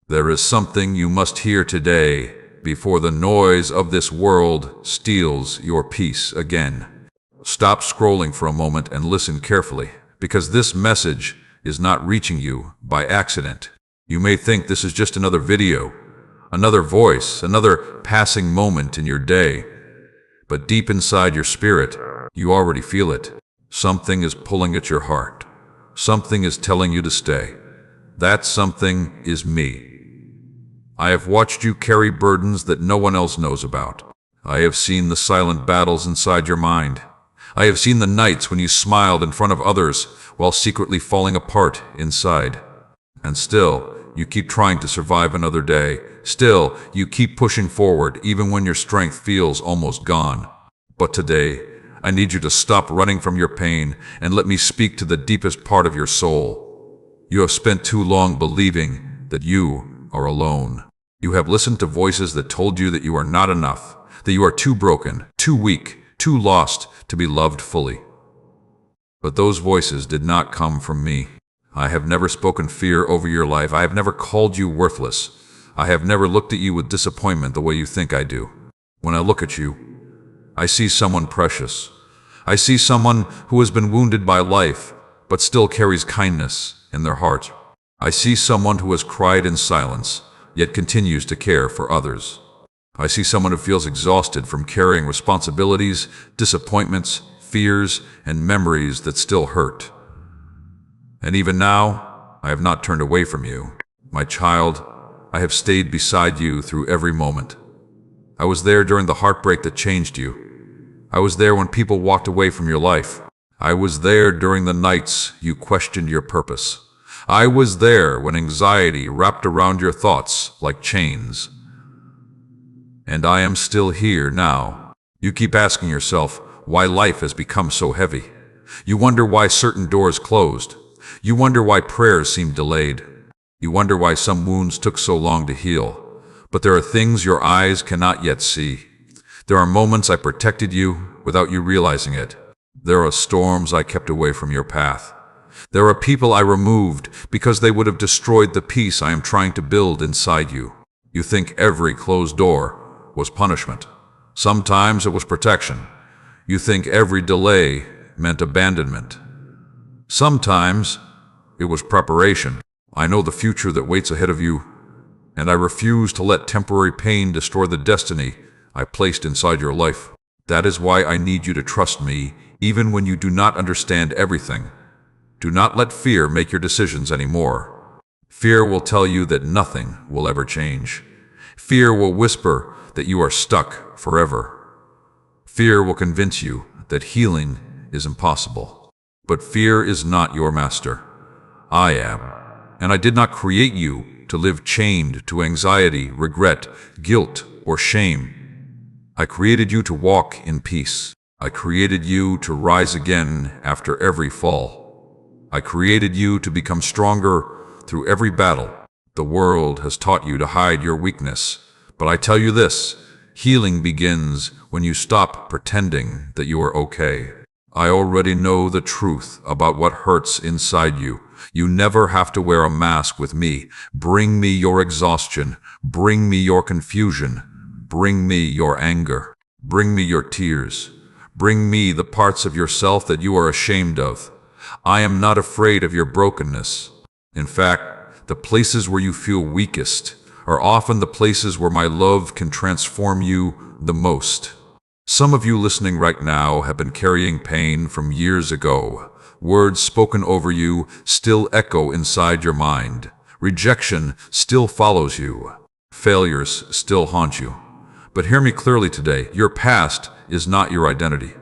There is something you must hear today before the noise of this world steals your peace again. Stop scrolling for a moment and listen carefully, because this message is not reaching you by accident. You may think this is just another video, another voice, another passing moment in your day. But deep inside your spirit, you already feel it. Something is pulling at your heart. Something is telling you to stay. That something is me. I have watched you carry burdens that no one else knows about. I have seen the silent battles inside your mind. I have seen the nights when you smiled in front of others while secretly falling apart inside. And still, you keep trying to survive another day. Still, you keep pushing forward even when your strength feels almost gone. But today, I need you to stop running from your pain and let me speak to the deepest part of your soul. You have spent too long believing that you are alone. You have listened to voices that told you that you are not enough, that you are too broken, too weak, too lost to be loved fully. But those voices did not come from me. I have never spoken fear over your life. I have never called you worthless. I have never looked at you with disappointment the way you think I do. When I look at you, I see someone precious. I see someone who has been wounded by life, but still carries kindness in their heart. I see someone who has cried in silence, yet continues to care for others. I see someone who feels exhausted from carrying responsibilities, disappointments, fears, and memories that still hurt. And even now, I have not turned away from you. My child, I have stayed beside you through every moment. I was there during the heartbreak that changed you. I was there when people walked away from your life. I was there during the nights you questioned your purpose. I was there when anxiety wrapped around your thoughts like chains. And I am still here now. You keep asking yourself why life has become so heavy. You wonder why certain doors closed. You wonder why prayers seem delayed. You wonder why some wounds took so long to heal. But there are things your eyes cannot yet see. There are moments I protected you without you realizing it. There are storms I kept away from your path. There are people I removed because they would have destroyed the peace I am trying to build inside you. You think every closed door was punishment. Sometimes it was protection. You think every delay meant abandonment. Sometimes it was preparation. I know the future that waits ahead of you, and I refuse to let temporary pain destroy the destiny I placed inside your life. That is why I need you to trust me, even when you do not understand everything. Do not let fear make your decisions anymore. Fear will tell you that nothing will ever change. Fear will whisper that you are stuck forever. Fear will convince you that healing is impossible. But fear is not your master. I am. And I did not create you to live chained to anxiety, regret, guilt, or shame. I created you to walk in peace. I created you to rise again after every fall. I created you to become stronger through every battle. The world has taught you to hide your weakness, but I tell you this, healing begins when you stop pretending that you are okay. I already know the truth about what hurts inside you. You never have to wear a mask with me. Bring me your exhaustion. Bring me your confusion. Bring me your anger. Bring me your tears. Bring me the parts of yourself that you are ashamed of. I am not afraid of your brokenness. In fact, the places where you feel weakest are often the places where my love can transform you the most. Some of you listening right now have been carrying pain from years ago. Words spoken over you still echo inside your mind. Rejection still follows you. Failures still haunt you. But hear me clearly today. Your past is not your identity.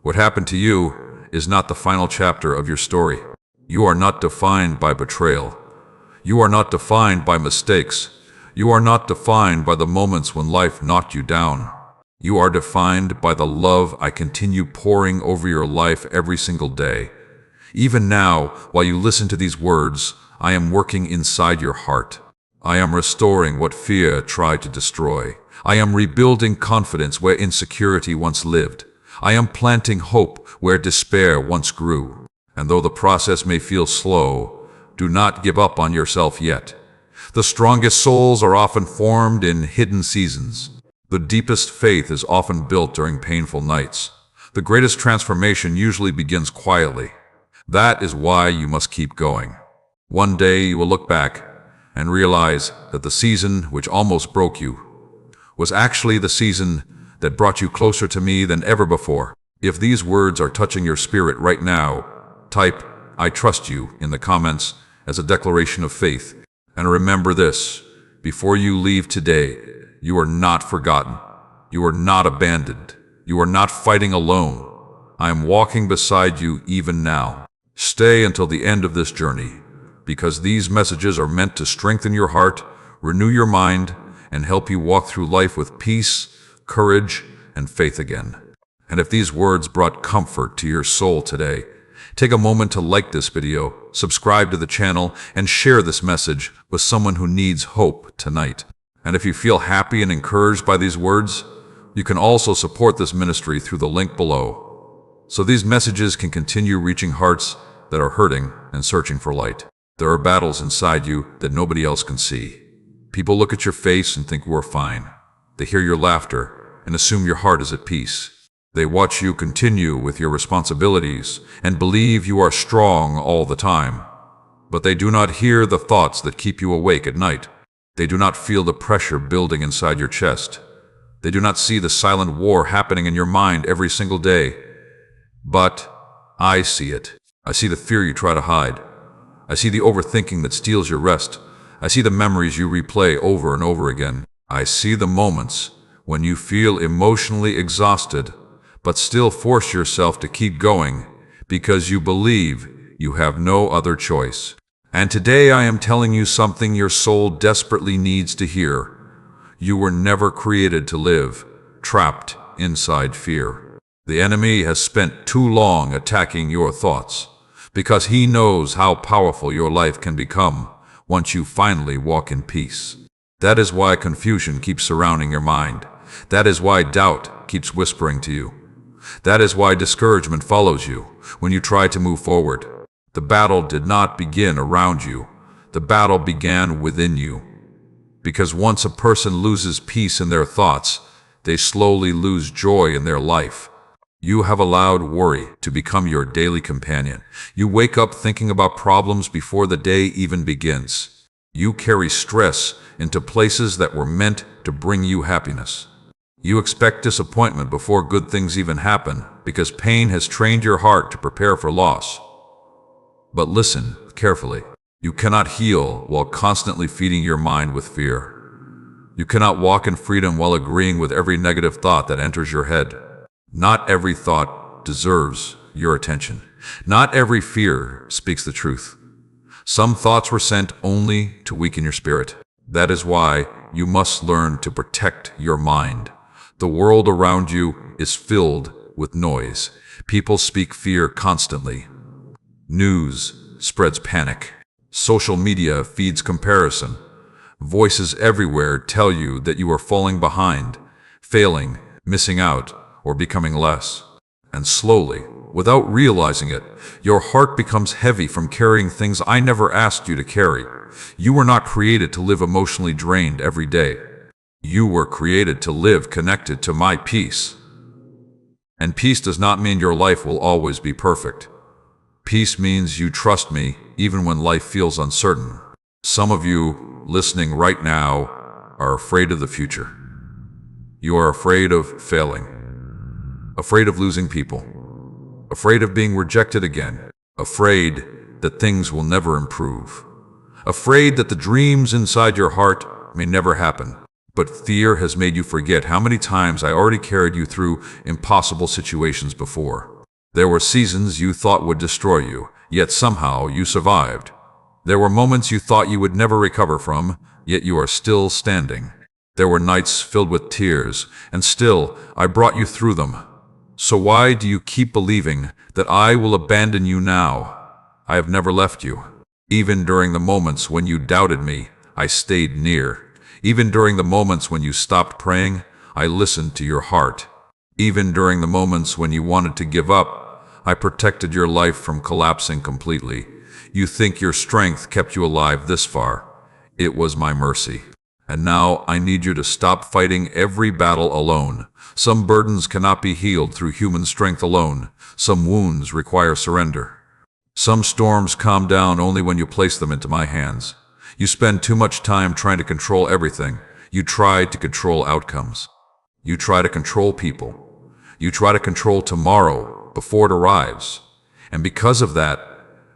What happened to you is not the final chapter of your story. You are not defined by betrayal. You are not defined by mistakes. You are not defined by the moments when life knocked you down. You are defined by the love I continue pouring over your life every single day. Even now, while you listen to these words, I am working inside your heart. I am restoring what fear tried to destroy. I am rebuilding confidence where insecurity once lived. I am planting hope where despair once grew. And though the process may feel slow, do not give up on yourself yet. The strongest souls are often formed in hidden seasons. The deepest faith is often built during painful nights. The greatest transformation usually begins quietly. That is why you must keep going. One day you will look back and realize that the season which almost broke you was actually the season that brought you closer to me than ever before. If these words are touching your spirit right now, type "I trust you" in the comments as a declaration of faith. And remember this, before you leave today, you are not forgotten. You are not abandoned. You are not fighting alone. I am walking beside you even now. Stay until the end of this journey, because these messages are meant to strengthen your heart, renew your mind, and help you walk through life with peace, courage, and faith again. And if these words brought comfort to your soul today, take a moment to like this video, subscribe to the channel, and share this message with someone who needs hope tonight. And if you feel happy and encouraged by these words, you can also support this ministry through the link below, so these messages can continue reaching hearts that are hurting and searching for light. There are battles inside you that nobody else can see. People look at your face and think you are fine. They hear your laughter and assume your heart is at peace. They watch you continue with your responsibilities and believe you are strong all the time. But they do not hear the thoughts that keep you awake at night. They do not feel the pressure building inside your chest. They do not see the silent war happening in your mind every single day. But I see it. I see the fear you try to hide. I see the overthinking that steals your rest. I see the memories you replay over and over again. I see the moments when you feel emotionally exhausted, but still force yourself to keep going because you believe you have no other choice. And today I am telling you something your soul desperately needs to hear. You were never created to live trapped inside fear. The enemy has spent too long attacking your thoughts because he knows how powerful your life can become once you finally walk in peace. That is why confusion keeps surrounding your mind. That is why doubt keeps whispering to you. That is why discouragement follows you when you try to move forward. The battle did not begin around you. The battle began within you. Because once a person loses peace in their thoughts, they slowly lose joy in their life. You have allowed worry to become your daily companion. You wake up thinking about problems before the day even begins. You carry stress into places that were meant to bring you happiness. You expect disappointment before good things even happen because pain has trained your heart to prepare for loss. But listen carefully. You cannot heal while constantly feeding your mind with fear. You cannot walk in freedom while agreeing with every negative thought that enters your head. Not every thought deserves your attention. Not every fear speaks the truth. Some thoughts were sent only to weaken your spirit. That is why you must learn to protect your mind. The world around you is filled with noise. People speak fear constantly. News spreads panic. Social media feeds comparison. Voices everywhere tell you that you are falling behind, failing, missing out, or becoming less. And slowly, without realizing it, your heart becomes heavy from carrying things I never asked you to carry. You were not created to live emotionally drained every day. You were created to live connected to my peace. And peace does not mean your life will always be perfect. Peace means you trust me even when life feels uncertain. Some of you listening right now are afraid of the future. You are afraid of failing, afraid of losing people, afraid of being rejected again, afraid that things will never improve, afraid that the dreams inside your heart may never happen. But fear has made you forget how many times I already carried you through impossible situations before. There were seasons you thought would destroy you, yet somehow you survived. There were moments you thought you would never recover from, yet you are still standing. There were nights filled with tears, and still I brought you through them. So why do you keep believing that I will abandon you now? I have never left you. Even during the moments when you doubted me, I stayed near. Even during the moments when you stopped praying, I listened to your heart. Even during the moments when you wanted to give up, I protected your life from collapsing completely. You think your strength kept you alive this far, It was my mercy. And now I need you to stop fighting every battle alone. Some burdens cannot be healed through human strength alone. Some wounds require surrender. Some storms calm down only when you place them into my hands. You spend too much time trying to control everything. You try to control outcomes. You try to control people. You try to control tomorrow before it arrives. And because of that,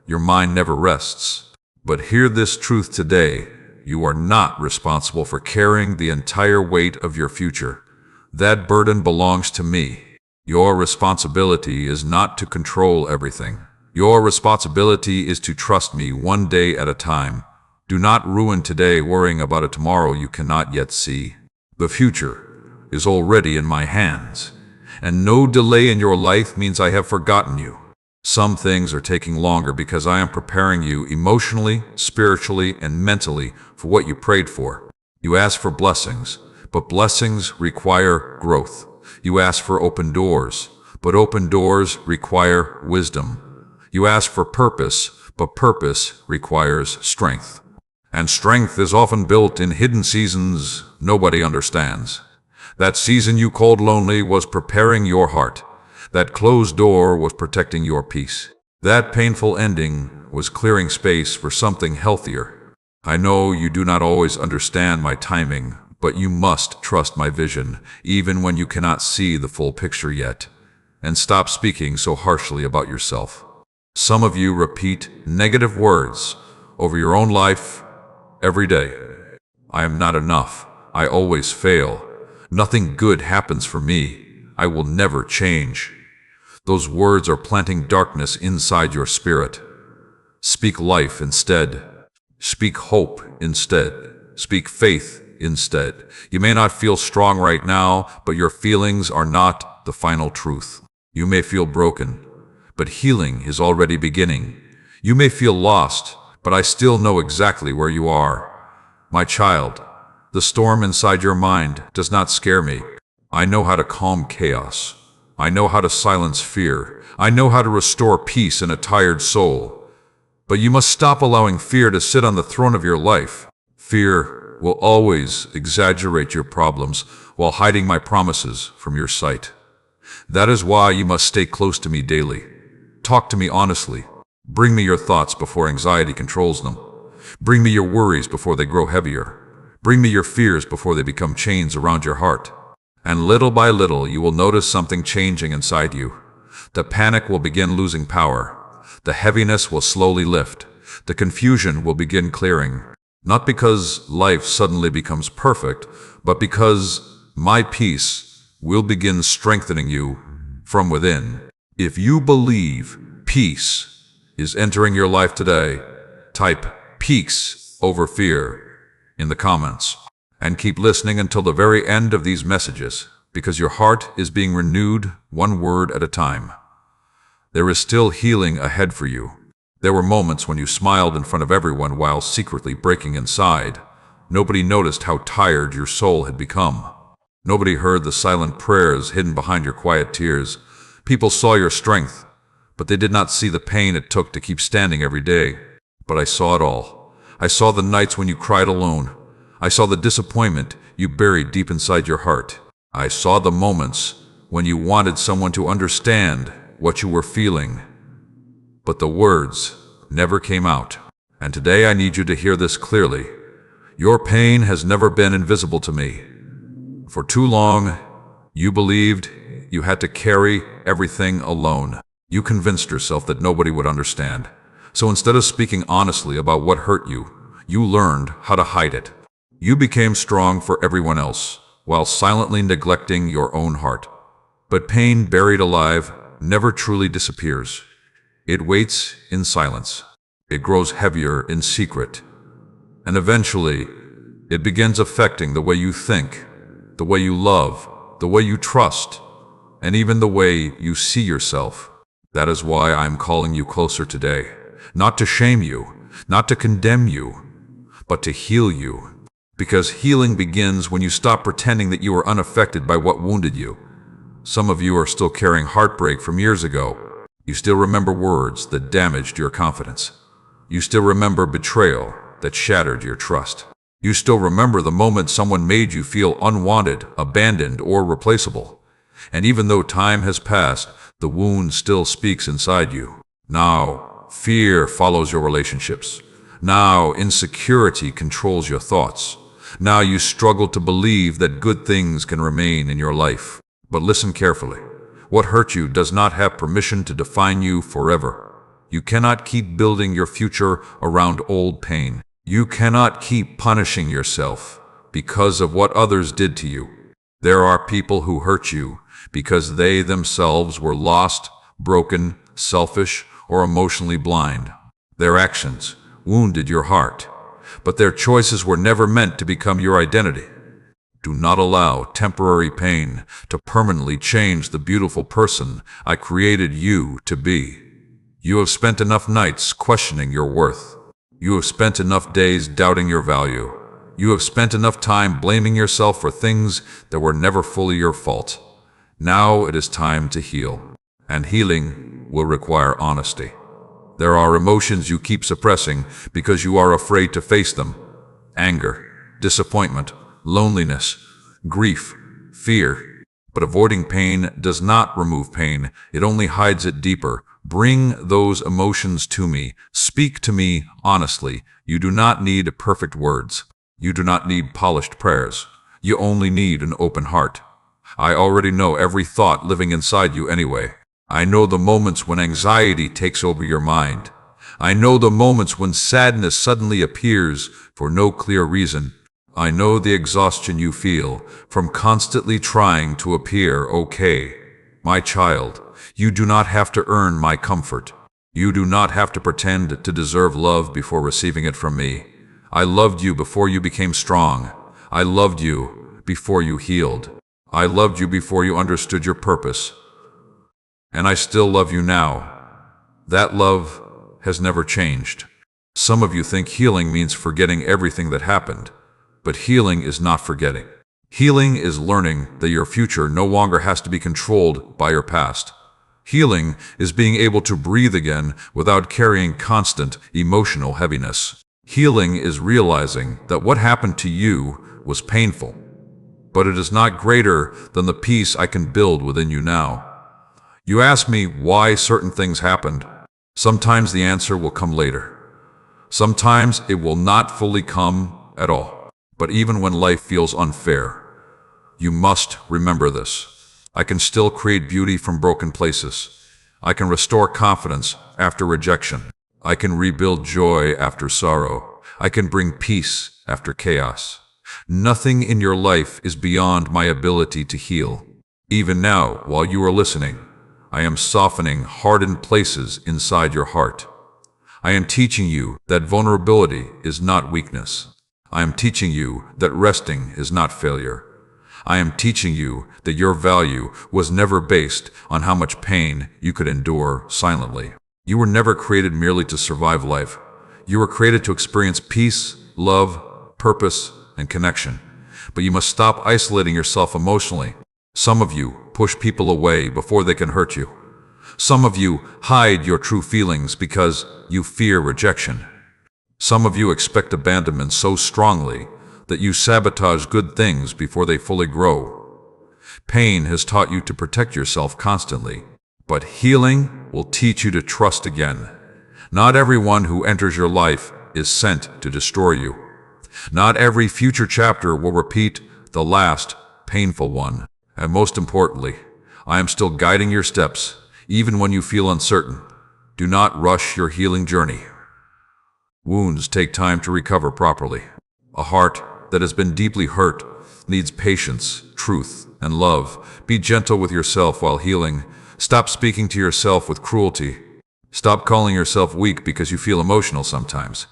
your mind never rests. But hear this truth today. You are not responsible for carrying the entire weight of your future. That burden belongs to me. Your responsibility is not to control everything. Your responsibility is to trust me one day at a time. Do not ruin today worrying about a tomorrow you cannot yet see. The future is already in my hands, and no delay in your life means I have forgotten you. Some things are taking longer because I am preparing you emotionally, spiritually, and mentally for what you prayed for. You asked for blessings, but blessings require growth. You asked for open doors, but open doors require wisdom. You asked for purpose, but purpose requires strength. And strength is often built in hidden seasons nobody understands. That season you called lonely was preparing your heart. That closed door was protecting your peace. That painful ending was clearing space for something healthier. I know you do not always understand my timing, but you must trust my vision, even when you cannot see the full picture yet. And stop speaking so harshly about yourself. Some of you repeat negative words over your own life every day. I am not enough. I always fail. Nothing good happens for me. I will never change. Those words are planting darkness inside your spirit. Speak life instead. Speak hope instead. Speak faith instead. You may not feel strong right now, but your feelings are not the final truth. You may feel broken, but healing is already beginning. You may feel lost, but I still know exactly where you are. My child, the storm inside your mind does not scare me. I know how to calm chaos. I know how to silence fear. I know how to restore peace in a tired soul. But you must stop allowing fear to sit on the throne of your life. Fear will always exaggerate your problems while hiding my promises from your sight. That is why you must stay close to me daily. Talk to me honestly. Bring me your thoughts before anxiety controls them. Bring me your worries before they grow heavier. Bring me your fears before they become chains around your heart. And little by little, you will notice something changing inside you. The panic will begin losing power. The heaviness will slowly lift. The confusion will begin clearing. Not because life suddenly becomes perfect, but because my peace will begin strengthening you from within. If you believe peace is entering your life today, type peace over fear in the comments. And keep listening until the very end of these messages, because your heart is being renewed one word at a time. There is still healing ahead for you. There were moments when you smiled in front of everyone while secretly breaking inside. Nobody noticed how tired your soul had become. Nobody heard the silent prayers hidden behind your quiet tears. People saw your strength, but they did not see the pain it took to keep standing every day. But I saw it all. I saw the nights when you cried alone. I saw the disappointment you buried deep inside your heart. I saw the moments when you wanted someone to understand what you were feeling, but the words never came out. And today I need you to hear this clearly. Your pain has never been invisible to me. For too long, you believed you had to carry everything alone. You convinced yourself that nobody would understand. So instead of speaking honestly about what hurt you, you learned how to hide it. You became strong for everyone else, while silently neglecting your own heart. But pain buried alive never truly disappears. It waits in silence. It grows heavier in secret. And eventually, it begins affecting the way you think, the way you love, the way you trust, and even the way you see yourself. That is why I'm calling you closer today. Not to shame you, not to condemn you, but to heal you. Because healing begins when you stop pretending that you are unaffected by what wounded you. Some of you are still carrying heartbreak from years ago. You still remember words that damaged your confidence. You still remember betrayal that shattered your trust. You still remember the moment someone made you feel unwanted, abandoned, or replaceable. And even though time has passed, the wound still speaks inside you. Now, fear follows your relationships. Now, insecurity controls your thoughts. Now you struggle to believe that good things can remain in your life. But listen carefully. What hurt you does not have permission to define you forever. You cannot keep building your future around old pain. You cannot keep punishing yourself because of what others did to you. There are people who hurt you because they themselves were lost, broken, selfish, or emotionally blind. Their actions wounded your heart, but their choices were never meant to become your identity. Do not allow temporary pain to permanently change the beautiful person I created you to be. You have spent enough nights questioning your worth. You have spent enough days doubting your value. You have spent enough time blaming yourself for things that were never fully your fault. Now it is time to heal, and healing will require honesty. There are emotions you keep suppressing because you are afraid to face them. Anger, disappointment, loneliness, grief, fear. But avoiding pain does not remove pain. It only hides it deeper. Bring those emotions to me. Speak to me honestly. You do not need perfect words. You do not need polished prayers. You only need an open heart. I already know every thought living inside you anyway. I know the moments when anxiety takes over your mind. I know the moments when sadness suddenly appears for no clear reason. I know the exhaustion you feel from constantly trying to appear okay. My child, you do not have to earn my comfort. You do not have to pretend to deserve love before receiving it from me. I loved you before you became strong. I loved you before you healed. I loved you before you understood your purpose. And I still love you now. That love has never changed. Some of you think healing means forgetting everything that happened, but healing is not forgetting. Healing is learning that your future no longer has to be controlled by your past. Healing is being able to breathe again without carrying constant emotional heaviness. Healing is realizing that what happened to you was painful, but it is not greater than the peace I can build within you now. You ask me why certain things happened. Sometimes the answer will come later. Sometimes it will not fully come at all. But even when life feels unfair, you must remember this. I can still create beauty from broken places. I can restore confidence after rejection. I can rebuild joy after sorrow. I can bring peace after chaos. Nothing in your life is beyond my ability to heal. Even now, while you are listening, I am softening hardened places inside your heart. I am teaching you that vulnerability is not weakness. I am teaching you that resting is not failure. I am teaching you that your value was never based on how much pain you could endure silently. You were never created merely to survive life. You were created to experience peace, love, purpose, and connection. But you must stop isolating yourself emotionally. Some of you push people away before they can hurt you. Some of you hide your true feelings because you fear rejection. Some of you expect abandonment so strongly that you sabotage good things before they fully grow. Pain has taught you to protect yourself constantly, but healing will teach you to trust again. Not everyone who enters your life is sent to destroy you. Not every future chapter will repeat the last painful one. And most importantly, I am still guiding your steps, even when you feel uncertain. Do not rush your healing journey. Wounds take time to recover properly. A heart that has been deeply hurt needs patience, truth, and love. Be gentle with yourself while healing. Stop speaking to yourself with cruelty. Stop calling yourself weak because you feel emotional sometimes.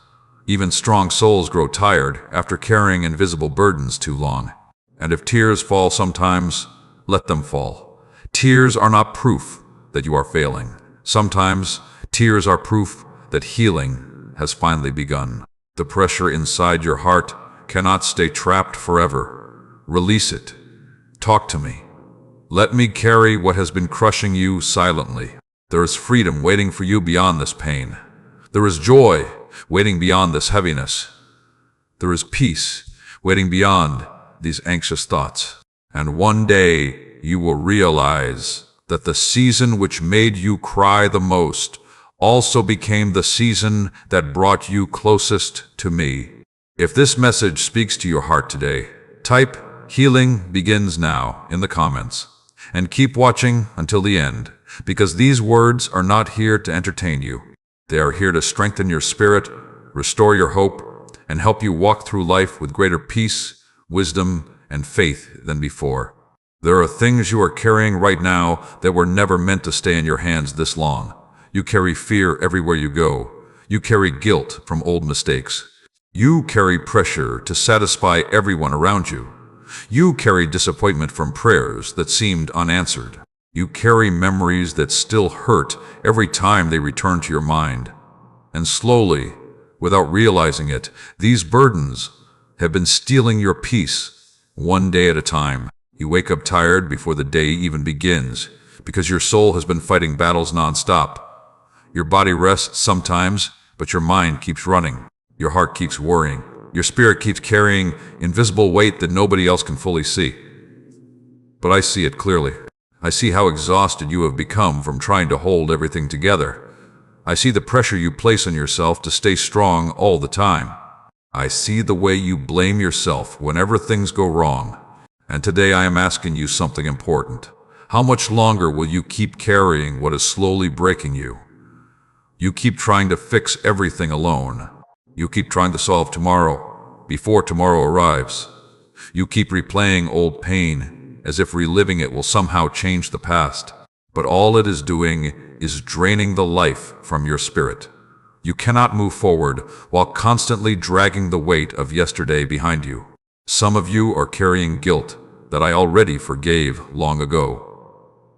Even strong souls grow tired after carrying invisible burdens too long. And if tears fall sometimes, let them fall. Tears are not proof that you are failing. Sometimes tears are proof that healing has finally begun. The pressure inside your heart cannot stay trapped forever. Release it. Talk to me. Let me carry what has been crushing you silently. There is freedom waiting for you beyond this pain. There is joy waiting beyond this heaviness. There is peace waiting beyond these anxious thoughts. And one day you will realize that the season which made you cry the most also became the season that brought you closest to me. If this message speaks to your heart today, type "Healing begins now" in the comments. And keep watching until the end, because these words are not here to entertain you. They are here to strengthen your spirit, restore your hope, and help you walk through life with greater peace, wisdom, and faith than before. There are things you are carrying right now that were never meant to stay in your hands this long. You carry fear everywhere you go. You carry guilt from old mistakes. You carry pressure to satisfy everyone around you. You carry disappointment from prayers that seemed unanswered. You carry memories that still hurt every time they return to your mind. And slowly, without realizing it, these burdens have been stealing your peace one day at a time. You wake up tired before the day even begins because your soul has been fighting battles nonstop. Your body rests sometimes, but your mind keeps running. Your heart keeps worrying. Your spirit keeps carrying invisible weight that nobody else can fully see. But I see it clearly. I see how exhausted you have become from trying to hold everything together. I see the pressure you place on yourself to stay strong all the time. I see the way you blame yourself whenever things go wrong. And today I am asking you something important. How much longer will you keep carrying what is slowly breaking you? You keep trying to fix everything alone. You keep trying to solve tomorrow before tomorrow arrives. You keep replaying old pain as if reliving it will somehow change the past. But all it is doing is draining the life from your spirit. You cannot move forward while constantly dragging the weight of yesterday behind you. Some of you are carrying guilt that I already forgave long ago.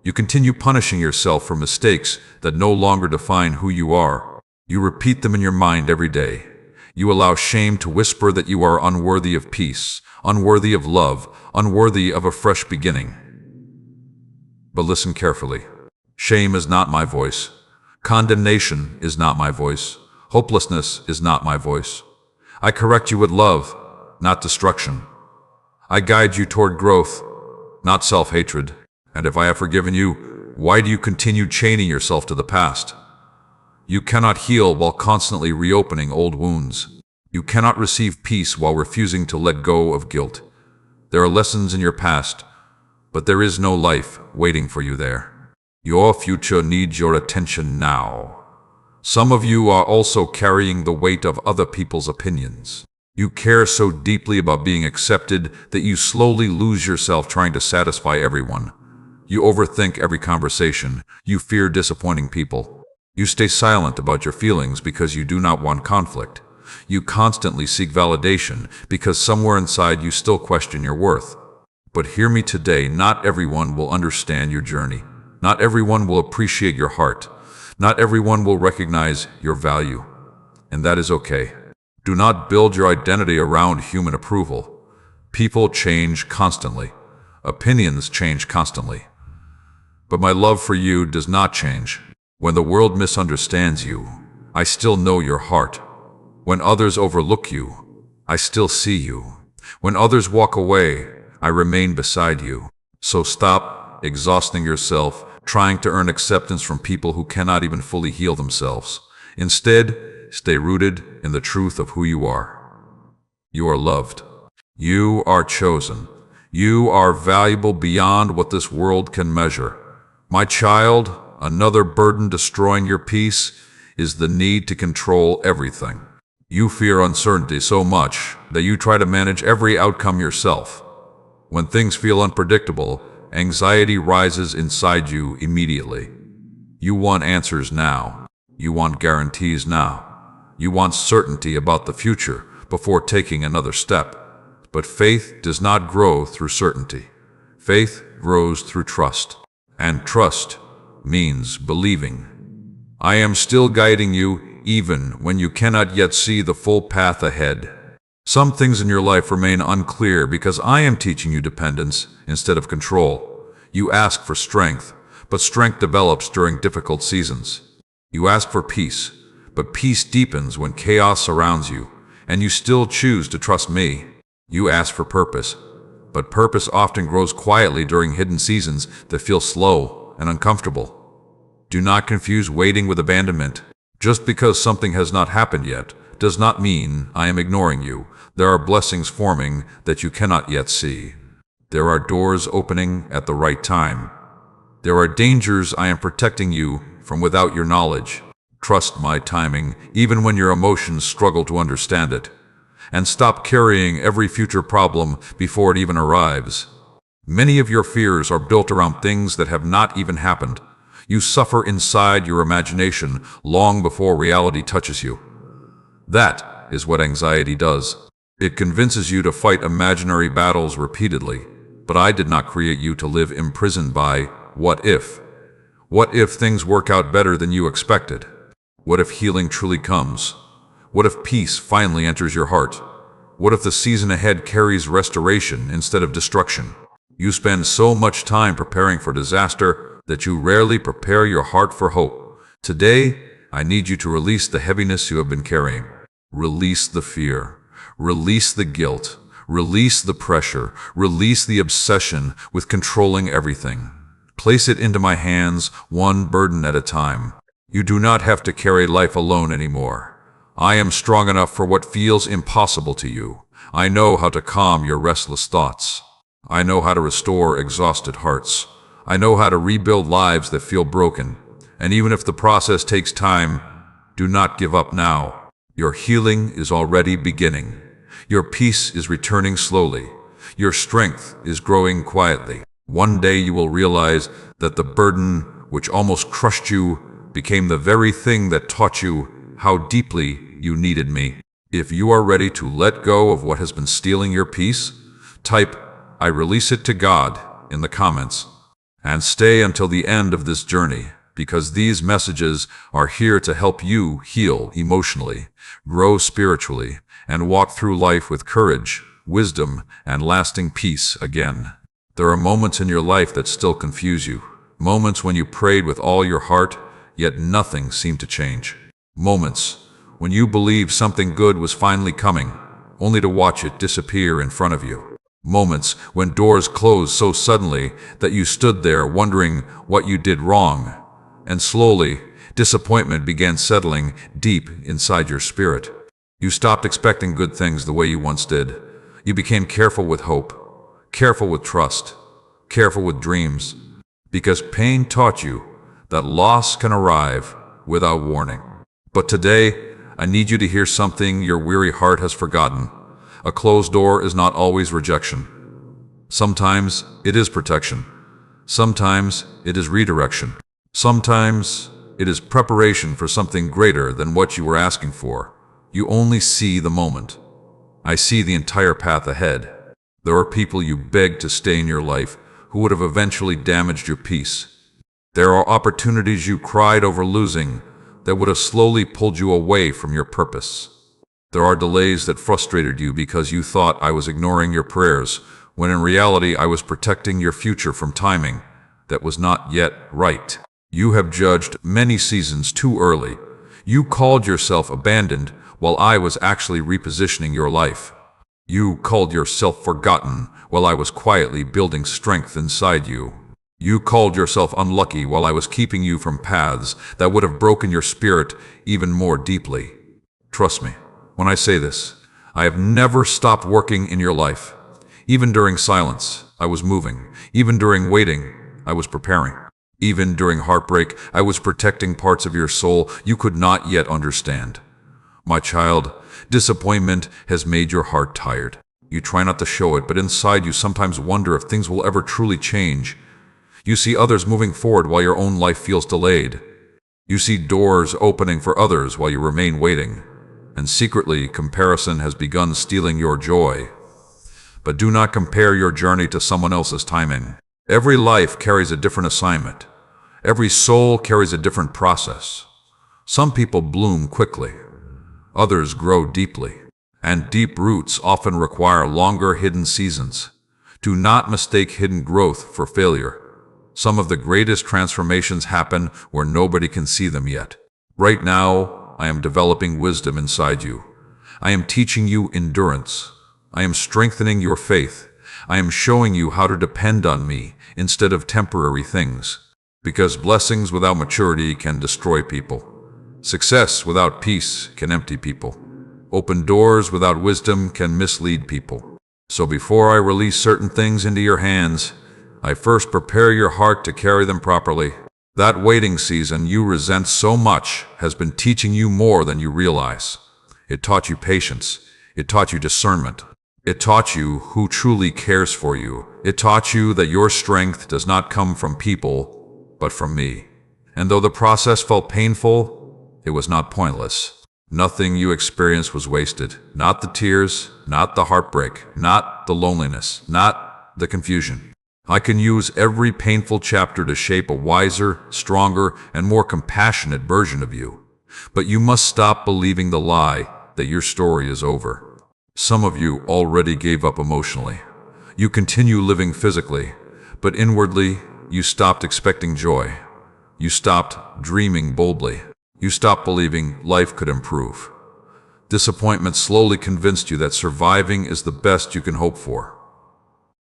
You continue punishing yourself for mistakes that no longer define who you are. You repeat them in your mind every day. You allow shame to whisper that you are unworthy of peace, unworthy of love, unworthy of a fresh beginning. But listen carefully. Shame is not my voice. Condemnation is not my voice. Hopelessness is not my voice. I correct you with love, not destruction. I guide you toward growth, not self-hatred. And if I have forgiven you, why do you continue chaining yourself to the past? You cannot heal while constantly reopening old wounds. You cannot receive peace while refusing to let go of guilt. There are lessons in your past, but there is no life waiting for you there. Your future needs your attention now. Some of you are also carrying the weight of other people's opinions. You care so deeply about being accepted that you slowly lose yourself trying to satisfy everyone. You overthink every conversation. You fear disappointing people. You stay silent about your feelings because you do not want conflict. You constantly seek validation because somewhere inside you still question your worth. But hear me today, not everyone will understand your journey. Not everyone will appreciate your heart. Not everyone will recognize your value. And that is okay. Do not build your identity around human approval. People change constantly. Opinions change constantly. But my love for you does not change. When the world misunderstands you, I still know your heart. When others overlook you, I still see you. When others walk away, I remain beside you. So stop exhausting yourself trying to earn acceptance from people who cannot even fully heal themselves. Instead, stay rooted in the truth of who you are. You are loved. You are chosen. You are valuable beyond what this world can measure. My child, another burden destroying your peace is the need to control everything. You fear uncertainty so much that you try to manage every outcome yourself. When things feel unpredictable, anxiety rises inside you immediately. You want answers now. You want guarantees now. You want certainty about the future before taking another step. But faith does not grow through certainty. Faith grows through trust. And trust means believing. I am still guiding you even when you cannot yet see the full path ahead. Some things in your life remain unclear because I am teaching you dependence instead of control. You ask for strength, but strength develops during difficult seasons. You ask for peace, but peace deepens when chaos surrounds you. and you still choose to trust me. You ask for purpose, but purpose often grows quietly during hidden seasons that feel slow and uncomfortable. Do not confuse waiting with abandonment. Just because something has not happened yet does not mean I am ignoring you. There are blessings forming that you cannot yet see. There are doors opening at the right time. There are dangers I am protecting you from without your knowledge. Trust my timing, even when your emotions struggle to understand it. And stop carrying every future problem before it even arrives. Many of your fears are built around things that have not even happened. You suffer inside your imagination long before reality touches you. That is what anxiety does. It convinces you to fight imaginary battles repeatedly. But I did not create you to live imprisoned by what if. What if things work out better than you expected? What if healing truly comes? What if peace finally enters your heart? What if the season ahead carries restoration instead of destruction? You spend so much time preparing for disaster that you rarely prepare your heart for hope. Today, I need you to release the heaviness you have been carrying. Release the fear. Release the guilt. Release the pressure. Release the obsession with controlling everything. Place it into my hands, one burden at a time. You do not have to carry life alone anymore. I am strong enough for what feels impossible to you. I know how to calm your restless thoughts. I know how to restore exhausted hearts. I know how to rebuild lives that feel broken. And even if the process takes time, do not give up now. Your healing is already beginning. Your peace is returning slowly. Your strength is growing quietly. One day you will realize that the burden which almost crushed you became the very thing that taught you how deeply you needed me. If you are ready to let go of what has been stealing your peace, type, "I release it to God" in the comments. And stay until the end of this journey, because these messages are here to help you heal emotionally, grow spiritually, and walk through life with courage, wisdom, and lasting peace again. There are moments in your life that still confuse you. Moments when you prayed with all your heart, yet nothing seemed to change. Moments when you believed something good was finally coming, only to watch it disappear in front of you. Moments when doors closed so suddenly that you stood there wondering what you did wrong. And slowly, disappointment began settling deep inside your spirit. You stopped expecting good things the way you once did. You became careful with hope, careful with trust, careful with dreams, because pain taught you that loss can arrive without warning. But today, I need you to hear something your weary heart has forgotten. A closed door is not always rejection. Sometimes it is protection. Sometimes it is redirection. Sometimes it is preparation for something greater than what you were asking for. You only see the moment. I see the entire path ahead. There are people you begged to stay in your life who would have eventually damaged your peace. There are opportunities you cried over losing that would have slowly pulled you away from your purpose. There are delays that frustrated you because you thought I was ignoring your prayers, when in reality I was protecting your future from timing that was not yet right. You have judged many seasons too early. You called yourself abandoned while I was actually repositioning your life. You called yourself forgotten while I was quietly building strength inside you. You called yourself unlucky while I was keeping you from paths that would have broken your spirit even more deeply. Trust me when I say this, I have never stopped working in your life. Even during silence, I was moving. Even during waiting, I was preparing. Even during heartbreak, I was protecting parts of your soul you could not yet understand. My child, disappointment has made your heart tired. You try not to show it, but inside you sometimes wonder if things will ever truly change. You see others moving forward while your own life feels delayed. You see doors opening for others while you remain waiting. And secretly, comparison has begun stealing your joy. But do not compare your journey to someone else's timing. Every life carries a different assignment. Every soul carries a different process. Some people bloom quickly. Others grow deeply. And deep roots often require longer hidden seasons. Do not mistake hidden growth for failure. Some of the greatest transformations happen where nobody can see them yet. Right now, I am developing wisdom inside you. I am teaching you endurance. I am strengthening your faith. I am showing you how to depend on me instead of temporary things. Because blessings without maturity can destroy people. Success without peace can empty people. Open doors without wisdom can mislead people. So before I release certain things into your hands, I first prepare your heart to carry them properly. That waiting season you resent so much has been teaching you more than you realize. It taught you patience. It taught you discernment. It taught you who truly cares for you. It taught you that your strength does not come from people, but from me. And though the process felt painful, it was not pointless. Nothing you experienced was wasted. Not the tears, not the heartbreak, not the loneliness, not the confusion. I can use every painful chapter to shape a wiser, stronger, and more compassionate version of you. But you must stop believing the lie that your story is over. Some of you already gave up emotionally. You continue living physically, but inwardly, you stopped expecting joy. You stopped dreaming boldly. You stopped believing life could improve. Disappointment slowly convinced you that surviving is the best you can hope for.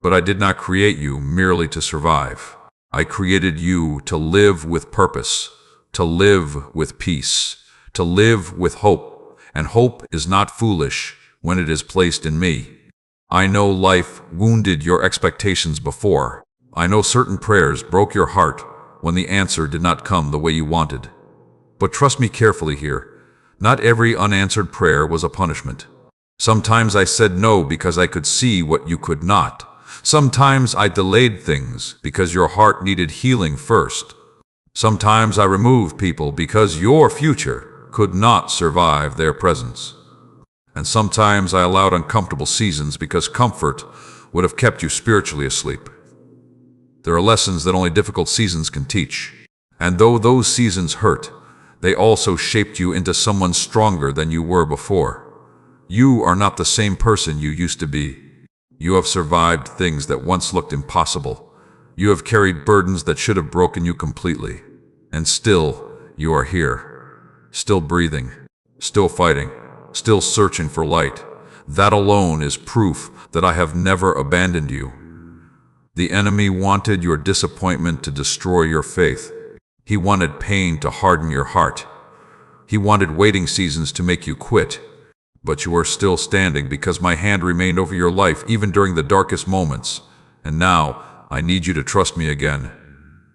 But I did not create you merely to survive. I created you to live with purpose, to live with peace, to live with hope. And hope is not foolish when it is placed in me. I know life wounded your expectations before. I know certain prayers broke your heart when the answer did not come the way you wanted. But trust me carefully here. Not every unanswered prayer was a punishment. Sometimes I said no because I could see what you could not. Sometimes I delayed things because your heart needed healing first. Sometimes I removed people because your future could not survive their presence. And sometimes I allowed uncomfortable seasons because comfort would have kept you spiritually asleep. There are lessons that only difficult seasons can teach. And though those seasons hurt, they also shaped you into someone stronger than you were before. You are not the same person you used to be. You have survived things that once looked impossible. You have carried burdens that should have broken you completely. And still, you are here. Still breathing. Still fighting. Still searching for light. That alone is proof that I have never abandoned you. The enemy wanted your disappointment to destroy your faith. He wanted pain to harden your heart. He wanted waiting seasons to make you quit. But you are still standing because my hand remained over your life even during the darkest moments. And now, I need you to trust me again.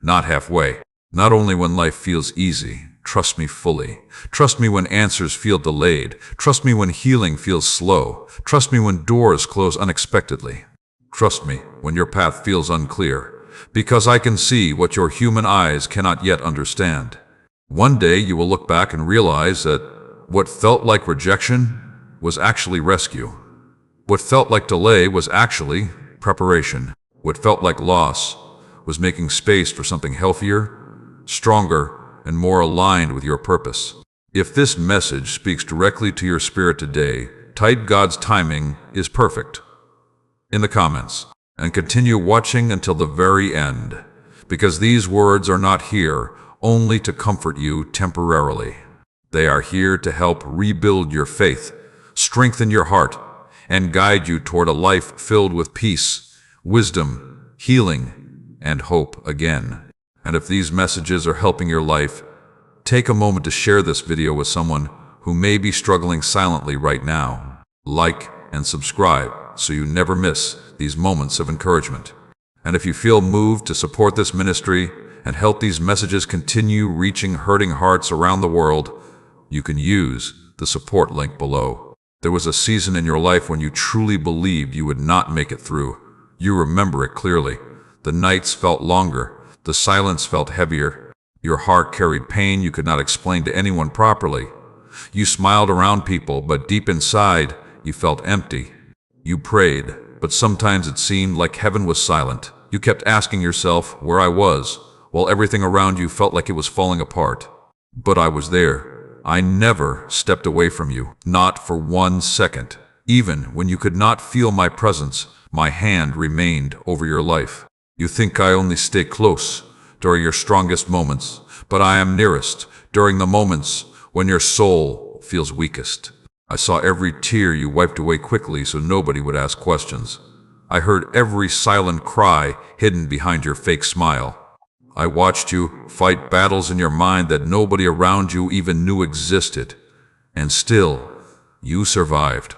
Not halfway. Not only when life feels easy. Trust me fully. Trust me when answers feel delayed. Trust me when healing feels slow. Trust me when doors close unexpectedly. Trust me when your path feels unclear, because I can see what your human eyes cannot yet understand. One day you will look back and realize that what felt like rejection was actually rescue. What felt like delay was actually preparation. What felt like loss was making space for something healthier, stronger, and more aligned with your purpose. If this message speaks directly to your spirit today, type "God's timing is perfect" in the comments and continue watching until the very end, because these words are not here only to comfort you temporarily. They are here to help rebuild your faith, strengthen your heart, and guide you toward a life filled with peace, wisdom, healing, and hope again. And if these messages are helping your life, take a moment to share this video with someone who may be struggling silently right now. Like and subscribe so you never miss these moments of encouragement. And if you feel moved to support this ministry and help these messages continue reaching hurting hearts around the world, you can use the support link below. There was a season in your life when you truly believed you would not make it through. You remember it clearly. The nights felt longer. The silence felt heavier. Your heart carried pain you could not explain to anyone properly. You smiled around people, but deep inside, you felt empty. You prayed, but sometimes it seemed like heaven was silent. You kept asking yourself where I was, while everything around you felt like it was falling apart. But I was there. I never stepped away from you, not for 1 second. Even when you could not feel my presence, my hand remained over your life. You think I only stay close during your strongest moments, but I am nearest during the moments when your soul feels weakest. I saw every tear you wiped away quickly so nobody would ask questions. I heard every silent cry hidden behind your fake smile. I watched you fight battles in your mind that nobody around you even knew existed. And still, you survived.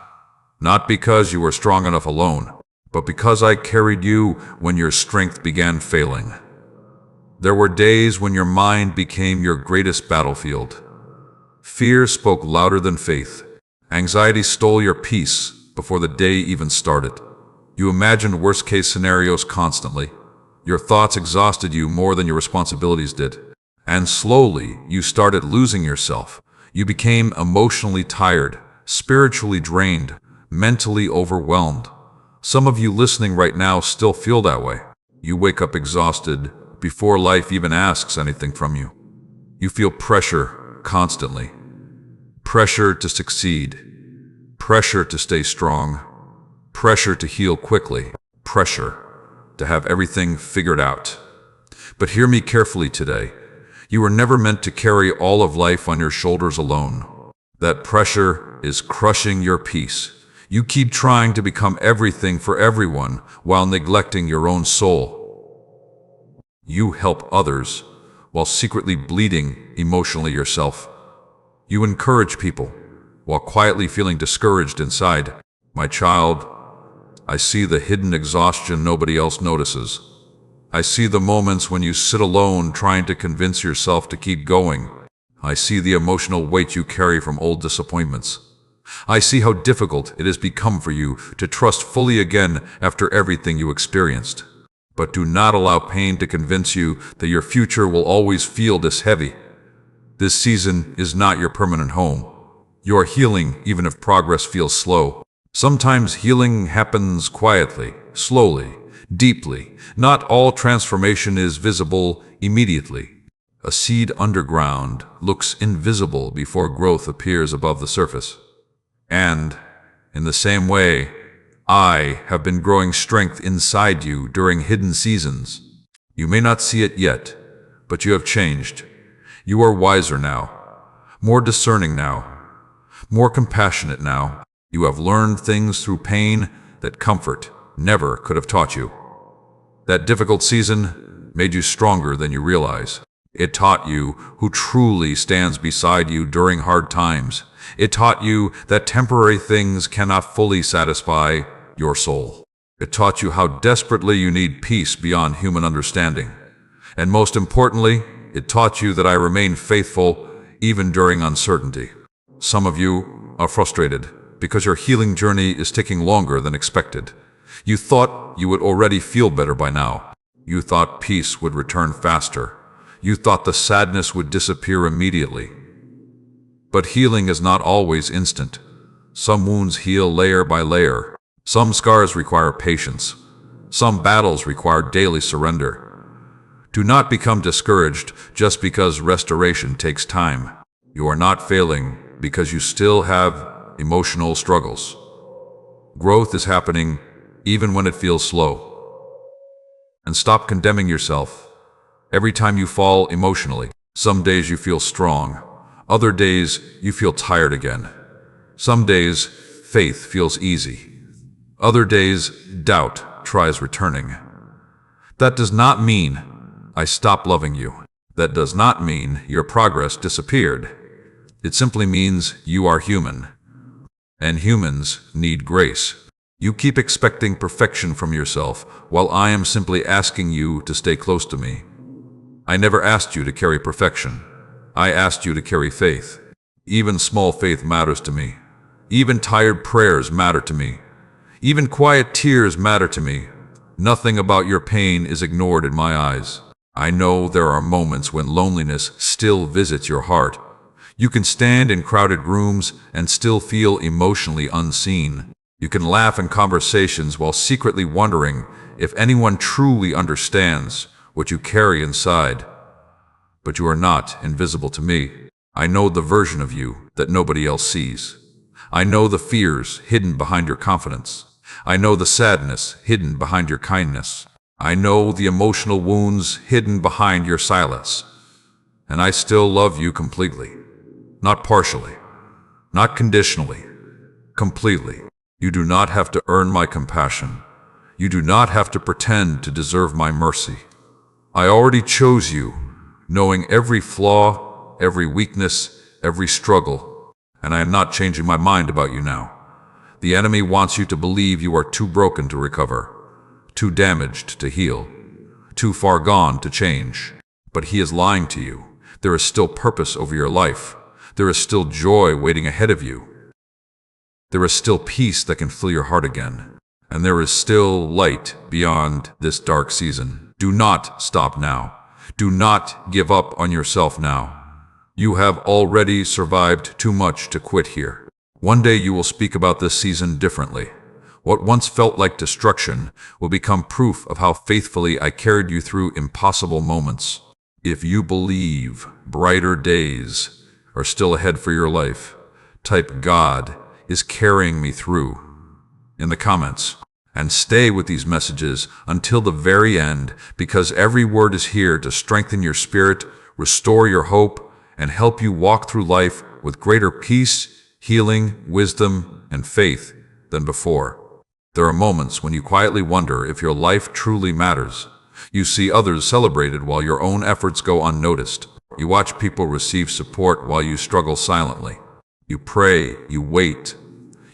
Not because you were strong enough alone, but because I carried you when your strength began failing. There were days when your mind became your greatest battlefield. Fear spoke louder than faith. Anxiety stole your peace before the day even started. You imagined worst-case scenarios constantly. Your thoughts exhausted you more than your responsibilities did. And slowly, you started losing yourself. You became emotionally tired, spiritually drained, mentally overwhelmed. Some of you listening right now still feel that way. You wake up exhausted before life even asks anything from you. You feel pressure constantly. Pressure to succeed. Pressure to stay strong. Pressure to heal quickly. Pressure to have everything figured out. But hear me carefully today. You were never meant to carry all of life on your shoulders alone. That pressure is crushing your peace. You keep trying to become everything for everyone while neglecting your own soul. You help others while secretly bleeding emotionally yourself. You encourage people while quietly feeling discouraged inside. My child, I see the hidden exhaustion nobody else notices. I see the moments when you sit alone trying to convince yourself to keep going. I see the emotional weight you carry from old disappointments. I see how difficult it has become for you to trust fully again after everything you experienced. But do not allow pain to convince you that your future will always feel this heavy. This season is not your permanent home. You are healing even if progress feels slow. Sometimes healing happens quietly, slowly, deeply. Not all transformation is visible immediately. A seed underground looks invisible before growth appears above the surface. And, in the same way, I have been growing strength inside you during hidden seasons. You may not see it yet, but you have changed. You are wiser now, more discerning now, more compassionate now. You have learned things through pain that comfort never could have taught you. That difficult season made you stronger than you realize. It taught you who truly stands beside you during hard times. It taught you that temporary things cannot fully satisfy your soul. It taught you how desperately you need peace beyond human understanding. And most importantly, it taught you that I remain faithful even during uncertainty. Some of you are frustrated because your healing journey is taking longer than expected. You thought you would already feel better by now. You thought peace would return faster. You thought the sadness would disappear immediately. But healing is not always instant. Some wounds heal layer by layer. Some scars require patience. Some battles require daily surrender. Do not become discouraged just because restoration takes time. You are not failing because you still have emotional struggles. Growth is happening even when it feels slow. And stop condemning yourself every time you fall emotionally. Some days you feel strong. Other days, you feel tired again. Some days, faith feels easy. Other days, doubt tries returning. That does not mean I stop loving you. That does not mean your progress disappeared. It simply means you are human. And humans need grace. You keep expecting perfection from yourself, while I am simply asking you to stay close to me. I never asked you to carry perfection. I asked you to carry faith. Even small faith matters to me. Even tired prayers matter to me. Even quiet tears matter to me. Nothing about your pain is ignored in my eyes. I know there are moments when loneliness still visits your heart. You can stand in crowded rooms and still feel emotionally unseen. You can laugh in conversations while secretly wondering if anyone truly understands what you carry inside. But you are not invisible to me. I know the version of you that nobody else sees. I know the fears hidden behind your confidence. I know the sadness hidden behind your kindness. I know the emotional wounds hidden behind your silence. And I still love you completely. Not partially. Not conditionally. completely. You do not have to earn my compassion. You do not have to pretend to deserve my mercy. I already chose you, knowing every flaw, every weakness, every struggle, and I am not changing my mind about you now. The enemy wants you to believe you are too broken to recover, too damaged to heal, too far gone to change. But he is lying to you. There is still purpose over your life. There is still joy waiting ahead of you. There is still peace that can fill your heart again. And there is still light beyond this dark season. Do not stop now. Do not give up on yourself now. You have already survived too much to quit here. One day you will speak about this season differently. What once felt like destruction will become proof of how faithfully I carried you through impossible moments. If you believe brighter days are still ahead for your life, type "God is carrying me through" in the comments. And stay with these messages until the very end, because every word is here to strengthen your spirit, restore your hope, and help you walk through life with greater peace, healing, wisdom, and faith than before. There are moments when you quietly wonder if your life truly matters. You see others celebrated while your own efforts go unnoticed. You watch people receive support while you struggle silently. You pray, you wait,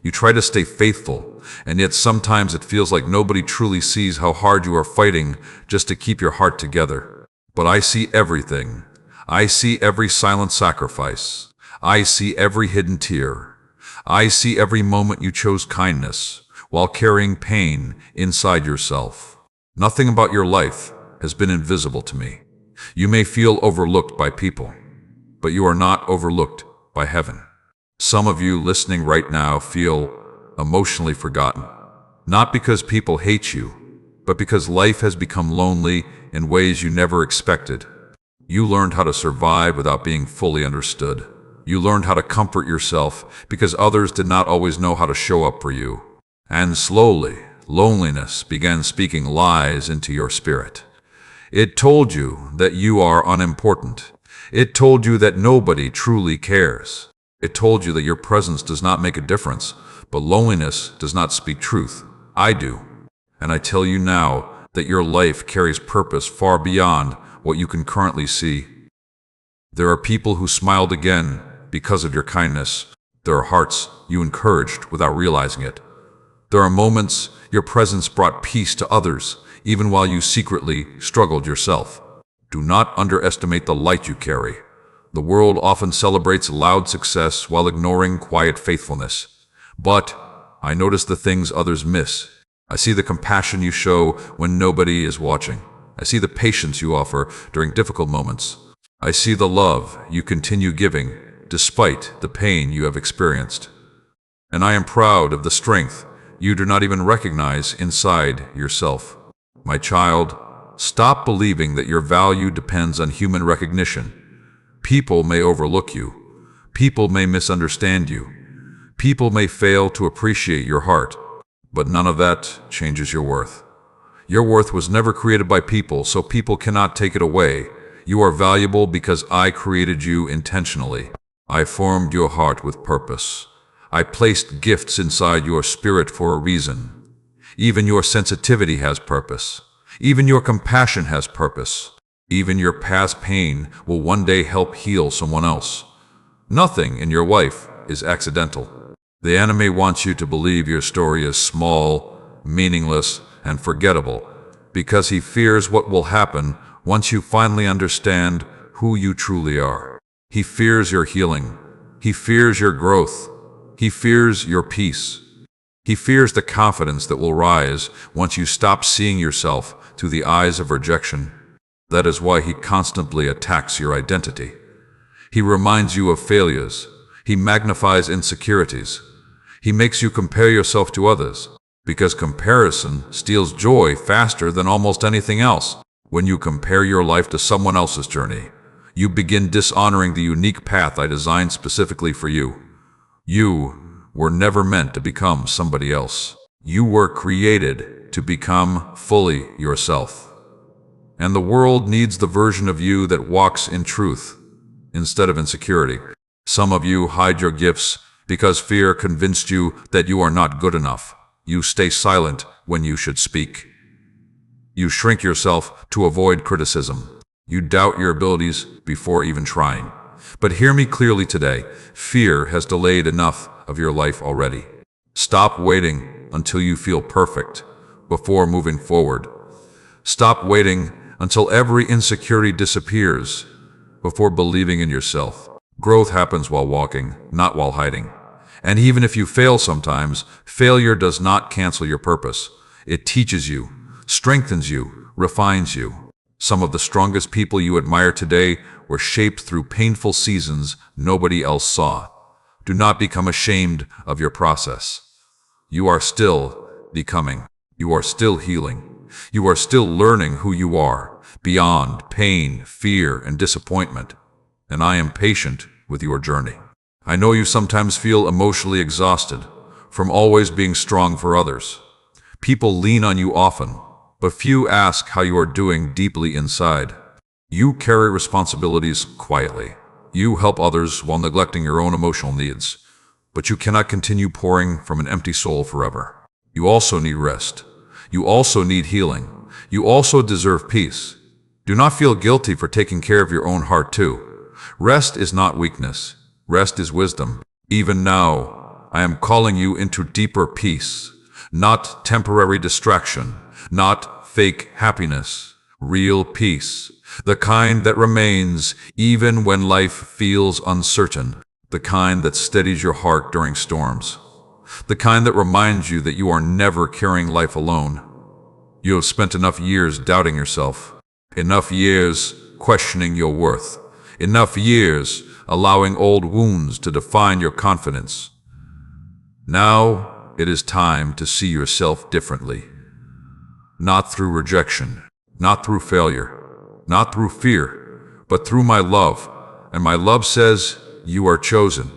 you try to stay faithful, and yet sometimes it feels like nobody truly sees how hard you are fighting just to keep your heart together. But I see everything. I see every silent sacrifice. I see every hidden tear. I see every moment you chose kindness while carrying pain inside yourself. Nothing about your life has been invisible to me. You may feel overlooked by people, but you are not overlooked by heaven. Some of you listening right now feel emotionally forgotten, not because people hate you, but because life has become lonely in ways you never expected. You learned how to survive without being fully understood. You learned how to comfort yourself because others did not always know how to show up for you. And slowly, loneliness began speaking lies into your spirit. It told you that you are unimportant. It told you that nobody truly cares. It told you that your presence does not make a difference, but loneliness does not speak truth. I do. And I tell you now that your life carries purpose far beyond what you can currently see. There are people who smiled again because of your kindness. There are hearts you encouraged without realizing it. There are moments your presence brought peace to others, even while you secretly struggled yourself. Do not underestimate the light you carry. The world often celebrates loud success while ignoring quiet faithfulness. But I notice the things others miss. I see the compassion you show when nobody is watching. I see the patience you offer during difficult moments. I see the love you continue giving despite the pain you have experienced. And I am proud of the strength you do not even recognize inside yourself. My child, stop believing that your value depends on human recognition. People may overlook you. People may misunderstand you. People may fail to appreciate your heart. But none of that changes your worth. Your worth was never created by people, so people cannot take it away. You are valuable because I created you intentionally. I formed your heart with purpose. I placed gifts inside your spirit for a reason. Even your sensitivity has purpose. Even your compassion has purpose. Even your past pain will one day help heal someone else. Nothing in your life is accidental. The enemy wants you to believe your story is small, meaningless, and forgettable, because he fears what will happen once you finally understand who you truly are. He fears your healing. He fears your growth. He fears your peace. He fears the confidence that will rise once you stop seeing yourself through the eyes of rejection. That is why he constantly attacks your identity. He reminds you of failures. He magnifies insecurities. He makes you compare yourself to others, because comparison steals joy faster than almost anything else. When you compare your life to someone else's journey, you begin dishonoring the unique path I designed specifically for you. You were never meant to become somebody else. You were created to become fully yourself. And the world needs the version of you that walks in truth instead of insecurity. Some of you hide your gifts Because fear convinced you that you are not good enough. You stay silent when you should speak. You shrink yourself to avoid criticism. You doubt your abilities before even trying. But hear me clearly today. Fear has delayed enough of your life already. Stop waiting until you feel perfect before moving forward. Stop waiting until every insecurity disappears before believing in yourself. Growth happens while walking, not while hiding. And even if you fail sometimes, failure does not cancel your purpose. It teaches you, strengthens you, refines you. Some of the strongest people you admire today were shaped through painful seasons nobody else saw. Do not become ashamed of your process. You are still becoming. You are still healing. You are still learning who you are, beyond pain, fear, and disappointment. And I am patient with your journey. I know you sometimes feel emotionally exhausted from always being strong for others. People lean on you often, but few ask how you are doing deeply inside. You carry responsibilities quietly. You help others while neglecting your own emotional needs, but you cannot continue pouring from an empty soul forever. You also need rest. You also need healing. You also deserve peace. Do not feel guilty for taking care of your own heart too. Rest is not weakness. Rest is wisdom. Even now, I am calling you into deeper peace, not temporary distraction, not fake happiness, real peace, the kind that remains even when life feels uncertain, the kind that steadies your heart during storms, the kind that reminds you that you are never carrying life alone. You have spent enough years doubting yourself, enough years questioning your worth, enough years allowing old wounds to define your confidence. Now it is time to see yourself differently. Not through rejection, not through failure, not through fear, but through my love. And my love says you are chosen.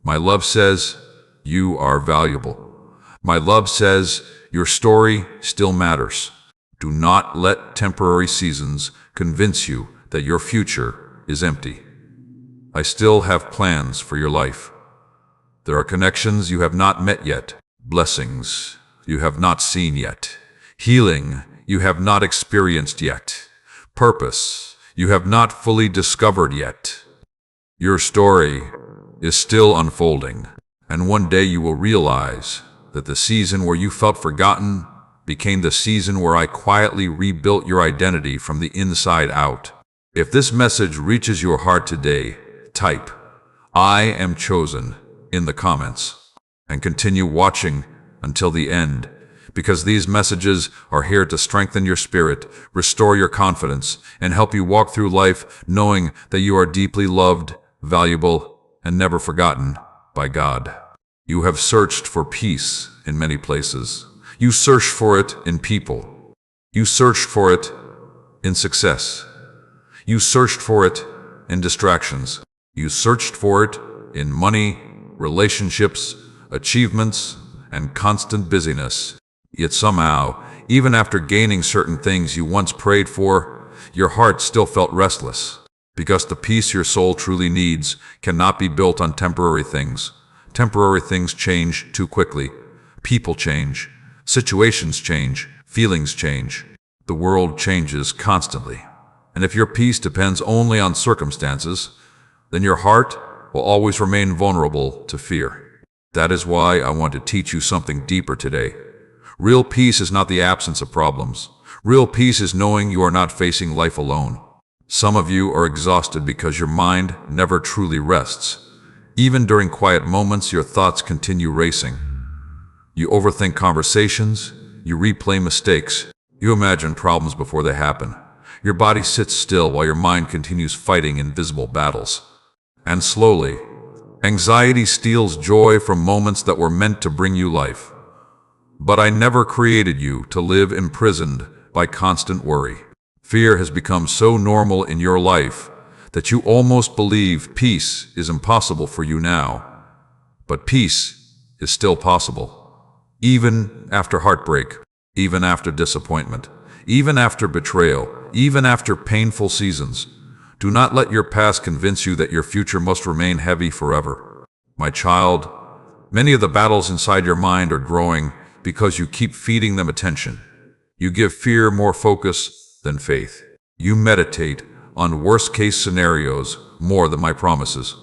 My love says you are valuable. My love says your story still matters. Do not let temporary seasons convince you that your future is empty. I still have plans for your life. There are connections you have not met yet, blessings you have not seen yet, healing you have not experienced yet, purpose you have not fully discovered yet. Your story is still unfolding, and one day you will realize that the season where you felt forgotten became the season where I quietly rebuilt your identity from the inside out. If this message reaches your heart today, type "I am chosen" in the comments and continue watching until the end, because these messages are here to strengthen your spirit, restore your confidence, and help you walk through life knowing that you are deeply loved, valuable, and never forgotten by God. You have searched for peace in many places. You searched for it in people. You searched for it in success. You searched for it in distractions. You searched for it in money, relationships, achievements, and constant busyness. Yet somehow, even after gaining certain things you once prayed for, your heart still felt restless. Because the peace your soul truly needs cannot be built on temporary things. Temporary things change too quickly. People change. Situations change. Feelings change. The world changes constantly. And if your peace depends only on circumstances, then your heart will always remain vulnerable to fear. That is why I want to teach you something deeper today. Real peace is not the absence of problems. Real peace is knowing you are not facing life alone. Some of you are exhausted because your mind never truly rests. Even during quiet moments, your thoughts continue racing. You overthink conversations, you replay mistakes, you imagine problems before they happen. Your body sits still while your mind continues fighting invisible battles. And slowly, anxiety steals joy from moments that were meant to bring you life. But I never created you to live imprisoned by constant worry. Fear has become so normal in your life that you almost believe peace is impossible for you now. But peace is still possible. Even after heartbreak, even after disappointment, even after betrayal, even after painful seasons. Do not let your past convince you that your future must remain heavy forever. My child, Many of the battles inside your mind are growing because you keep feeding them attention. You give fear more focus than faith. You meditate on worst-case scenarios more than my promises.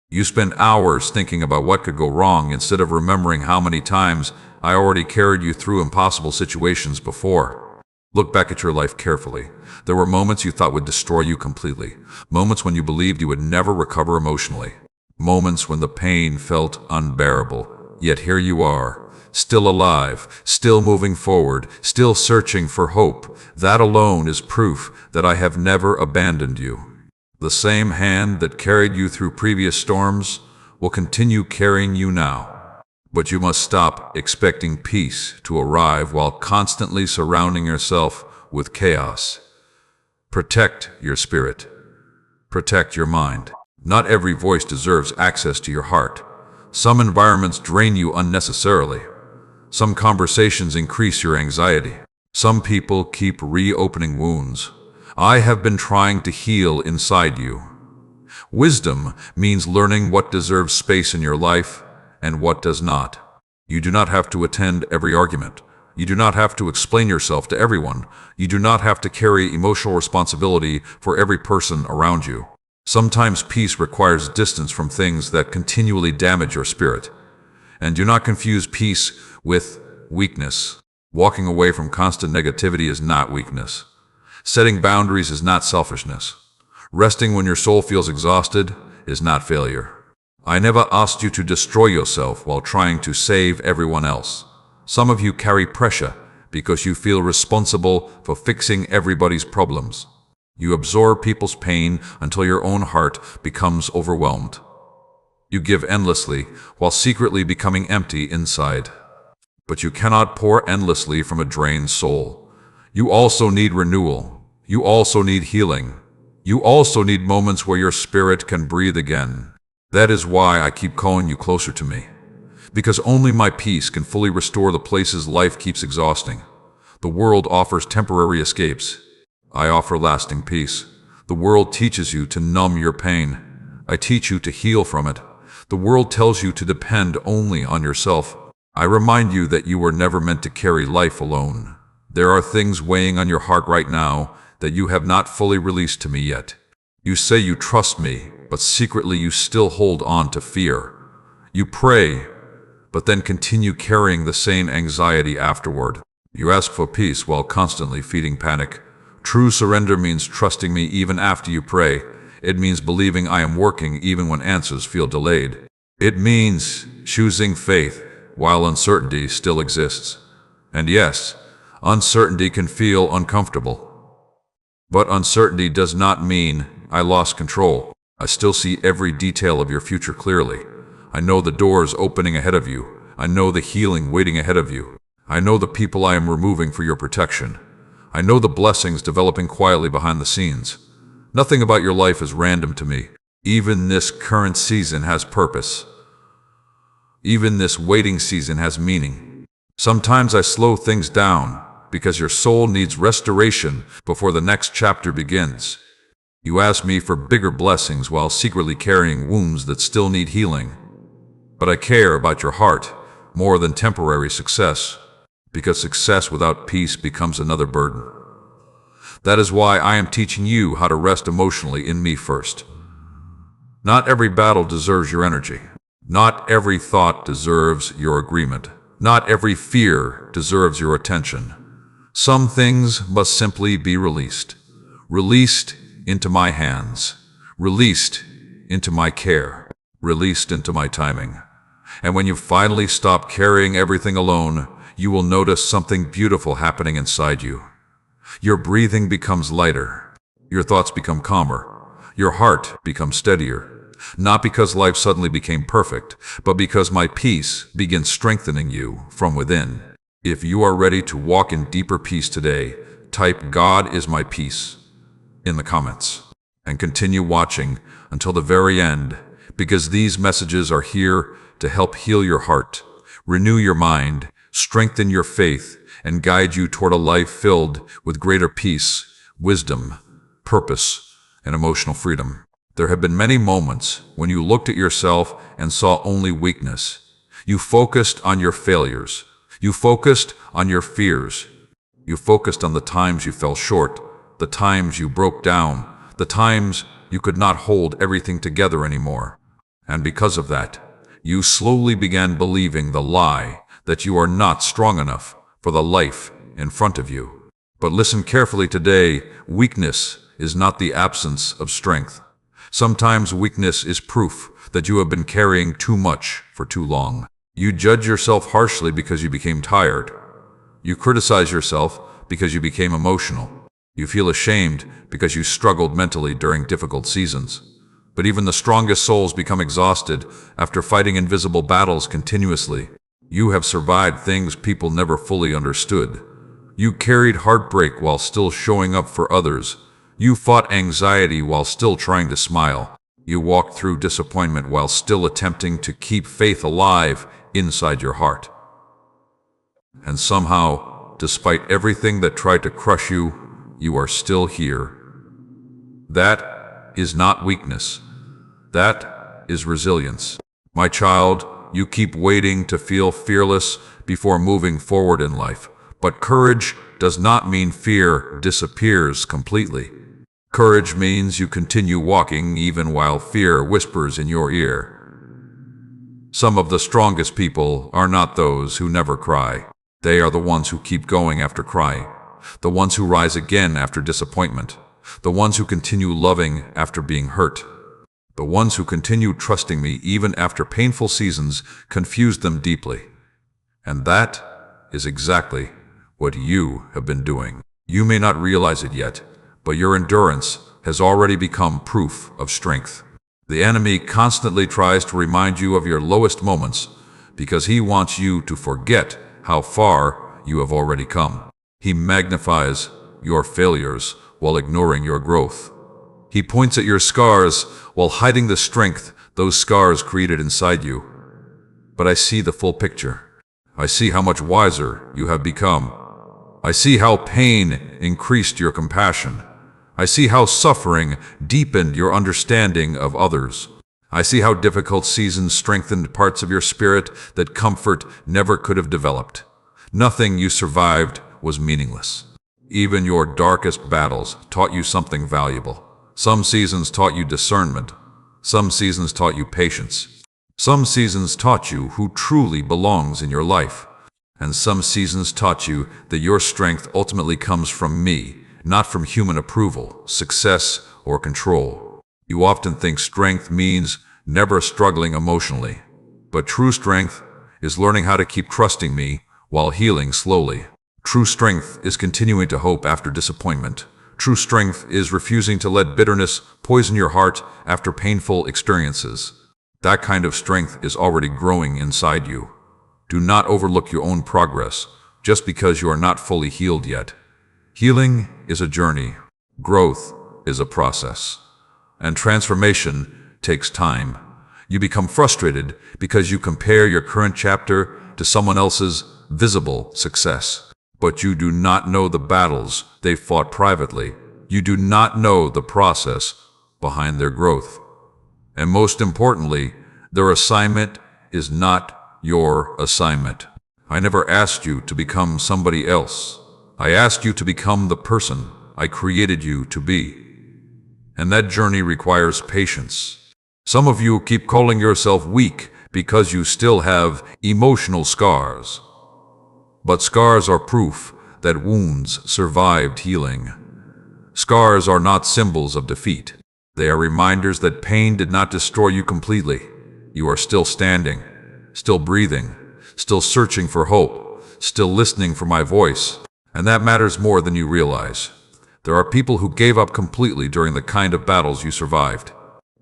You spend hours thinking about what could go wrong instead of remembering how many times I already carried you through impossible situations before. Look back at your life carefully. There were moments you thought would destroy you completely. Moments when you believed you would never recover emotionally. Moments when the pain felt unbearable. Yet here you are, still alive, still moving forward, still searching for hope. That alone is proof that I have never abandoned you. The same hand that carried you through previous storms will continue carrying you now. But you must stop expecting peace to arrive while constantly surrounding yourself with chaos. Protect your spirit. Protect your mind. Not every voice deserves access to your heart. Some environments drain you unnecessarily. Some conversations increase your anxiety. Some people keep reopening wounds. I have been trying to heal inside you. Wisdom means learning what deserves space in your life and what does not. You do not have to attend every argument. You do not have to explain yourself to everyone. You do not have to carry emotional responsibility for every person around you. Sometimes peace requires distance from things that continually damage your spirit. And do not confuse peace with weakness. Walking away from constant negativity is not weakness. Setting boundaries is not selfishness. Resting when your soul feels exhausted is not failure. I never asked you to destroy yourself while trying to save everyone else. Some of you carry pressure because you feel responsible for fixing everybody's problems. You absorb people's pain until your own heart becomes overwhelmed. You give endlessly while secretly becoming empty inside. But you cannot pour endlessly from a drained soul. You also need renewal. You also need healing. You also need moments where your spirit can breathe again. That is why I keep calling you closer to me. Because only my peace can fully restore the places life keeps exhausting. The world offers temporary escapes. I offer lasting peace. The world teaches you to numb your pain. I teach you to heal from it. The world tells you to depend only on yourself. I remind you that you were never meant to carry life alone. There are things weighing on your heart right now that you have not fully released to me yet. You say you trust me, but secretly you still hold on to fear. You pray, but then continue carrying the same anxiety afterward. You ask for peace while constantly feeding panic. True surrender means trusting me even after you pray. It means believing I am working even when answers feel delayed. It means choosing faith while uncertainty still exists. And yes, uncertainty can feel uncomfortable. But uncertainty does not mean I lost control. I still see every detail of your future clearly. I know the doors opening ahead of you. I know the healing waiting ahead of you. I know the people I am removing for your protection. I know the blessings developing quietly behind the scenes. Nothing about your life is random to me. Even this current season has purpose. Even this waiting season has meaning. Sometimes I slow things down because your soul needs restoration before the next chapter begins. You ask me for bigger blessings while secretly carrying wounds that still need healing. But I care about your heart more than temporary success, because success without peace becomes another burden. That is why I am teaching you how to rest emotionally in me first. Not every battle deserves your energy. Not every thought deserves your agreement. Not every fear deserves your attention. Some things must simply be released. Released into my hands. Released into my care. Released into my timing. And when you finally stop carrying everything alone, you will notice something beautiful happening inside you. Your breathing becomes lighter. Your thoughts become calmer. Your heart becomes steadier. Not because life suddenly became perfect, but because my peace begins strengthening you from within. If you are ready to walk in deeper peace today, type "God is my peace" in the comments. And continue watching until the very end, because these messages are here to help heal your heart, renew your mind, strengthen your faith, and guide you toward a life filled with greater peace, wisdom, purpose, and emotional freedom. There have been many moments when you looked at yourself and saw only weakness. You focused on your failures. You focused on your fears. You focused on the times you fell short, the times you broke down, the times you could not hold everything together anymore. And because of that, you slowly began believing the lie that you are not strong enough for the life in front of you. But listen carefully today, weakness is not the absence of strength. Sometimes weakness is proof that you have been carrying too much for too long. You judge yourself harshly because you became tired. You criticize yourself because you became emotional. You feel ashamed because you struggled mentally during difficult seasons. But even the strongest souls become exhausted after fighting invisible battles continuously. You have survived things people never fully understood. You carried heartbreak while still showing up for others. You fought anxiety while still trying to smile. You walked through disappointment while still attempting to keep faith alive inside your heart. And somehow, despite everything that tried to crush you, you are still here. That is not weakness. That is resilience. My child, you keep waiting to feel fearless before moving forward in life. But courage does not mean fear disappears completely. Courage means you continue walking even while fear whispers in your ear. Some of the strongest people are not those who never cry. They are the ones who keep going after crying, the ones who rise again after disappointment, the ones who continue loving after being hurt, the ones who continue trusting me even after painful seasons confuse them deeply. And that is exactly what you have been doing. You may not realize it yet, but your endurance has already become proof of strength. The enemy constantly tries to remind you of your lowest moments because he wants you to forget how far you have already come. He magnifies your failures while ignoring your growth. He points at your scars while hiding the strength those scars created inside you. But I see the full picture. I see how much wiser you have become. I see how pain increased your compassion. I see how suffering deepened your understanding of others. I see how difficult seasons strengthened parts of your spirit that comfort never could have developed. Nothing you survived was meaningless. Even your darkest battles taught you something valuable. Some seasons taught you discernment. Some seasons taught you patience. Some seasons taught you who truly belongs in your life. And some seasons taught you that your strength ultimately comes from me, not from human approval, success, or control. You often think strength means never struggling emotionally. But true strength is learning how to keep trusting me while healing slowly. True strength is continuing to hope after disappointment. True strength is refusing to let bitterness poison your heart after painful experiences. That kind of strength is already growing inside you. Do not overlook your own progress just because you are not fully healed yet. Healing is a journey. Growth is a process. And transformation takes time. You become frustrated because you compare your current chapter to someone else's visible success. But you do not know the battles they fought privately. You do not know the process behind their growth. And most importantly, their assignment is not your assignment. I never asked you to become somebody else. I asked you to become the person I created you to be. And that journey requires patience. Some of you keep calling yourself weak because you still have emotional scars. But scars are proof that wounds survived healing. Scars are not symbols of defeat. They are reminders that pain did not destroy you completely. You are still standing, still breathing, still searching for hope, still listening for my voice. And that matters more than you realize. There are people who gave up completely during the kind of battles you survived.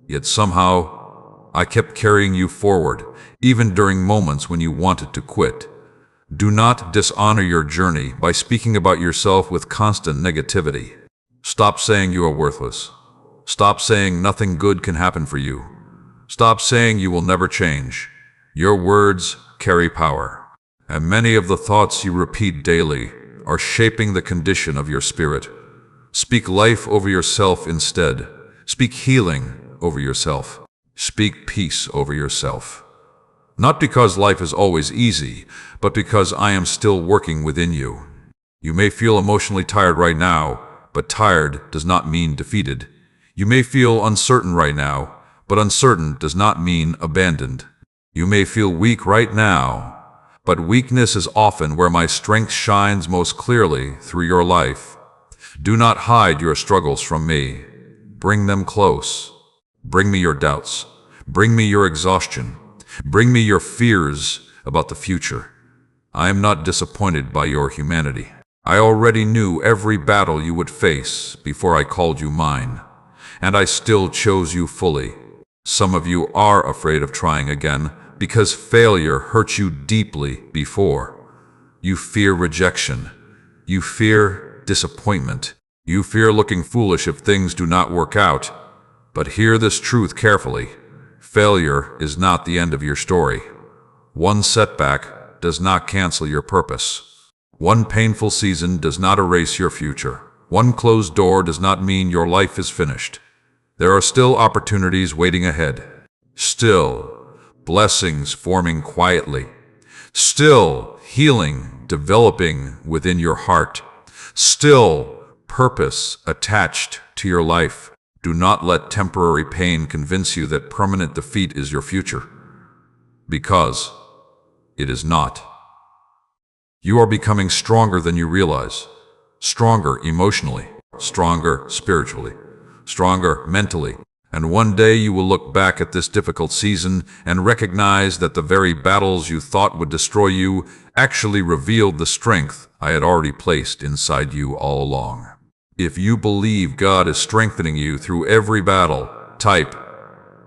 Yet somehow, I kept carrying you forward, even during moments when you wanted to quit. Do not dishonor your journey by speaking about yourself with constant negativity. Stop saying you are worthless. Stop saying nothing good can happen for you. Stop saying you will never change. Your words carry power, and many of the thoughts you repeat daily are shaping the condition of your spirit. Speak life over yourself instead. Speak healing over yourself. Speak peace over yourself. Not because life is always easy, but because I am still working within you. You may feel emotionally tired right now, but tired does not mean defeated. You may feel uncertain right now, but uncertain does not mean abandoned. You may feel weak right now, but weakness is often where my strength shines most clearly through your life. Do not hide your struggles from me. Bring them close. Bring me your doubts. Bring me your exhaustion. Bring me your fears about the future. I am not disappointed by your humanity. I already knew every battle you would face before I called you mine, and I still chose you fully. Some of you are afraid of trying again because failure hurt you deeply before. You fear rejection. You fear disappointment. You fear looking foolish if things do not work out. But hear this truth carefully. Failure is not the end of your story. One setback does not cancel your purpose. One painful season does not erase your future. One closed door does not mean your life is finished. There are still opportunities waiting ahead. Still, blessings forming quietly. Still, healing developing within your heart. Still, purpose attached to your life. Do not let temporary pain convince you that permanent defeat is your future, because it is not. You are becoming stronger than you realize. Stronger emotionally, stronger spiritually, stronger mentally. And one day you will look back at this difficult season and recognize that the very battles you thought would destroy you actually revealed the strength I had already placed inside you all along. If you believe God is strengthening you through every battle, type,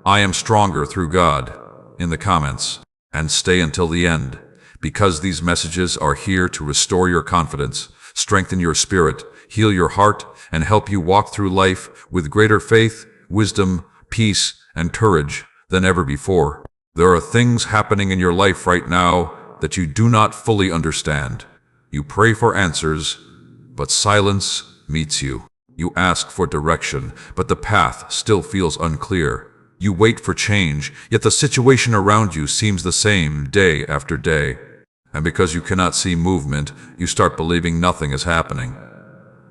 "I am stronger through God," in the comments, and stay until the end, because these messages are here to restore your confidence, strengthen your spirit, heal your heart, and help you walk through life with greater faith, wisdom, peace, and courage than ever before. There are things happening in your life right now that you do not fully understand. You pray for answers, but silence meets you. You ask for direction, but the path still feels unclear. You wait for change, yet the situation around you seems the same day after day. And because you cannot see movement, you start believing nothing is happening.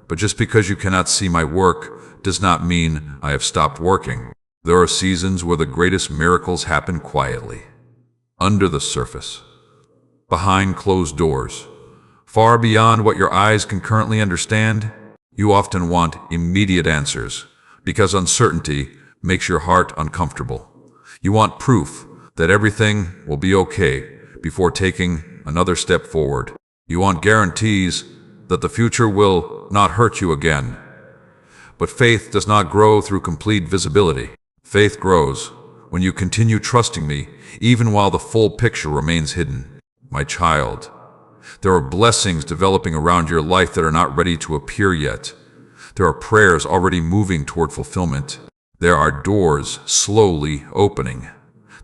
But just because you cannot see my work does not mean I have stopped working. There are seasons where the greatest miracles happen quietly, under the surface, behind closed doors, far beyond what your eyes can currently understand. You often want immediate answers because uncertainty makes your heart uncomfortable. You want proof that everything will be okay before taking another step forward. You want guarantees that the future will not hurt you again. But faith does not grow through complete visibility. Faith grows when you continue trusting me, even while the full picture remains hidden. My child, there are blessings developing around your life that are not ready to appear yet. There are prayers already moving toward fulfillment. There are doors slowly opening.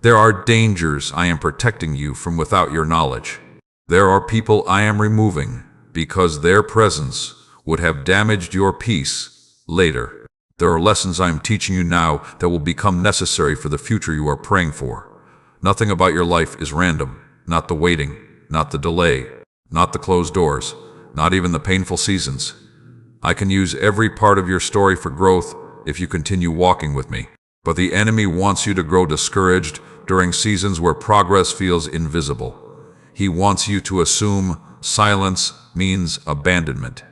There are dangers I am protecting you from without your knowledge. There are people I am removing because their presence would have damaged your peace later. There are lessons I am teaching you now that will become necessary for the future you are praying for. Nothing about your life is random. Not the waiting, not the delay, not the closed doors, not even the painful seasons. I can use every part of your story for growth if you continue walking with me. But the enemy wants you to grow discouraged during seasons where progress feels invisible. He wants you to assume silence means abandonment.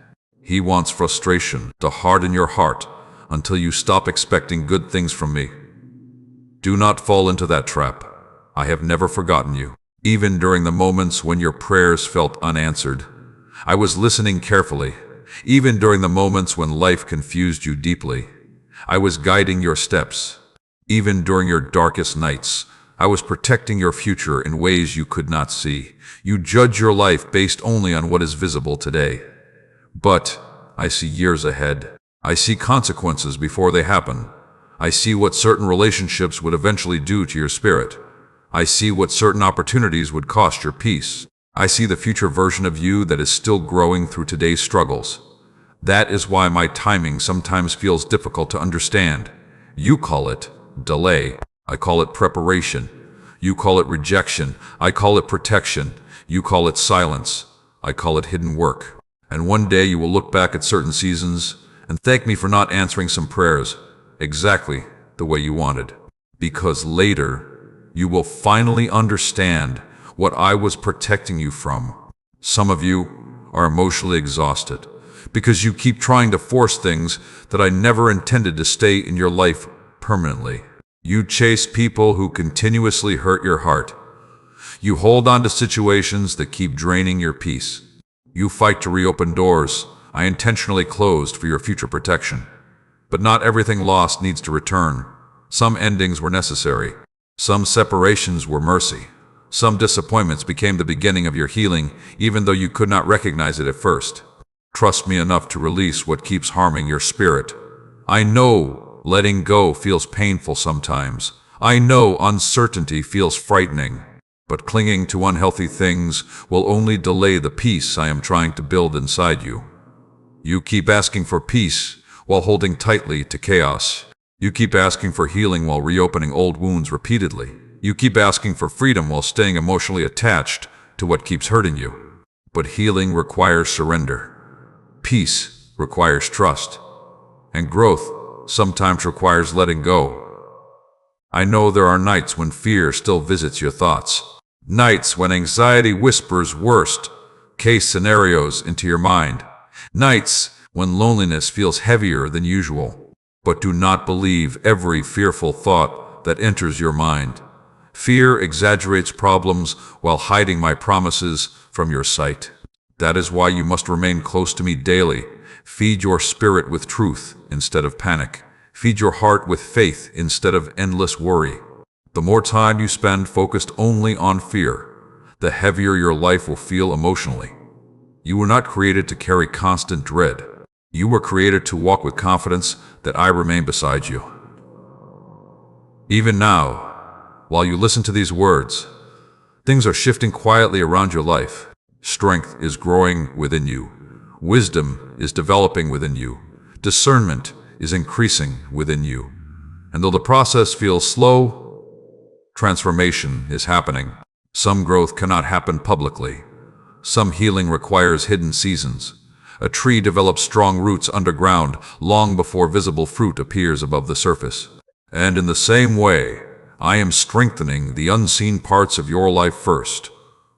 He wants frustration to harden your heart until you stop expecting good things from me. Do not fall into that trap. I have never forgotten you. Even during the moments when your prayers felt unanswered, I was listening carefully. Even during the moments when life confused you deeply, I was guiding your steps. Even during your darkest nights, I was protecting your future in ways you could not see. You judge your life based only on what is visible today. But I see years ahead. I see consequences before they happen. I see what certain relationships would eventually do to your spirit. I see what certain opportunities would cost your peace. I see the future version of you that is still growing through today's struggles. That is why my timing sometimes feels difficult to understand. You call it delay. I call it preparation. You call it rejection. I call it protection. You call it silence. I call it hidden work. And one day you will look back at certain seasons and thank me for not answering some prayers exactly the way you wanted. Because later, you will finally understand what I was protecting you from. Some of you are emotionally exhausted because you keep trying to force things that I never intended to stay in your life permanently. You chase people who continuously hurt your heart. You hold on to situations that keep draining your peace. You fight to reopen doors I intentionally closed for your future protection. But not everything lost needs to return. Some endings were necessary. Some separations were mercy. Some disappointments became the beginning of your healing, even though you could not recognize it at first. Trust me enough to release what keeps harming your spirit. I know letting go feels painful sometimes. I know uncertainty feels frightening. But clinging to unhealthy things will only delay the peace I am trying to build inside you. You keep asking for peace while holding tightly to chaos. You keep asking for healing while reopening old wounds repeatedly. You keep asking for freedom while staying emotionally attached to what keeps hurting you. But healing requires surrender. Peace requires trust. And growth sometimes requires letting go. I know there are nights when fear still visits your thoughts. Nights when anxiety whispers worst-case scenarios into your mind. Nights when loneliness feels heavier than usual. But do not believe every fearful thought that enters your mind. Fear exaggerates problems while hiding my promises from your sight. That is why you must remain close to me daily. Feed your spirit with truth instead of panic. Feed your heart with faith instead of endless worry. The more time you spend focused only on fear, the heavier your life will feel emotionally. You were not created to carry constant dread. You were created to walk with confidence that I remain beside you. Even now, while you listen to these words, things are shifting quietly around your life. Strength is growing within you. Wisdom is developing within you. Discernment is increasing within you. And though the process feels slow, transformation is happening. Some growth cannot happen publicly. Some healing requires hidden seasons. A tree develops strong roots underground long before visible fruit appears above the surface. And in the same way, I am strengthening the unseen parts of your life first,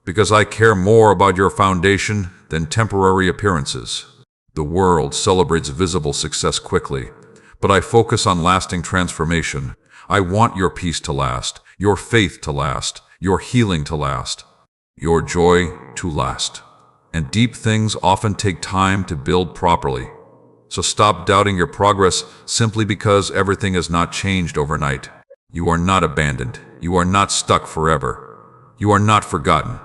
because I care more about your foundation than temporary appearances. The world celebrates visible success quickly, but I focus on lasting transformation. I want your peace to last, your faith to last, your healing to last, your joy to last. And deep things often take time to build properly. So stop doubting your progress simply because everything has not changed overnight. You are not abandoned. You are not stuck forever. You are not forgotten.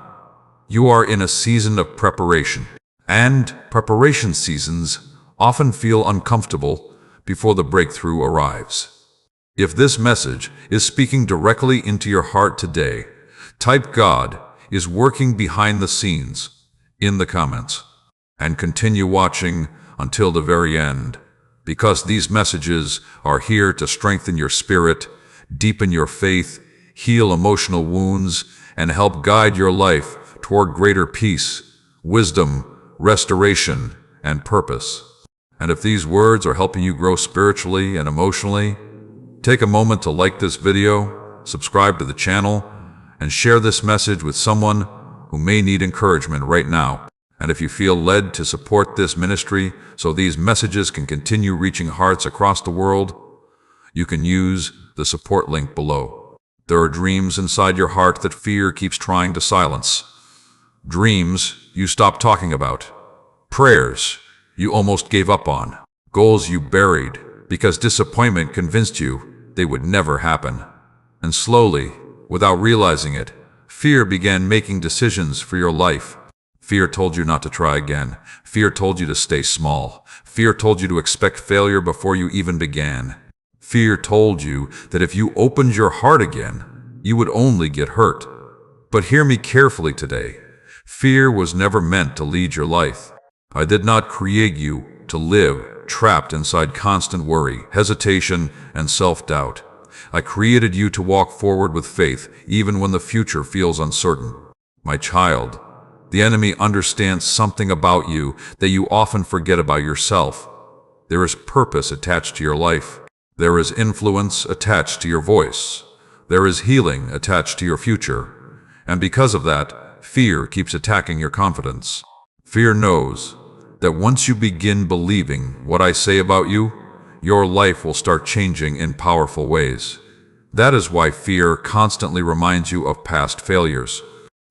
You are in a season of preparation. And preparation seasons often feel uncomfortable before the breakthrough arrives. If this message is speaking directly into your heart today, type "God is working behind the scenes" in the comments, and continue watching until the very end, because these messages are here to strengthen your spirit, deepen your faith, heal emotional wounds, and help guide your life toward greater peace, wisdom, restoration, and purpose. And if these words are helping you grow spiritually and emotionally, take a moment to like this video, subscribe to the channel, and share this message with someone who may need encouragement right now. And if you feel led to support this ministry so these messages can continue reaching hearts across the world, you can use the support link below. There are dreams inside your heart that fear keeps trying to silence. Dreams you stopped talking about. Prayers you almost gave up on. Goals you buried because disappointment convinced you they would never happen. And slowly, without realizing it, fear began making decisions for your life. Fear told you not to try again. Fear told you to stay small. Fear told you to expect failure before you even began. Fear told you that if you opened your heart again, you would only get hurt. But hear me carefully today. Fear was never meant to lead your life. I did not create you to live trapped inside constant worry, hesitation, and self-doubt. I created you to walk forward with faith, even when the future feels uncertain. My child, the enemy understands something about you that you often forget about yourself. There is purpose attached to your life. There is influence attached to your voice. There is healing attached to your future. And because of that, fear keeps attacking your confidence. Fear knows that once you begin believing what I say about you, your life will start changing in powerful ways. That is why fear constantly reminds you of past failures.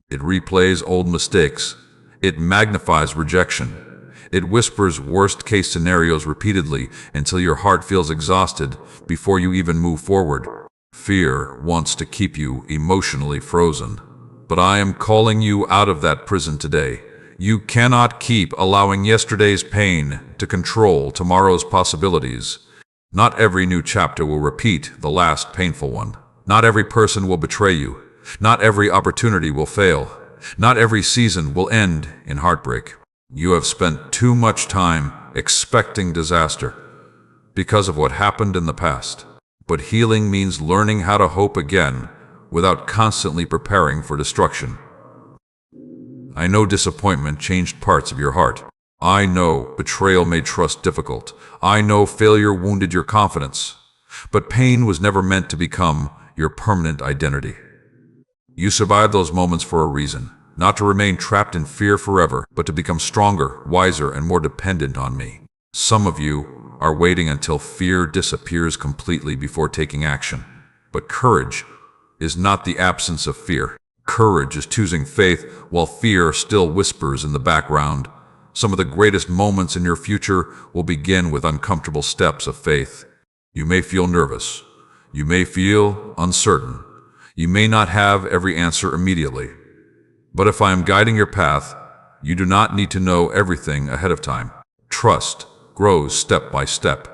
It replays old mistakes. It magnifies rejection. It whispers worst-case scenarios repeatedly until your heart feels exhausted before you even move forward. Fear wants to keep you emotionally frozen. But I am calling you out of that prison today. You cannot keep allowing yesterday's pain to control tomorrow's possibilities. Not every new chapter will repeat the last painful one. Not every person will betray you. Not every opportunity will fail. Not every season will end in heartbreak. You have spent too much time expecting disaster because of what happened in the past. But healing means learning how to hope again without constantly preparing for destruction. I know disappointment changed parts of your heart. I know betrayal made trust difficult. I know failure wounded your confidence. But pain was never meant to become your permanent identity. You survived those moments for a reason. Not to remain trapped in fear forever, but to become stronger, wiser, and more dependent on me. Some of you are waiting until fear disappears completely before taking action. But courage is not the absence of fear. Courage is choosing faith while fear still whispers in the background. Some of the greatest moments in your future will begin with uncomfortable steps of faith. You may feel nervous. You may feel uncertain. You may not have every answer immediately. But if I am guiding your path, you do not need to know everything ahead of time. Trust grows step by step.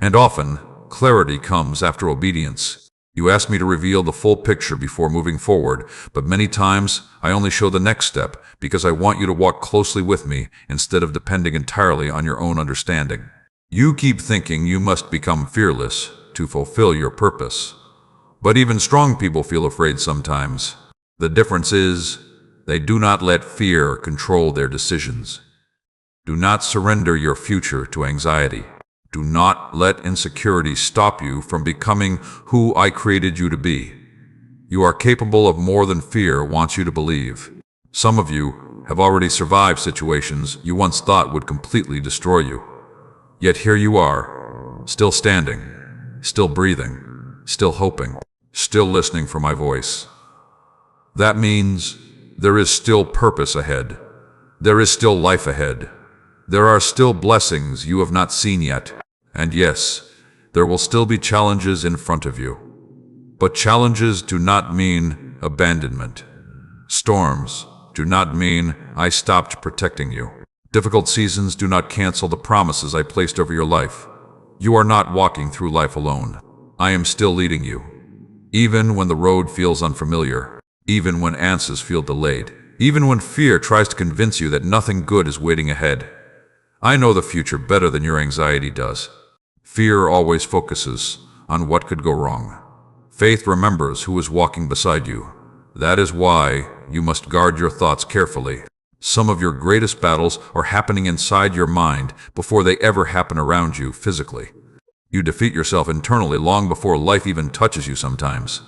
And often, clarity comes after obedience. You ask me to reveal the full picture before moving forward, but many times I only show the next step because I want you to walk closely with me instead of depending entirely on your own understanding. You keep thinking you must become fearless to fulfill your purpose. But even strong people feel afraid sometimes. The difference is, they do not let fear control their decisions. Do not surrender your future to anxiety. Do not let insecurity stop you from becoming who I created you to be. You are capable of more than fear wants you to believe. Some of you have already survived situations you once thought would completely destroy you. Yet here you are, still standing, still breathing, still hoping, still listening for my voice. That means there is still purpose ahead. There is still life ahead. There are still blessings you have not seen yet. And yes, there will still be challenges in front of you. But challenges do not mean abandonment. Storms do not mean I stopped protecting you. Difficult seasons do not cancel the promises I placed over your life. You are not walking through life alone. I am still leading you. Even when the road feels unfamiliar. Even when answers feel delayed. Even when fear tries to convince you that nothing good is waiting ahead. I know the future better than your anxiety does. Fear always focuses on what could go wrong. Faith remembers who is walking beside you. That is why you must guard your thoughts carefully. Some of your greatest battles are happening inside your mind before they ever happen around you physically. You defeat yourself internally long before life even touches you sometimes.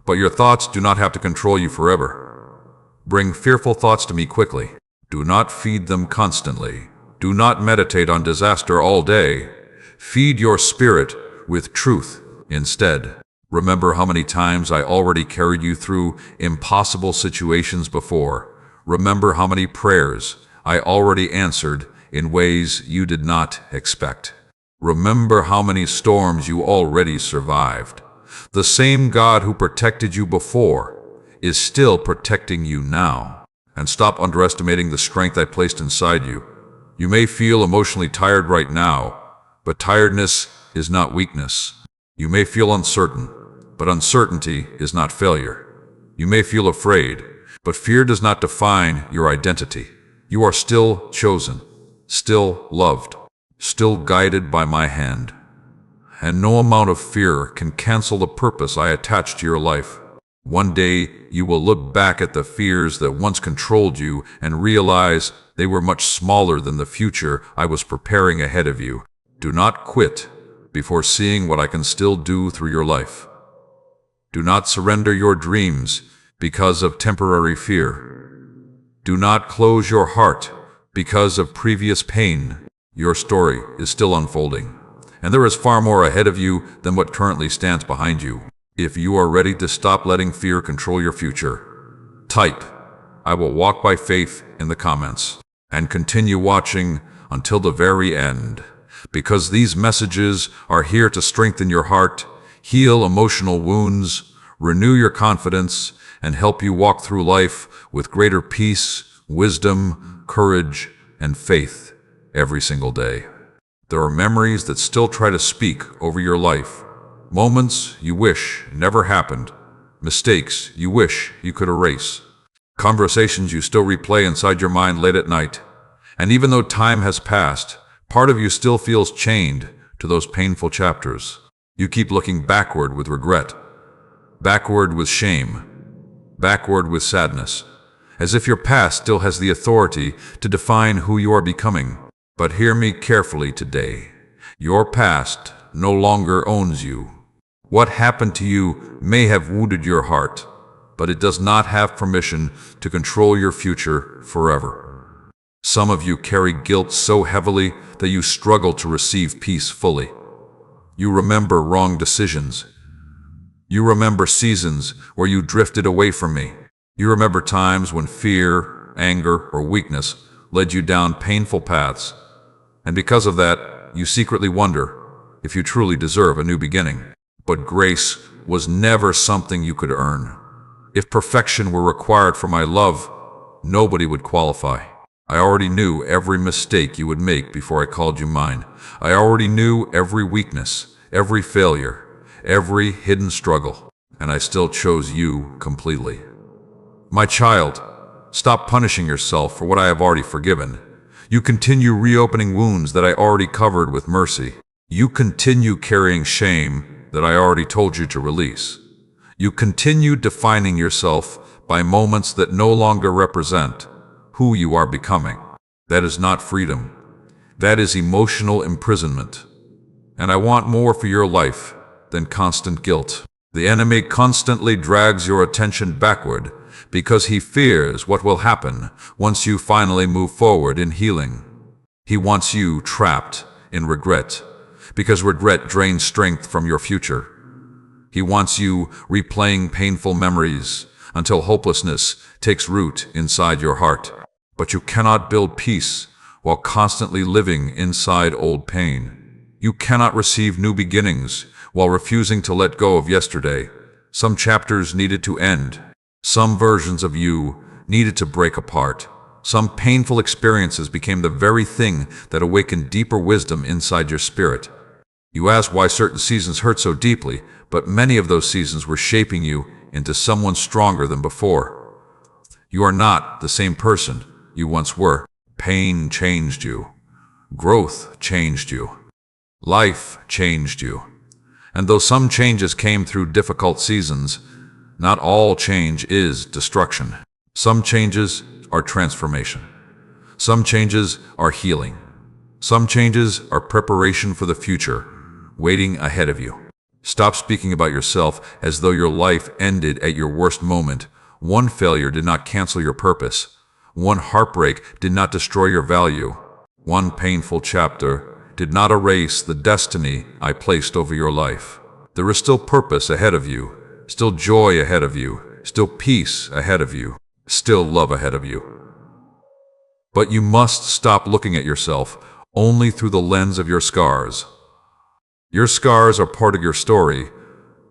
But your thoughts do not have to control you forever. Bring fearful thoughts to me quickly. Do not feed them constantly. Do not meditate on disaster all day. Feed your spirit with truth instead. Remember how many times I already carried you through impossible situations before. Remember how many prayers I already answered in ways you did not expect. Remember how many storms you already survived. The same God who protected you before is still protecting you now. And stop underestimating the strength I placed inside you. You may feel emotionally tired right now, but tiredness is not weakness. You may feel uncertain, but uncertainty is not failure. You may feel afraid, but fear does not define your identity. You are still chosen, still loved, still guided by my hand. and no amount of fear can cancel the purpose I attach to your life. One day, you will look back at the fears that once controlled you and realize they were much smaller than the future I was preparing ahead of you. Do not quit before seeing what I can still do through your life. Do not surrender your dreams because of temporary fear. Do not close your heart because of previous pain. Your story is still unfolding, and there is far more ahead of you than what currently stands behind you. If you are ready to stop letting fear control your future, type, "I will walk by faith" in the comments, and continue watching until the very end, because these messages are here to strengthen your heart, heal emotional wounds, renew your confidence, and help you walk through life with greater peace, wisdom, courage, and faith every single day. There are memories that still try to speak over your life. Moments you wish never happened. Mistakes you wish you could erase. Conversations you still replay inside your mind late at night. And even though time has passed, part of you still feels chained to those painful chapters. You keep looking backward with regret, backward with shame, backward with sadness, as if your past still has the authority to define who you are becoming. But hear me carefully today. Your past no longer owns you. What happened to you may have wounded your heart, but it does not have permission to control your future forever. Some of you carry guilt so heavily that you struggle to receive peace fully. You remember wrong decisions. You remember seasons where you drifted away from me. You remember times when fear, anger, or weakness led you down painful paths. And because of that, you secretly wonder if you truly deserve a new beginning. But grace was never something you could earn. If perfection were required for my love, nobody would qualify. I already knew every mistake you would make before I called you mine. I already knew every weakness, every failure, every hidden struggle, and I still chose you completely. My child, stop punishing yourself for what I have already forgiven. You continue reopening wounds that I already covered with mercy. You continue carrying shame that I already told you to release. You continue defining yourself by moments that no longer represent who you are becoming. That is not freedom. That is emotional imprisonment. And I want more for your life than constant guilt. The enemy constantly drags your attention backward because he fears what will happen once you finally move forward in healing. He wants you trapped in regret, because regret drains strength from your future. He wants you replaying painful memories until hopelessness takes root inside your heart. But you cannot build peace while constantly living inside old pain. You cannot receive new beginnings while refusing to let go of yesterday. Some chapters needed to end. Some versions of you needed to break apart. Some painful experiences became the very thing that awakened deeper wisdom inside your spirit. You ask why certain seasons hurt so deeply, but many of those seasons were shaping you into someone stronger than before. You are not the same person you once were. Pain changed you. Growth changed you. Life changed you. And though some changes came through difficult seasons, not all change is destruction. Some changes are transformation. Some changes are healing. Some changes are preparation for the future, waiting ahead of you. Stop speaking about yourself as though your life ended at your worst moment. One failure did not cancel your purpose. One heartbreak did not destroy your value. One painful chapter did not erase the destiny I placed over your life. There is still purpose ahead of you, still joy ahead of you, still peace ahead of you, still love ahead of you. But you must stop looking at yourself only through the lens of your scars. Your scars are part of your story,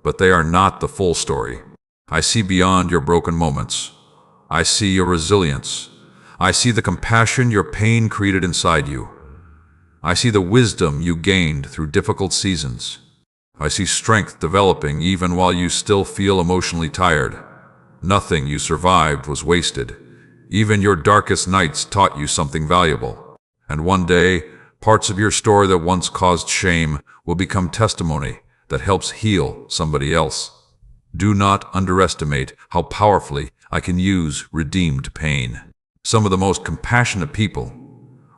but they are not the full story. I see beyond your broken moments. I see your resilience. I see the compassion your pain created inside you. I see the wisdom you gained through difficult seasons. I see strength developing even while you still feel emotionally tired. Nothing you survived was wasted. Even your darkest nights taught you something valuable. And one day, Parts of your story that once caused shame will become testimony that helps heal somebody else. Do not underestimate how powerfully I can use redeemed pain. Some of the most compassionate people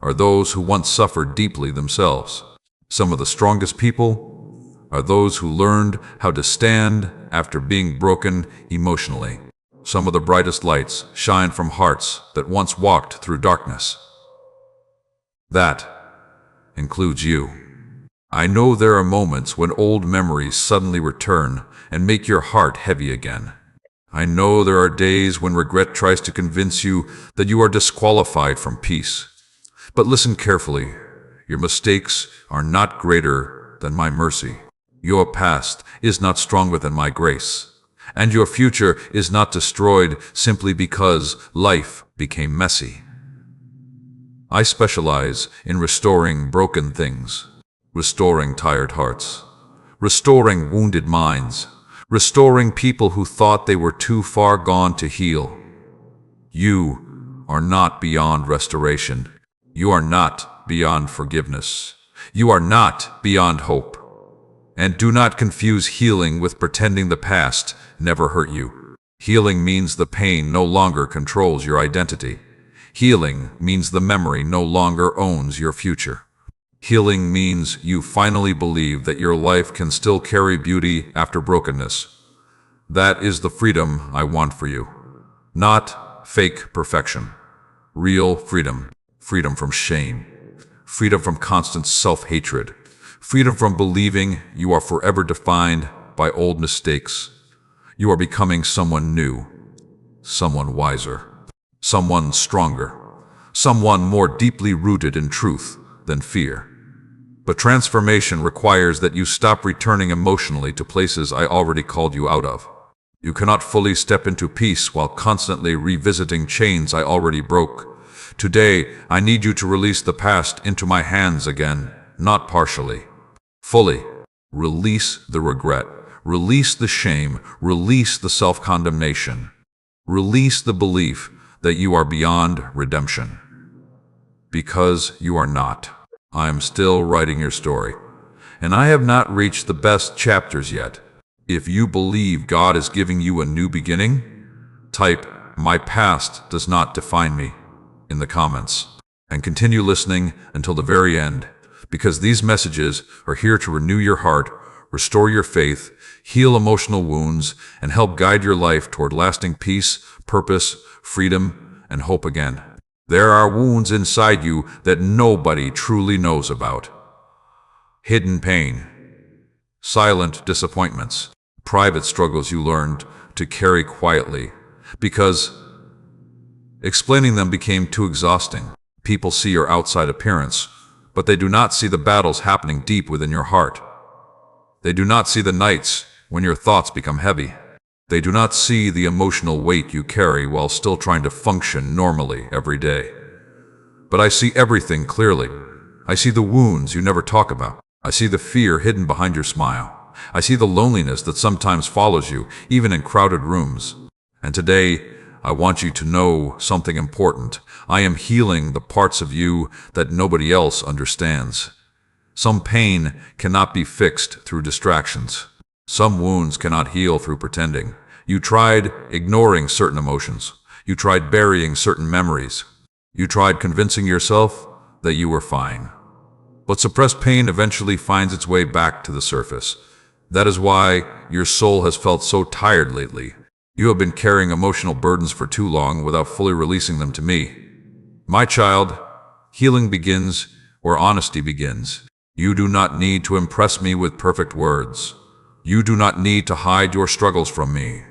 are those who once suffered deeply themselves. Some of the strongest people are those who learned how to stand after being broken emotionally. Some of the brightest lights shine from hearts that once walked through darkness. That includes you. I know there are moments when old memories suddenly return and make your heart heavy again. I know there are days when regret tries to convince you that you are disqualified from peace. But listen carefully. Your mistakes are not greater than my mercy. Your past is not stronger than my grace. And your future is not destroyed simply because life became messy. I specialize in restoring broken things, restoring tired hearts, restoring wounded minds, restoring people who thought they were too far gone to heal. You are not beyond restoration. You are not beyond forgiveness. You are not beyond hope. And do not confuse healing with pretending the past never hurt you. Healing means the pain no longer controls your identity. Healing means the memory no longer owns your future. Healing means you finally believe that your life can still carry beauty after brokenness. That is the freedom I want for you. Not fake perfection. Real freedom. Freedom from shame. Freedom from constant self-hatred. Freedom from believing you are forever defined by old mistakes. You are becoming someone new, someone wiser, someone stronger, someone more deeply rooted in truth than fear. But transformation requires that you stop returning emotionally to places I already called you out of. You cannot fully step into peace while constantly revisiting chains I already broke. Today, I need you to release the past into my hands again, not partially. Fully. Release the regret. Release the shame. Release the self-condemnation. Release the belief that you are beyond redemption. Because you are not. I am still writing your story, and I have not reached the best chapters yet. If you believe God is giving you a new beginning, type, "My past does not define me," in the comments, and continue listening until the very end, because these messages are here to renew your heart, restore your faith, heal emotional wounds, and help guide your life toward lasting peace, purpose, freedom, and hope again. There are wounds inside you that nobody truly knows about. Hidden pain, silent disappointments, private struggles you learned to carry quietly because explaining them became too exhausting. People see your outside appearance, but they do not see the battles happening deep within your heart. They do not see the nights when your thoughts become heavy. They do not see the emotional weight you carry while still trying to function normally every day. But I see everything clearly. I see the wounds you never talk about. I see the fear hidden behind your smile. I see the loneliness that sometimes follows you, even in crowded rooms. And today, I want you to know something important. I am healing the parts of you that nobody else understands. Some pain cannot be fixed through distractions. Some wounds cannot heal through pretending. You tried ignoring certain emotions. You tried burying certain memories. You tried convincing yourself that you were fine. But suppressed pain eventually finds its way back to the surface. That is why your soul has felt so tired lately. You have been carrying emotional burdens for too long without fully releasing them to me. My child, healing begins where honesty begins. You do not need to impress me with perfect words. You do not need to hide your struggles from me.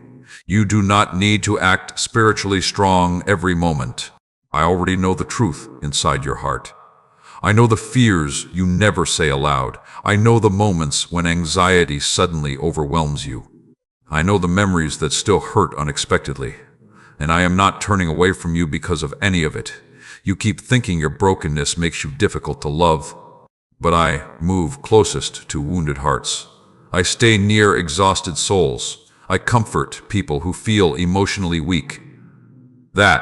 You do not need to act spiritually strong every moment. I already know the truth inside your heart. I know the fears you never say aloud. I know the moments when anxiety suddenly overwhelms you. I know the memories that still hurt unexpectedly. And I am not turning away from you because of any of it. You keep thinking your brokenness makes you difficult to love. But I move closest to wounded hearts. I stay near exhausted souls. I comfort people who feel emotionally weak. That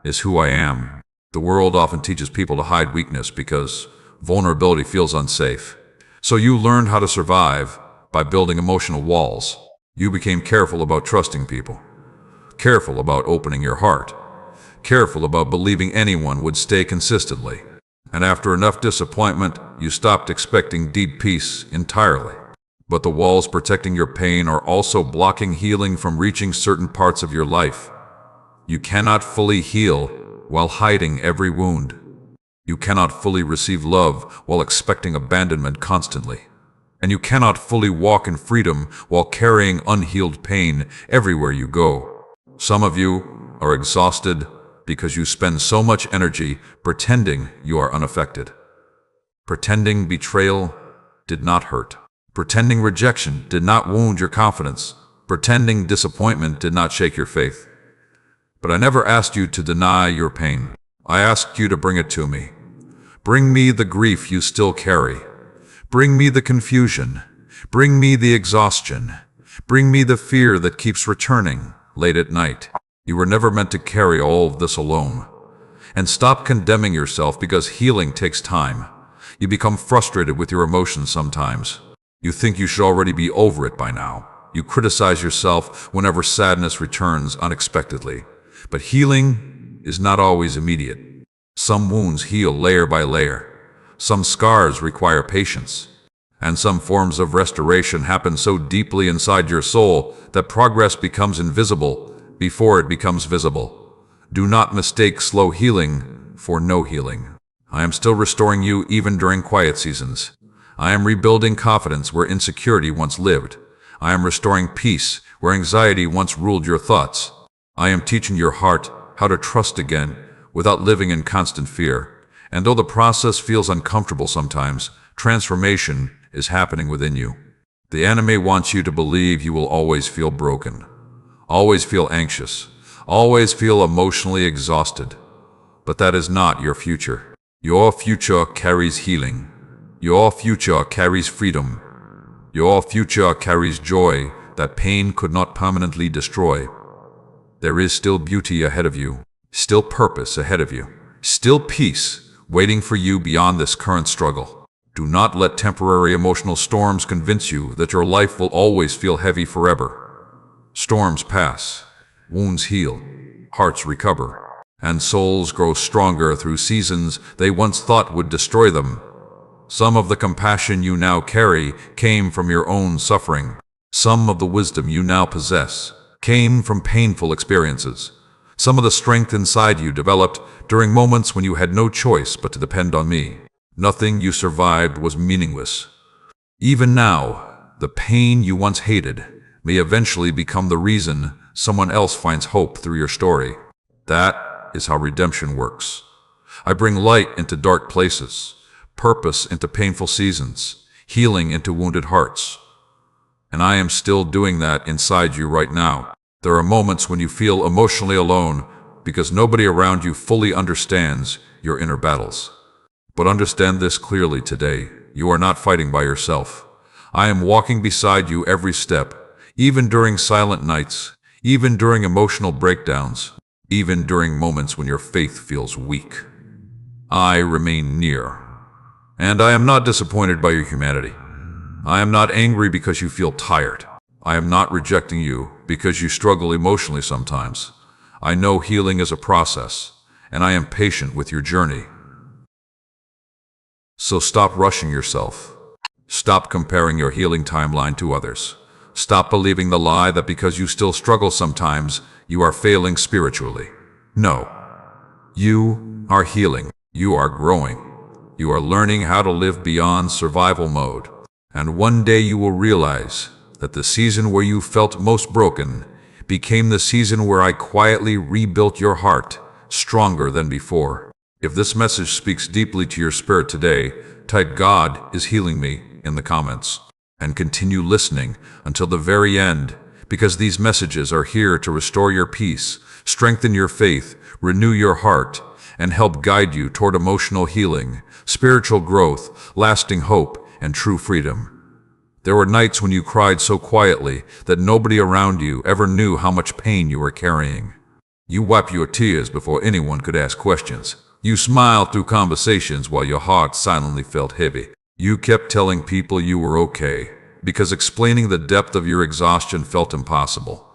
is who I am. The world often teaches people to hide weakness because vulnerability feels unsafe. So you learned how to survive by building emotional walls. You became careful about trusting people, careful about opening your heart, careful about believing anyone would stay consistently. And after enough disappointment, you stopped expecting deep peace entirely. But the walls protecting your pain are also blocking healing from reaching certain parts of your life. You cannot fully heal while hiding every wound. You cannot fully receive love while expecting abandonment constantly. And you cannot fully walk in freedom while carrying unhealed pain everywhere you go. Some of you are exhausted because you spend so much energy pretending you are unaffected. Pretending betrayal did not hurt. Pretending rejection did not wound your confidence. Pretending disappointment did not shake your faith. But I never asked you to deny your pain. I asked you to bring it to me. Bring me the grief you still carry. Bring me the confusion. Bring me the exhaustion. Bring me the fear that keeps returning late at night. You were never meant to carry all of this alone. And stop condemning yourself because healing takes time. You become frustrated with your emotions sometimes. You think you should already be over it by now. You criticize yourself whenever sadness returns unexpectedly. But healing is not always immediate. Some wounds heal layer by layer. Some scars require patience. And some forms of restoration happen so deeply inside your soul that progress becomes invisible before it becomes visible. Do not mistake slow healing for no healing. I am still restoring you even during quiet seasons. I am rebuilding confidence where insecurity once lived. I am restoring peace where anxiety once ruled your thoughts. I am teaching your heart how to trust again without living in constant fear. And though the process feels uncomfortable sometimes, transformation is happening within you. The enemy wants you to believe you will always feel broken, always feel anxious, always feel emotionally exhausted. But that is not your future. Your future carries healing. Your future carries freedom. Your future carries joy that pain could not permanently destroy. There is still beauty ahead of you, still purpose ahead of you, still peace waiting for you beyond this current struggle. Do not let temporary emotional storms convince you that your life will always feel heavy forever. Storms pass, wounds heal, hearts recover, and souls grow stronger through seasons they once thought would destroy them. Some of the compassion you now carry came from your own suffering. Some of the wisdom you now possess came from painful experiences. Some of the strength inside you developed during moments when you had no choice but to depend on me. Nothing you survived was meaningless. Even now, the pain you once hated may eventually become the reason someone else finds hope through your story. That is how redemption works. I bring light into dark places, purpose into painful seasons, healing into wounded hearts. And I am still doing that inside you right now. There are moments when you feel emotionally alone because nobody around you fully understands your inner battles. But understand this clearly today. You are not fighting by yourself. I am walking beside you every step, even during silent nights, even during emotional breakdowns, even during moments when your faith feels weak. I remain near. And I am not disappointed by your humanity. I am not angry because you feel tired. I am not rejecting you because you struggle emotionally sometimes. I know healing is a process, and I am patient with your journey. So stop rushing yourself. Stop comparing your healing timeline to others. Stop believing the lie that because you still struggle sometimes, you are failing spiritually. No. You are healing. You are growing. You are learning how to live beyond survival mode. And one day you will realize that the season where you felt most broken became the season where I quietly rebuilt your heart, stronger than before. If this message speaks deeply to your spirit today, type "God is healing me" in the comments. And continue listening until the very end, because these messages are here to restore your peace, strengthen your faith, renew your heart, and help guide you toward emotional healing, spiritual growth, lasting hope, and true freedom. There were nights when you cried so quietly that nobody around you ever knew how much pain you were carrying. You wiped your tears before anyone could ask questions. You smiled through conversations while your heart silently felt heavy. You kept telling people you were okay, because explaining the depth of your exhaustion felt impossible.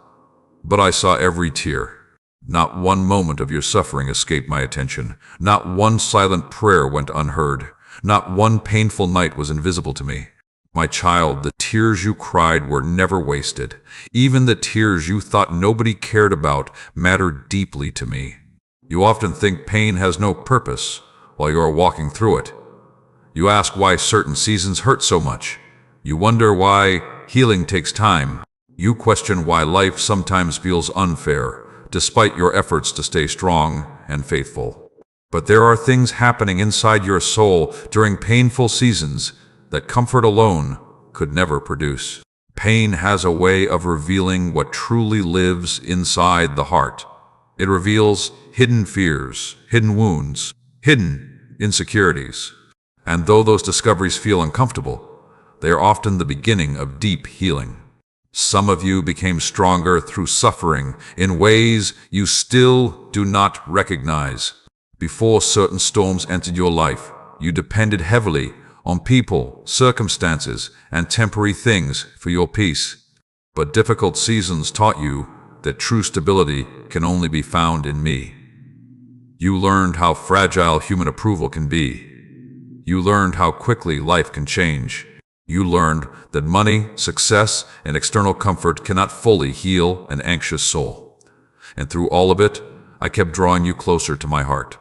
But I saw every tear. Not one moment of your suffering escaped my attention. Not one silent prayer went unheard. Not one painful night was invisible to me. My child, the tears you cried were never wasted. Even the tears you thought nobody cared about mattered deeply to me. You often think pain has no purpose while you are walking through it. You ask why certain seasons hurt so much. You wonder why healing takes time. You question why life sometimes feels unfair, despite your efforts to stay strong and faithful. But there are things happening inside your soul during painful seasons that comfort alone could never produce. Pain has a way of revealing what truly lives inside the heart. It reveals hidden fears, hidden wounds, hidden insecurities. And though those discoveries feel uncomfortable, they are often the beginning of deep healing. Some of you became stronger through suffering in ways you still do not recognize. Before certain storms entered your life, you depended heavily on people, circumstances, and temporary things for your peace. But difficult seasons taught you that true stability can only be found in me. You learned how fragile human approval can be. You learned how quickly life can change. You learned that money, success, and external comfort cannot fully heal an anxious soul. And through all of it, I kept drawing you closer to my heart.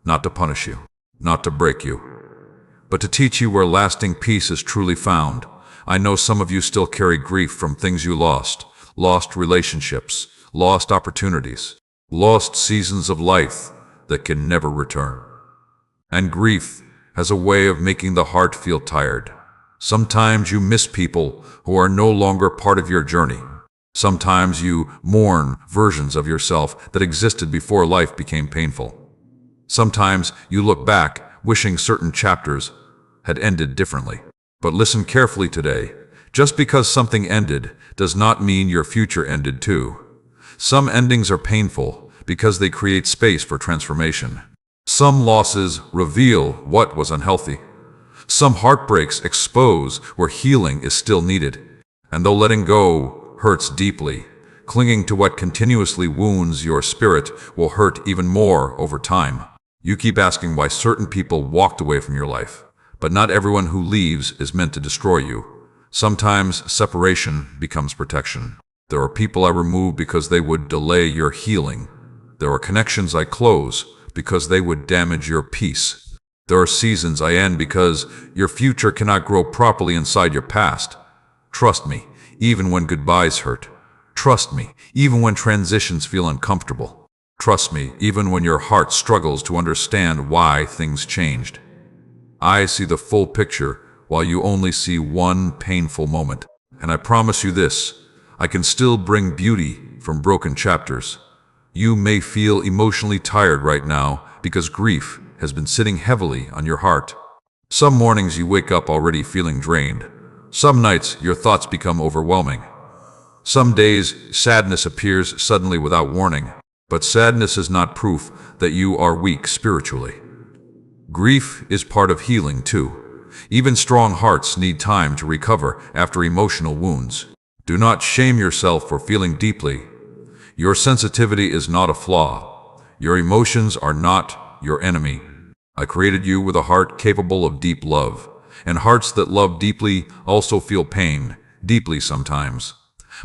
Not to punish you, not to break you, but to teach you where lasting peace is truly found. I know some of you still carry grief from things you lost relationships, lost opportunities, lost seasons of life that can never return. And grief has a way of making the heart feel tired. Sometimes you miss people who are no longer part of your journey. Sometimes you mourn versions of yourself that existed before life became painful. Sometimes you look back, wishing certain chapters had ended differently. But listen carefully today. Just because something ended does not mean your future ended too. Some endings are painful because they create space for transformation. Some losses reveal what was unhealthy. Some heartbreaks expose where healing is still needed. And though letting go hurts deeply, clinging to what continuously wounds your spirit will hurt even more over time. You keep asking why certain people walked away from your life, but not everyone who leaves is meant to destroy you. Sometimes separation becomes protection. There are people I remove because they would delay your healing. There are connections I close because they would damage your peace. There are seasons I end because your future cannot grow properly inside your past. Trust me, even when goodbyes hurt. Trust me, even when transitions feel uncomfortable. Trust me, even when your heart struggles to understand why things changed. I see the full picture while you only see one painful moment. And I promise you this, I can still bring beauty from broken chapters. You may feel emotionally tired right now because grief has been sitting heavily on your heart. Some mornings you wake up already feeling drained. Some nights your thoughts become overwhelming. Some days sadness appears suddenly without warning. But sadness is not proof that you are weak spiritually. Grief is part of healing too. Even strong hearts need time to recover after emotional wounds. Do not shame yourself for feeling deeply. Your sensitivity is not a flaw. Your emotions are not your enemy. I created you with a heart capable of deep love, and hearts that love deeply also feel pain, deeply sometimes.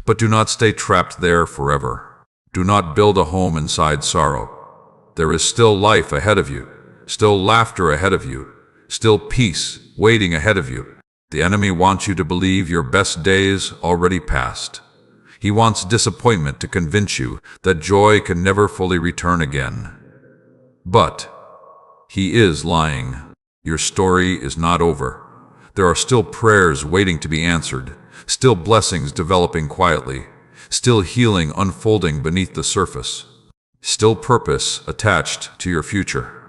But do not stay trapped there forever. Do not build a home inside sorrow. There is still life ahead of you, still laughter ahead of you, still peace waiting ahead of you. The enemy wants you to believe your best days already passed. He wants disappointment to convince you that joy can never fully return again. But he is lying. Your story is not over. There are still prayers waiting to be answered, still blessings developing quietly, still healing unfolding beneath the surface, still purpose attached to your future.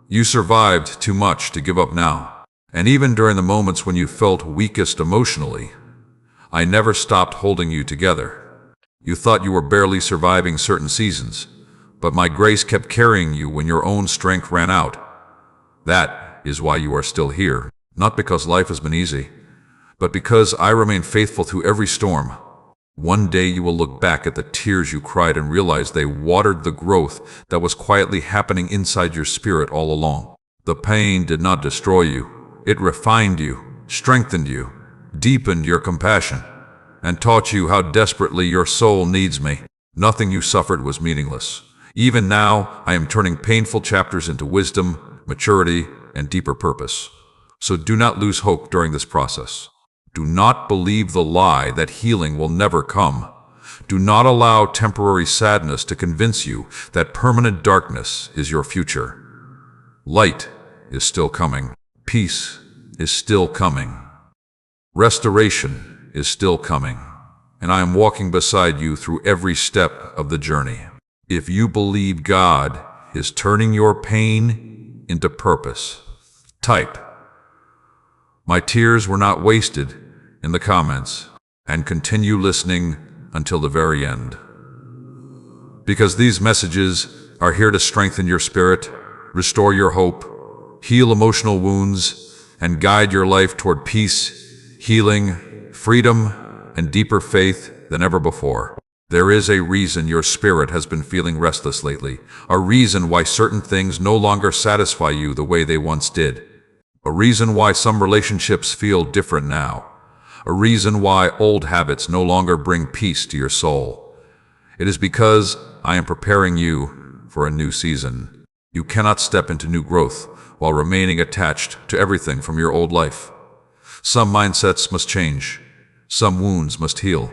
You survived too much to give up now, and even during the moments when you felt weakest emotionally, I never stopped holding you together. You thought you were barely surviving certain seasons, but my grace kept carrying you when your own strength ran out. That is why you are still here, not because life has been easy, but because I remain faithful through every storm. One day you will look back at the tears you cried and realize they watered the growth that was quietly happening inside your spirit all along. The pain did not destroy you. It refined you, strengthened you, deepened your compassion, and taught you how desperately your soul needs me. Nothing you suffered was meaningless. Even now, I am turning painful chapters into wisdom, maturity, and deeper purpose. So do not lose hope during this process. Do not believe the lie that healing will never come. Do not allow temporary sadness to convince you that permanent darkness is your future. Light is still coming. Peace is still coming. Restoration is still coming. And I am walking beside you through every step of the journey. If you believe God is turning your pain into purpose, type, "My tears were not wasted," in the comments, and continue listening until the very end. Because these messages are here to strengthen your spirit, restore your hope, heal emotional wounds, and guide your life toward peace, healing, freedom, and deeper faith than ever before. There is a reason your spirit has been feeling restless lately, a reason why certain things no longer satisfy you the way they once did, a reason why some relationships feel different now, a reason why old habits no longer bring peace to your soul. It is because I am preparing you for a new season. You cannot step into new growth while remaining attached to everything from your old life. Some mindsets must change. Some wounds must heal.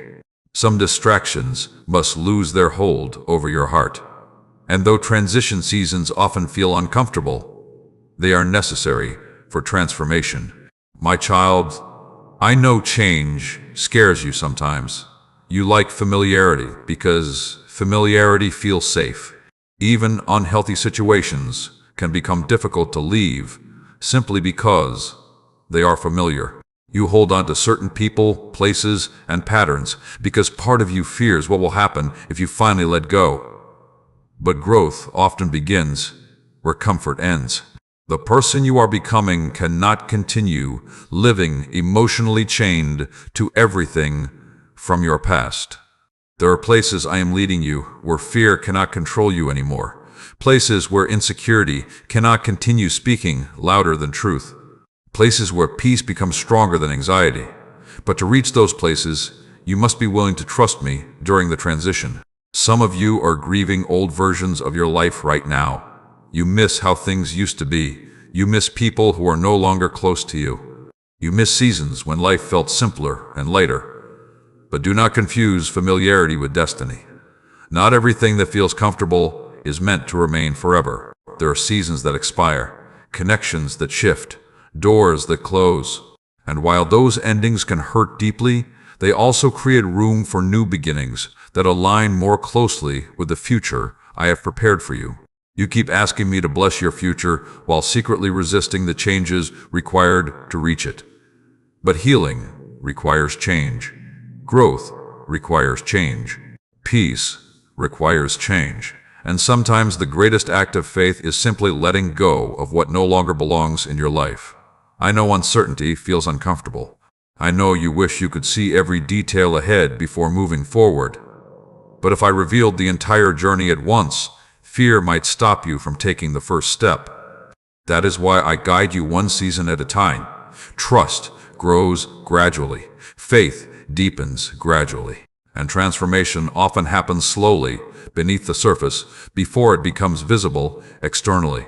Some distractions must lose their hold over your heart. And though transition seasons often feel uncomfortable, they are necessary for transformation. My child, I know change scares you sometimes. You like familiarity because familiarity feels safe. Even unhealthy situations can become difficult to leave simply because they are familiar. You hold on to certain people, places, and patterns because part of you fears what will happen if you finally let go. But growth often begins where comfort ends. The person you are becoming cannot continue living emotionally chained to everything from your past. There are places I am leading you where fear cannot control you anymore. Places where insecurity cannot continue speaking louder than truth. Places where peace becomes stronger than anxiety. But to reach those places, you must be willing to trust me during the transition. Some of you are grieving old versions of your life right now. You miss how things used to be. You miss people who are no longer close to you. You miss seasons when life felt simpler and lighter. But do not confuse familiarity with destiny. Not everything that feels comfortable is meant to remain forever. There are seasons that expire, connections that shift, doors that close. And while those endings can hurt deeply, they also create room for new beginnings that align more closely with the future I have prepared for you. You keep asking me to bless your future while secretly resisting the changes required to reach it. But healing requires change. Growth requires change. Peace requires change. And sometimes the greatest act of faith is simply letting go of what no longer belongs in your life. I know uncertainty feels uncomfortable. I know you wish you could see every detail ahead before moving forward. But if I revealed the entire journey at once, fear might stop you from taking the first step. That is why I guide you one season at a time. Trust grows gradually. Faith deepens gradually. And transformation often happens slowly, beneath the surface, before it becomes visible externally.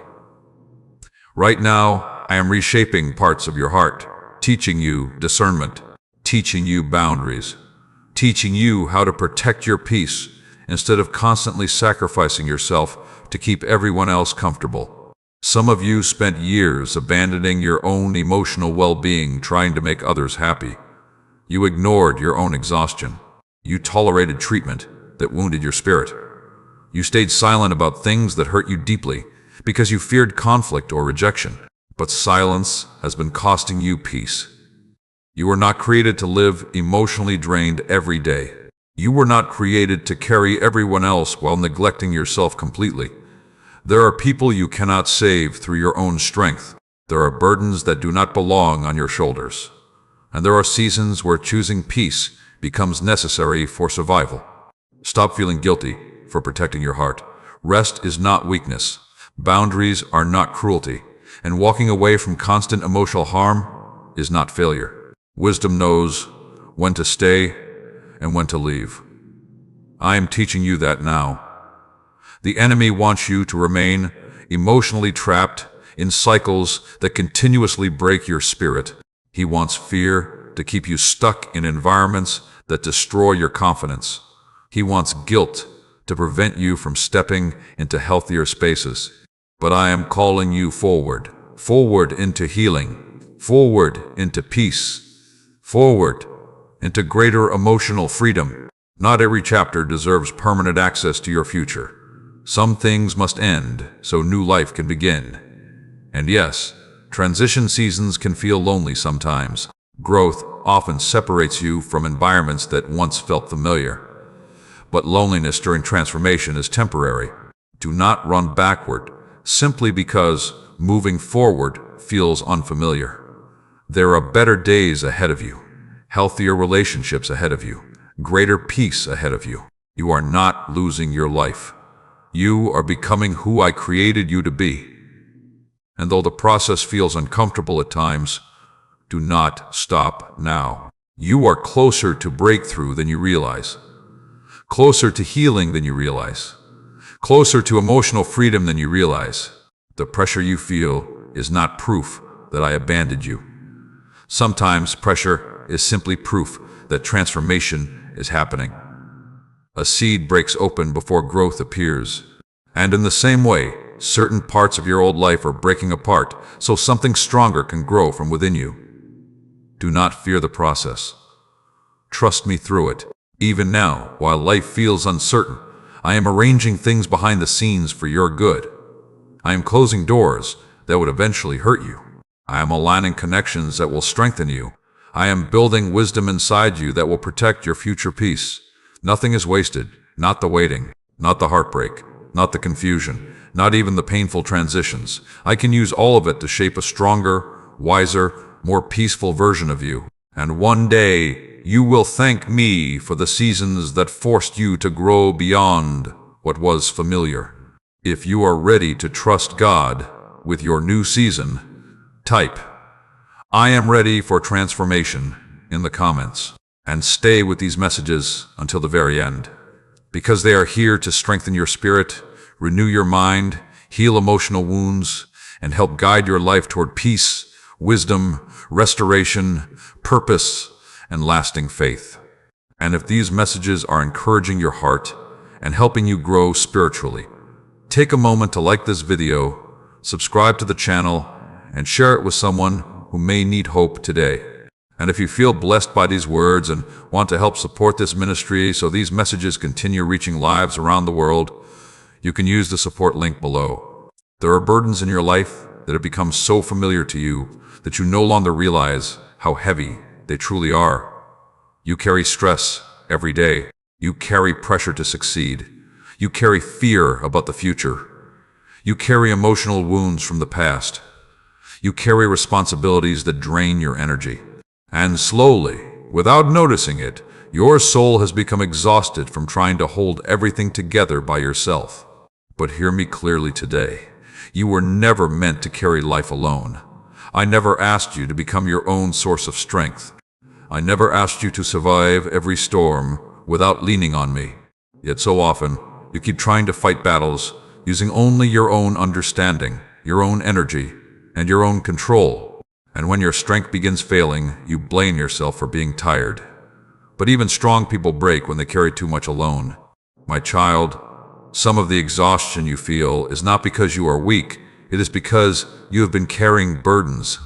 Right now, I am reshaping parts of your heart, teaching you discernment, teaching you boundaries, teaching you how to protect your peace instead of constantly sacrificing yourself to keep everyone else comfortable. Some of you spent years abandoning your own emotional well-being trying to make others happy. You ignored your own exhaustion. You tolerated treatment that wounded your spirit. You stayed silent about things that hurt you deeply because you feared conflict or rejection. But silence has been costing you peace. You were not created to live emotionally drained every day. You were not created to carry everyone else while neglecting yourself completely. There are people you cannot save through your own strength. There are burdens that do not belong on your shoulders. And there are seasons where choosing peace becomes necessary for survival. Stop feeling guilty for protecting your heart. Rest is not weakness. Boundaries are not cruelty. And walking away from constant emotional harm is not failure. Wisdom knows when to stay and when to leave. I am teaching you that now. The enemy wants you to remain emotionally trapped in cycles that continuously break your spirit. He wants fear to keep you stuck in environments that destroy your confidence. He wants guilt to prevent you from stepping into healthier spaces. But I am calling you forward, forward into healing, forward into peace, forward into greater emotional freedom. Not every chapter deserves permanent access to your future. Some things must end so new life can begin. And yes, transition seasons can feel lonely sometimes. Growth often separates you from environments that once felt familiar. But loneliness during transformation is temporary. Do not run backward simply because moving forward feels unfamiliar. There are better days ahead of you, healthier relationships ahead of you, greater peace ahead of you. You are not losing your life. You are becoming who I created you to be. And though the process feels uncomfortable at times, do not stop now. You are closer to breakthrough than you realize, closer to healing than you realize, closer to emotional freedom than you realize. The pressure you feel is not proof that I abandoned you. Sometimes pressure is simply proof that transformation is happening. A seed breaks open before growth appears. And in the same way, certain parts of your old life are breaking apart so something stronger can grow from within you. Do not fear the process. Trust me through it. Even now, while life feels uncertain, I am arranging things behind the scenes for your good. I am closing doors that would eventually hurt you. I am aligning connections that will strengthen you. I am building wisdom inside you that will protect your future peace. Nothing is wasted, not the waiting, not the heartbreak, not the confusion, not even the painful transitions. I can use all of it to shape a stronger, wiser, more peaceful version of you. And one day, you will thank me for the seasons that forced you to grow beyond what was familiar. If you are ready to trust God with your new season, type, "I am ready for transformation" in the comments. And stay with these messages until the very end, because they are here to strengthen your spirit, renew your mind, heal emotional wounds, and help guide your life toward peace, wisdom, restoration, purpose, and lasting faith. And if these messages are encouraging your heart and helping you grow spiritually, take a moment to like this video, subscribe to the channel, and share it with someone who may need hope today. And if you feel blessed by these words and want to help support this ministry so these messages continue reaching lives around the world, you can use the support link below. There are burdens in your life that have become so familiar to you that you no longer realize how heavy they truly are. You carry stress every day. You carry pressure to succeed. You carry fear about the future. You carry emotional wounds from the past. You carry responsibilities that drain your energy. And slowly, without noticing it, your soul has become exhausted from trying to hold everything together by yourself. But hear me clearly today. You were never meant to carry life alone. I never asked you to become your own source of strength. I never asked you to survive every storm without leaning on me. Yet so often, you keep trying to fight battles using only your own understanding, your own energy, and your own control. And when your strength begins failing, you blame yourself for being tired. But even strong people break when they carry too much alone. My child, some of the exhaustion you feel is not because you are weak, it is because you have been carrying burdens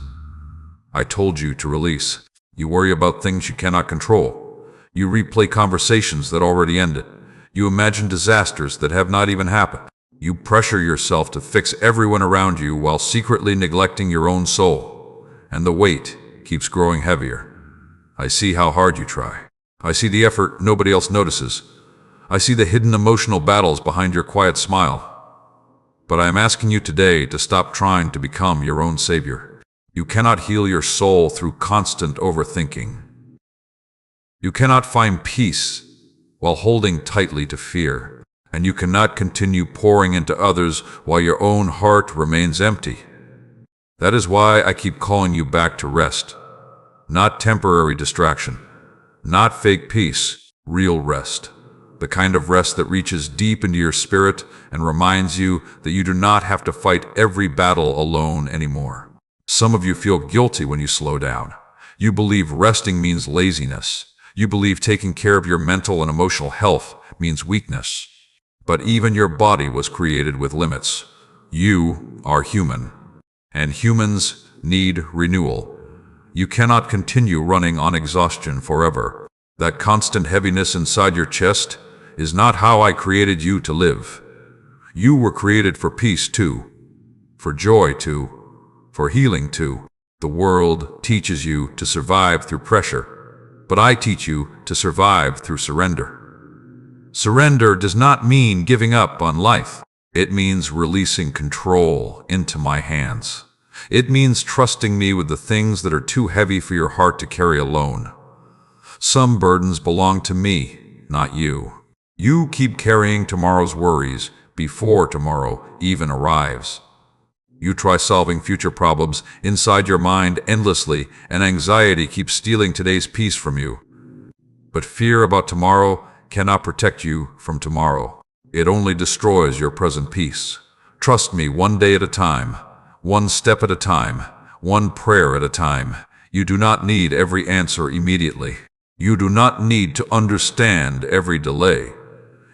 I told you to release. You worry about things you cannot control. You replay conversations that already ended. You imagine disasters that have not even happened. You pressure yourself to fix everyone around you while secretly neglecting your own soul. And the weight keeps growing heavier. I see how hard you try. I see the effort nobody else notices. I see the hidden emotional battles behind your quiet smile. But I am asking you today to stop trying to become your own savior. You cannot heal your soul through constant overthinking. You cannot find peace while holding tightly to fear. And you cannot continue pouring into others while your own heart remains empty. That is why I keep calling you back to rest. Not temporary distraction. Not fake peace. Real rest. The kind of rest that reaches deep into your spirit and reminds you that you do not have to fight every battle alone anymore. Some of you feel guilty when you slow down. You believe resting means laziness. You believe taking care of your mental and emotional health means weakness. But even your body was created with limits. You are human, and humans need renewal. You cannot continue running on exhaustion forever. That constant heaviness inside your chest is not how I created you to live. You were created for peace too, for joy too, for healing too. The world teaches you to survive through pressure, but I teach you to survive through surrender. Surrender does not mean giving up on life. It means releasing control into my hands. It means trusting me with the things that are too heavy for your heart to carry alone. Some burdens belong to me, not you. You keep carrying tomorrow's worries before tomorrow even arrives. You try solving future problems inside your mind endlessly, and anxiety keeps stealing today's peace from you. But fear about tomorrow cannot protect you from tomorrow. It only destroys your present peace. Trust me, one day at a time, one step at a time, one prayer at a time. You do not need every answer immediately. You do not need to understand every delay.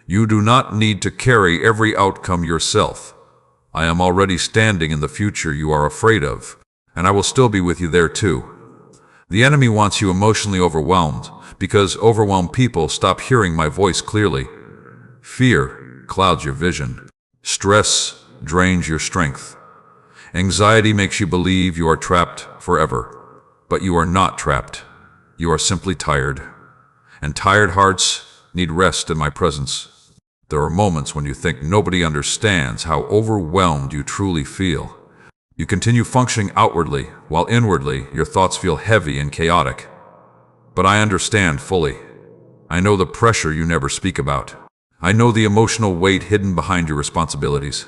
You do not need to carry every outcome yourself. I am already standing in the future you are afraid of, and I will still be with you there too. The enemy wants you emotionally overwhelmed, because overwhelmed people stop hearing my voice clearly. Fear clouds your vision. Stress drains your strength. Anxiety makes you believe you are trapped forever. But you are not trapped. You are simply tired. And tired hearts need rest in my presence. There are moments when you think nobody understands how overwhelmed you truly feel. You continue functioning outwardly, while inwardly your thoughts feel heavy and chaotic. But I understand fully. I know the pressure you never speak about. I know the emotional weight hidden behind your responsibilities.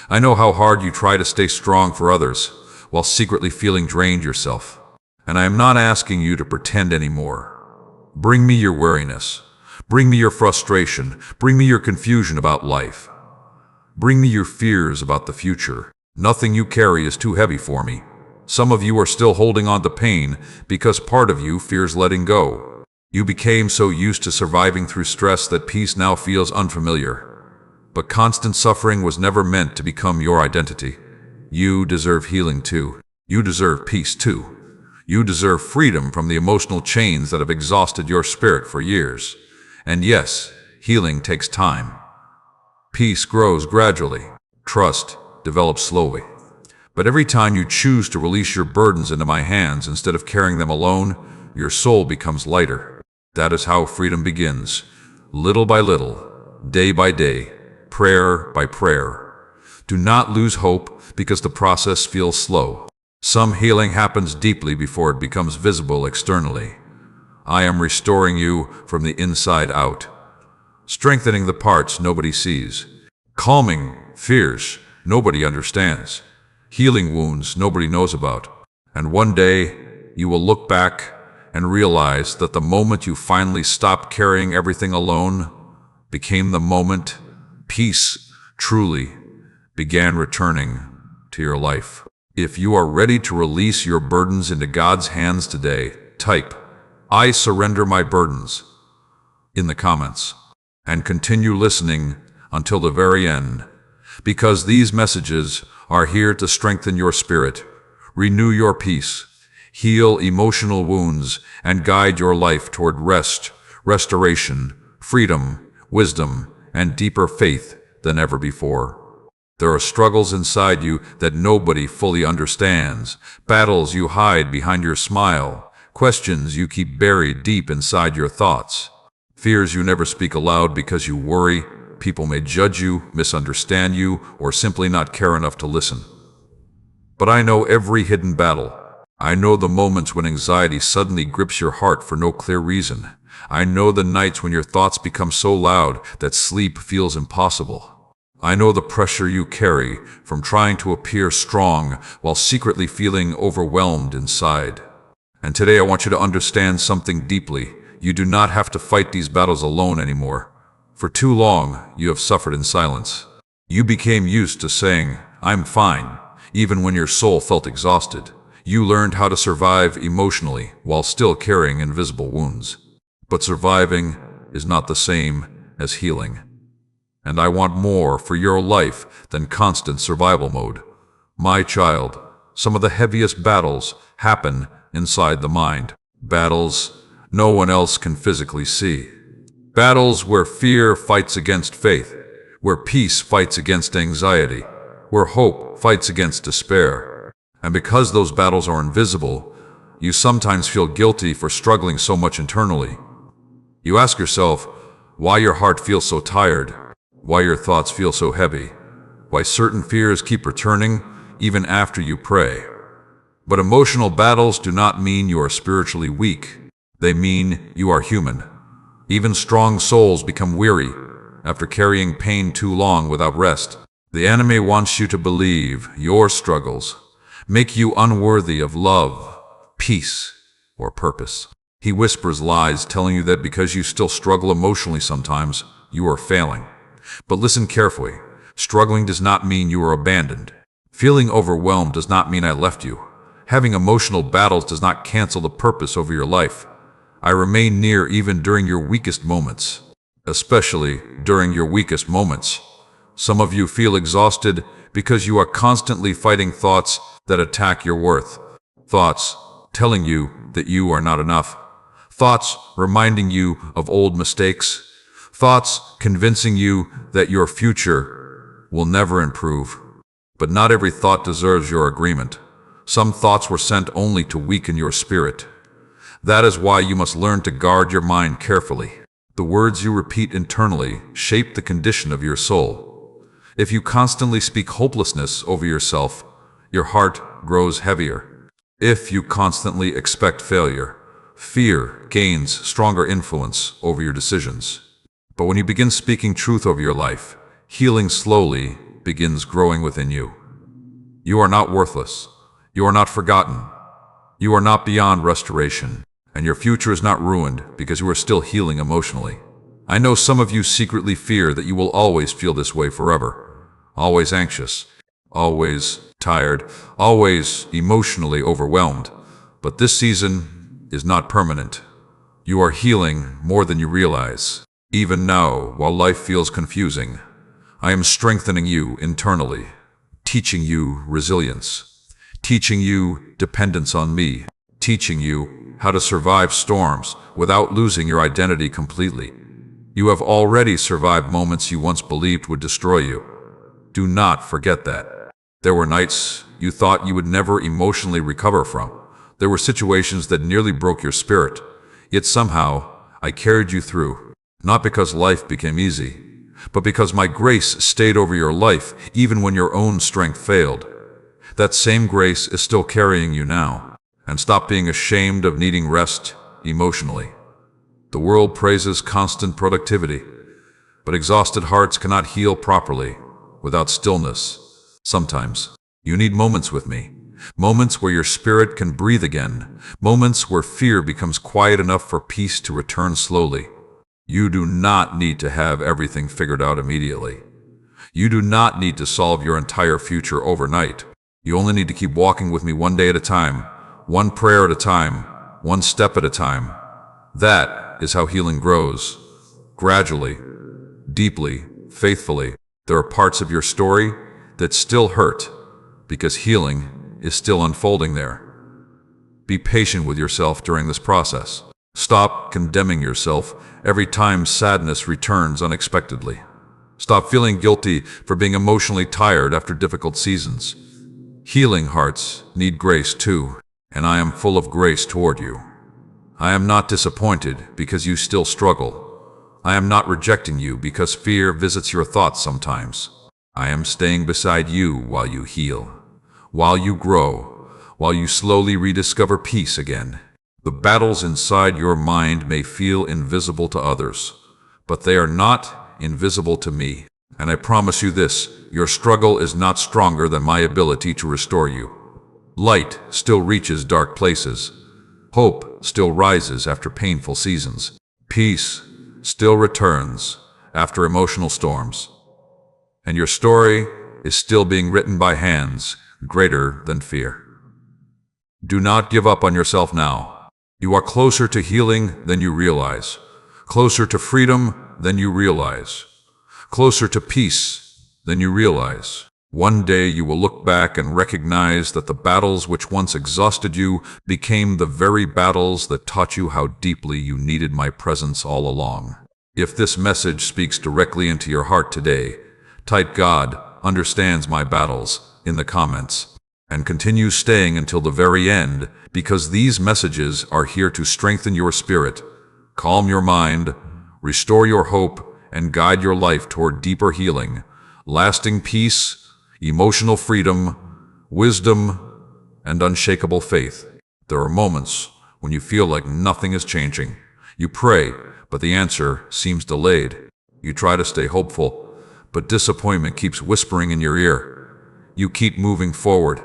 I know how hard you try to stay strong for others, while secretly feeling drained yourself. And I am not asking you to pretend anymore. Bring me your weariness. Bring me your frustration. Bring me your confusion about life. Bring me your fears about the future. Nothing you carry is too heavy for me. Some of you are still holding on to pain because part of you fears letting go. You became so used to surviving through stress that peace now feels unfamiliar. But constant suffering was never meant to become your identity. You deserve healing too. You deserve peace too. You deserve freedom from the emotional chains that have exhausted your spirit for years. And yes, healing takes time. Peace grows gradually. Trust develops slowly. But every time you choose to release your burdens into my hands instead of carrying them alone, your soul becomes lighter. That is how freedom begins. Little by little, day by day, prayer by prayer. Do not lose hope because the process feels slow. Some healing happens deeply before it becomes visible externally. I am restoring you from the inside out, strengthening the parts nobody sees, calming fears nobody understands, healing wounds nobody knows about. And one day, you will look back and realize that the moment you finally stopped carrying everything alone became the moment peace truly began returning to your life. If you are ready to release your burdens into God's hands today, type, "I surrender my burdens," in the comments, and continue listening until the very end, because these messages are here to strengthen your spirit, renew your peace, heal emotional wounds, and guide your life toward rest, restoration, freedom, wisdom, and deeper faith than ever before. There are struggles inside you that nobody fully understands, battles you hide behind your smile, questions you keep buried deep inside your thoughts, fears you never speak aloud because you worry people may judge you, misunderstand you, or simply not care enough to listen. But I know every hidden battle. I know the moments when anxiety suddenly grips your heart for no clear reason. I know the nights when your thoughts become so loud that sleep feels impossible. I know the pressure you carry from trying to appear strong while secretly feeling overwhelmed inside. And today I want you to understand something deeply. You do not have to fight these battles alone anymore. For too long, you have suffered in silence. You became used to saying, "I'm fine," even when your soul felt exhausted. You learned how to survive emotionally while still carrying invisible wounds. But surviving is not the same as healing. And I want more for your life than constant survival mode. My child, some of the heaviest battles happen inside the mind. Battles no one else can physically see. Battles where fear fights against faith, where peace fights against anxiety, where hope fights against despair. And because those battles are invisible, you sometimes feel guilty for struggling so much internally. You ask yourself why your heart feels so tired, why your thoughts feel so heavy, why certain fears keep returning even after you pray. But emotional battles do not mean you are spiritually weak. They mean you are human. Even strong souls become weary after carrying pain too long without rest. The enemy wants you to believe your struggles make you unworthy of love, peace, or purpose. He whispers lies telling you that because you still struggle emotionally sometimes, you are failing. But listen carefully. Struggling does not mean you are abandoned. Feeling overwhelmed does not mean I left you. Having emotional battles does not cancel the purpose over your life. I remain near even during your weakest moments, especially during your weakest moments. Some of you feel exhausted because you are constantly fighting thoughts that attack your worth. Thoughts telling you that you are not enough. Thoughts reminding you of old mistakes. Thoughts convincing you that your future will never improve. But not every thought deserves your agreement. Some thoughts were sent only to weaken your spirit. That is why you must learn to guard your mind carefully. The words you repeat internally shape the condition of your soul. If you constantly speak hopelessness over yourself, your heart grows heavier. If you constantly expect failure, fear gains stronger influence over your decisions. But when you begin speaking truth over your life, healing slowly begins growing within you. You are not worthless. You are not forgotten. You are not beyond restoration. And your future is not ruined because you are still healing emotionally. I know some of you secretly fear that you will always feel this way forever. Always anxious, always tired, always emotionally overwhelmed. But this season is not permanent. You are healing more than you realize. Even now, while life feels confusing, I am strengthening you internally, teaching you resilience, teaching you dependence on me, teaching you how to survive storms without losing your identity completely. You have already survived moments you once believed would destroy you. Do not forget that. There were nights you thought you would never emotionally recover from. There were situations that nearly broke your spirit. Yet somehow, I carried you through. Not because life became easy, but because my grace stayed over your life even when your own strength failed. That same grace is still carrying you now. And stop being ashamed of needing rest emotionally. The world praises constant productivity, but exhausted hearts cannot heal properly without stillness. Sometimes you need moments with me, moments where your spirit can breathe again, moments where fear becomes quiet enough for peace to return slowly. You do not need to have everything figured out immediately. You do not need to solve your entire future overnight. You only need to keep walking with me one day at a time. One prayer at a time, one step at a time. That is how healing grows. Gradually, deeply, faithfully. There are parts of your story that still hurt because healing is still unfolding there. Be patient with yourself during this process. Stop condemning yourself every time sadness returns unexpectedly. Stop feeling guilty for being emotionally tired after difficult seasons. Healing hearts need grace too. And I am full of grace toward you. I am not disappointed because you still struggle. I am not rejecting you because fear visits your thoughts sometimes. I am staying beside you while you heal, while you grow, while you slowly rediscover peace again. The battles inside your mind may feel invisible to others, but they are not invisible to me. And I promise you this, your struggle is not stronger than my ability to restore you. Light still reaches dark places. Hope still rises after painful seasons. Peace still returns after emotional storms. And your story is still being written by hands greater than fear. Do not give up on yourself now. You are closer to healing than you realize, closer to freedom than you realize, closer to peace than you realize. One day you will look back and recognize that the battles which once exhausted you became the very battles that taught you how deeply you needed my presence all along. If this message speaks directly into your heart today, type "God understands my battles" in the comments, and continue staying until the very end, because these messages are here to strengthen your spirit, calm your mind, restore your hope, and guide your life toward deeper healing, lasting peace, emotional freedom, wisdom, and unshakable faith. There are moments when you feel like nothing is changing. You pray, but the answer seems delayed. You try to stay hopeful, but disappointment keeps whispering in your ear. You keep moving forward,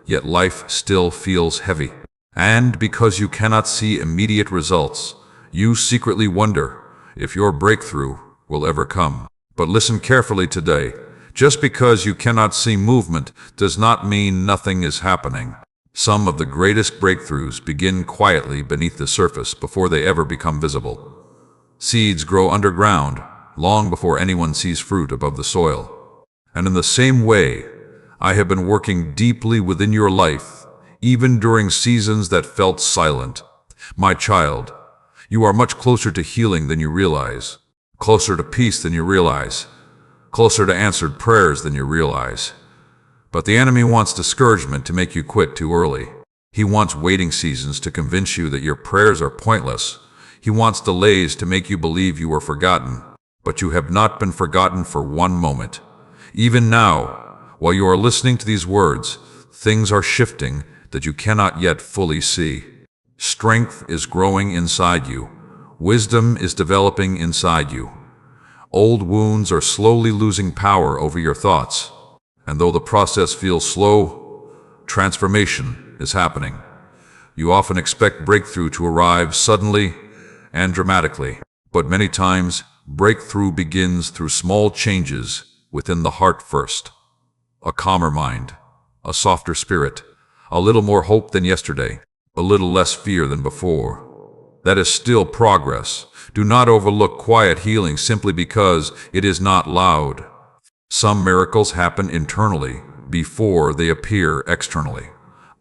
yet life still feels heavy. And because you cannot see immediate results, you secretly wonder if your breakthrough will ever come. But listen carefully today. Just because you cannot see movement does not mean nothing is happening. Some of the greatest breakthroughs begin quietly beneath the surface before they ever become visible. Seeds grow underground long before anyone sees fruit above the soil. And in the same way, I have been working deeply within your life, even during seasons that felt silent. My child, you are much closer to healing than you realize, closer to peace than you realize, closer to answered prayers than you realize. But the enemy wants discouragement to make you quit too early. He wants waiting seasons to convince you that your prayers are pointless. He wants delays to make you believe you are forgotten. But you have not been forgotten for one moment. Even now, while you are listening to these words, things are shifting that you cannot yet fully see. Strength is growing inside you. Wisdom is developing inside you. Old wounds are slowly losing power over your thoughts. And though the process feels slow, transformation is happening. You often expect breakthrough to arrive suddenly and dramatically, but many times, breakthrough begins through small changes within the heart first. A calmer mind, a softer spirit, a little more hope than yesterday, a little less fear than before. That is still progress. Do not overlook quiet healing simply because it is not loud. Some miracles happen internally before they appear externally.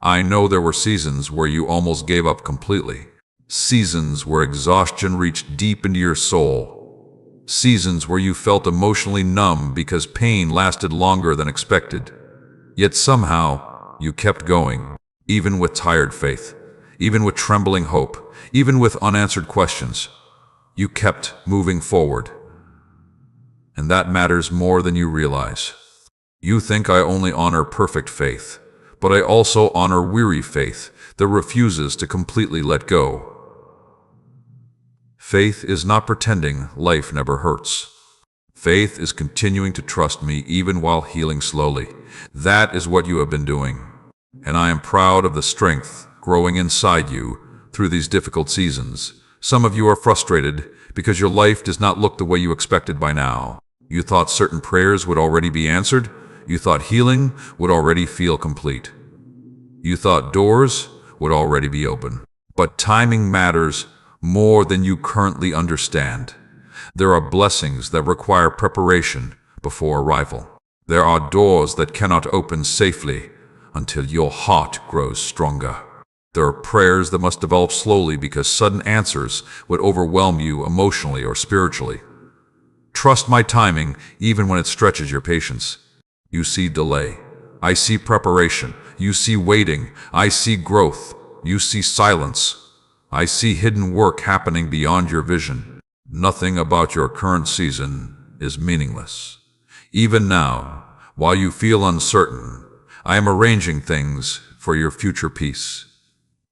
I know there were seasons where you almost gave up completely. Seasons where exhaustion reached deep into your soul. Seasons where you felt emotionally numb because pain lasted longer than expected. Yet somehow, you kept going, even with tired faith, even with trembling hope, even with unanswered questions. You kept moving forward. And that matters more than you realize. You think I only honor perfect faith, but I also honor weary faith that refuses to completely let go. Faith is not pretending life never hurts. Faith is continuing to trust me even while healing slowly. That is what you have been doing. And I am proud of the strength growing inside you through these difficult seasons. Some of you are frustrated because your life does not look the way you expected by now. You thought certain prayers would already be answered. You thought healing would already feel complete. You thought doors would already be open. But timing matters more than you currently understand. There are blessings that require preparation before arrival. There are doors that cannot open safely until your heart grows stronger. There are prayers that must develop slowly because sudden answers would overwhelm you emotionally or spiritually. Trust my timing even when it stretches your patience. You see delay. I see preparation. You see waiting. I see growth. You see silence. I see hidden work happening beyond your vision. Nothing about your current season is meaningless. Even now, while you feel uncertain, I am arranging things for your future peace.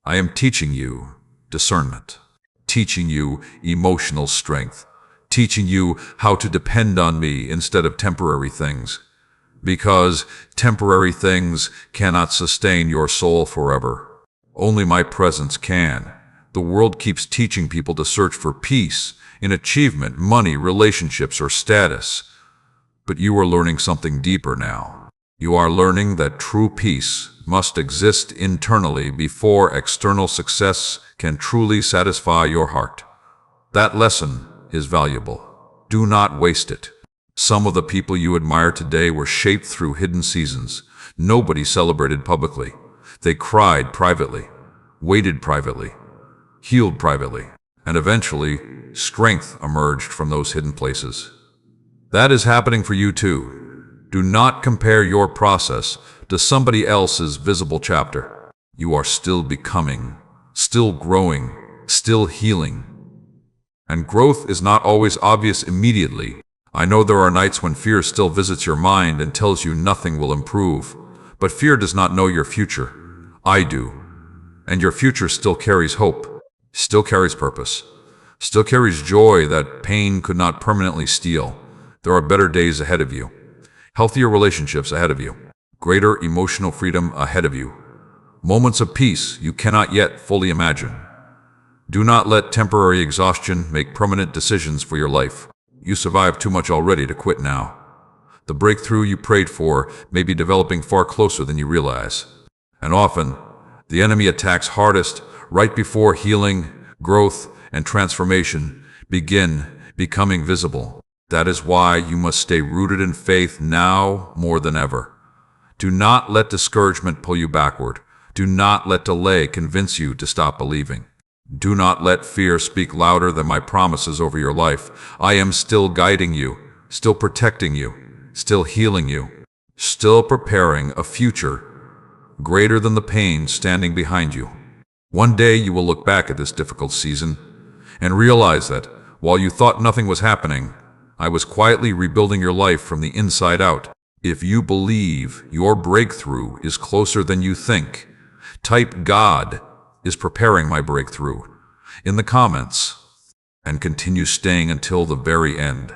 I am teaching you discernment, teaching you emotional strength, teaching you how to depend on me instead of temporary things. Because temporary things cannot sustain your soul forever. Only my presence can. The world keeps teaching people to search for peace in achievement, money, relationships, or status. But you are learning something deeper now. You are learning that true peace must exist internally before external success can truly satisfy your heart. That lesson is valuable. Do not waste it. Some of the people you admire today were shaped through hidden seasons. Nobody celebrated publicly. They cried privately, waited privately, healed privately, and eventually, strength emerged from those hidden places. That is happening for you too. Do not compare your process to somebody else's visible chapter. You are still becoming, still growing, still healing. And growth is not always obvious immediately. I know there are nights when fear still visits your mind and tells you nothing will improve. But fear does not know your future. I do. And your future still carries hope, still carries purpose, still carries joy that pain could not permanently steal. There are better days ahead of you, healthier relationships ahead of you, greater emotional freedom ahead of you, moments of peace you cannot yet fully imagine. Do not let temporary exhaustion make permanent decisions for your life. You survived too much already to quit now. The breakthrough you prayed for may be developing far closer than you realize. And often, the enemy attacks hardest right before healing, growth, and transformation begin becoming visible. That is why you must stay rooted in faith now more than ever. Do not let discouragement pull you backward. Do not let delay convince you to stop believing. Do not let fear speak louder than my promises over your life. I am still guiding you, still protecting you, still healing you, still preparing a future greater than the pain standing behind you. One day you will look back at this difficult season and realize that while you thought nothing was happening, I was quietly rebuilding your life from the inside out. If you believe your breakthrough is closer than you think, type God is preparing my breakthrough in the comments and continue staying until the very end,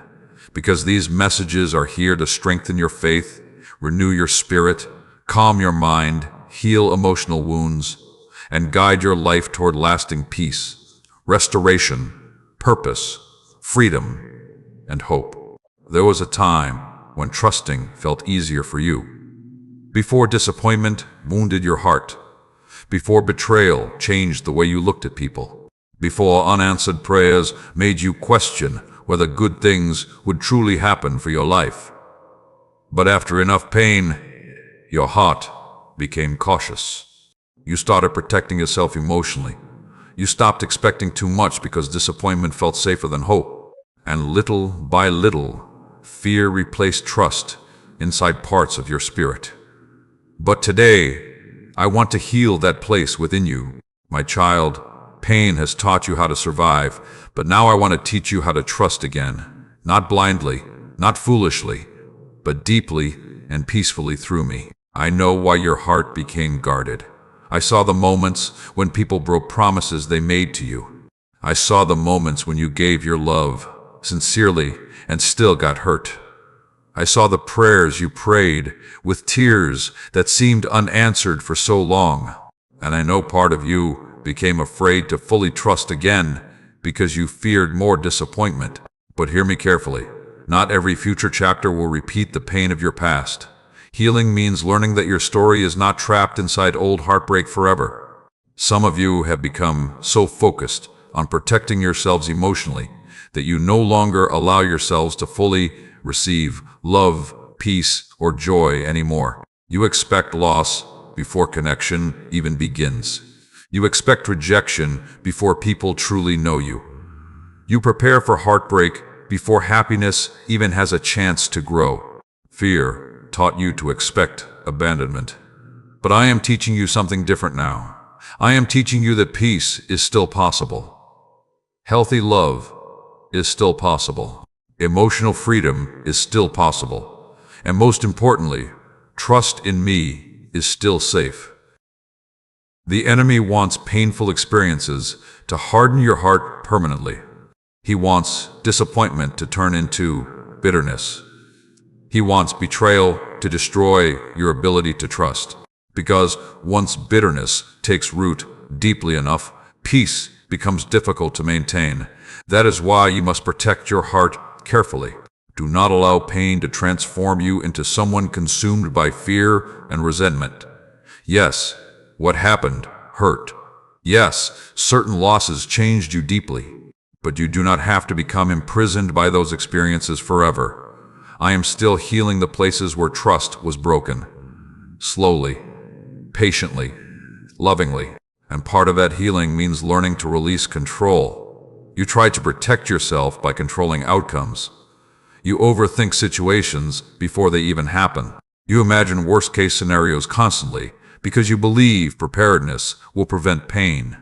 because these messages are here to strengthen your faith, renew your spirit, calm your mind, heal emotional wounds, and guide your life toward lasting peace, restoration, purpose, freedom, and hope. There was a time when trusting felt easier for you, before disappointment wounded your heart, before betrayal changed the way you looked at people, before unanswered prayers made you question whether good things would truly happen for your life. But after enough pain, your heart became cautious. You started protecting yourself emotionally. You stopped expecting too much because disappointment felt safer than hope. And little by little, fear replaced trust inside parts of your spirit. But today, I want to heal that place within you. My child, pain has taught you how to survive, but now I want to teach you how to trust again. Not blindly, not foolishly, but deeply and peacefully through me. I know why your heart became guarded. I saw the moments when people broke promises they made to you. I saw the moments when you gave your love sincerely and still got hurt. I saw the prayers you prayed with tears that seemed unanswered for so long. And I know part of you became afraid to fully trust again because you feared more disappointment. But hear me carefully. Not every future chapter will repeat the pain of your past. Healing means learning that your story is not trapped inside old heartbreak forever. Some of you have become so focused on protecting yourselves emotionally that you no longer allow yourselves to fully receive love, peace, or joy anymore. You expect loss before connection even begins. You expect rejection before people truly know you. You prepare for heartbreak before happiness even has a chance to grow. Fear taught you to expect abandonment. But I am teaching you something different now. I am teaching you that peace is still possible. Healthy love is still possible. Emotional freedom is still possible. And most importantly, trust in me is still safe. The enemy wants painful experiences to harden your heart permanently. He wants disappointment to turn into bitterness. He wants betrayal to destroy your ability to trust. Because once bitterness takes root deeply enough, peace becomes difficult to maintain. That is why you must protect your heart carefully. Do not allow pain to transform you into someone consumed by fear and resentment. Yes, what happened hurt. Yes, certain losses changed you deeply. But you do not have to become imprisoned by those experiences forever. I am still healing the places where trust was broken. Slowly, patiently, lovingly. And part of that healing means learning to release control. You try to protect yourself by controlling outcomes. You overthink situations before they even happen. You imagine worst-case scenarios constantly because you believe preparedness will prevent pain.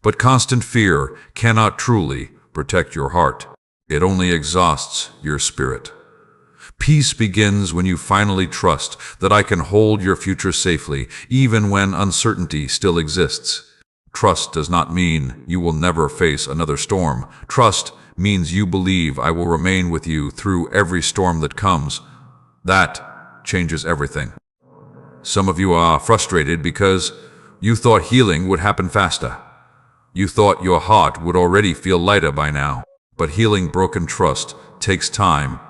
But constant fear cannot truly protect your heart. It only exhausts your spirit. Peace begins when you finally trust that I can hold your future safely, even when uncertainty still exists. Trust does not mean you will never face another storm. Trust means you believe I will remain with you through every storm that comes. That changes everything. Some of you are frustrated because you thought healing would happen faster. You thought your heart would already feel lighter by now. But healing broken trust takes time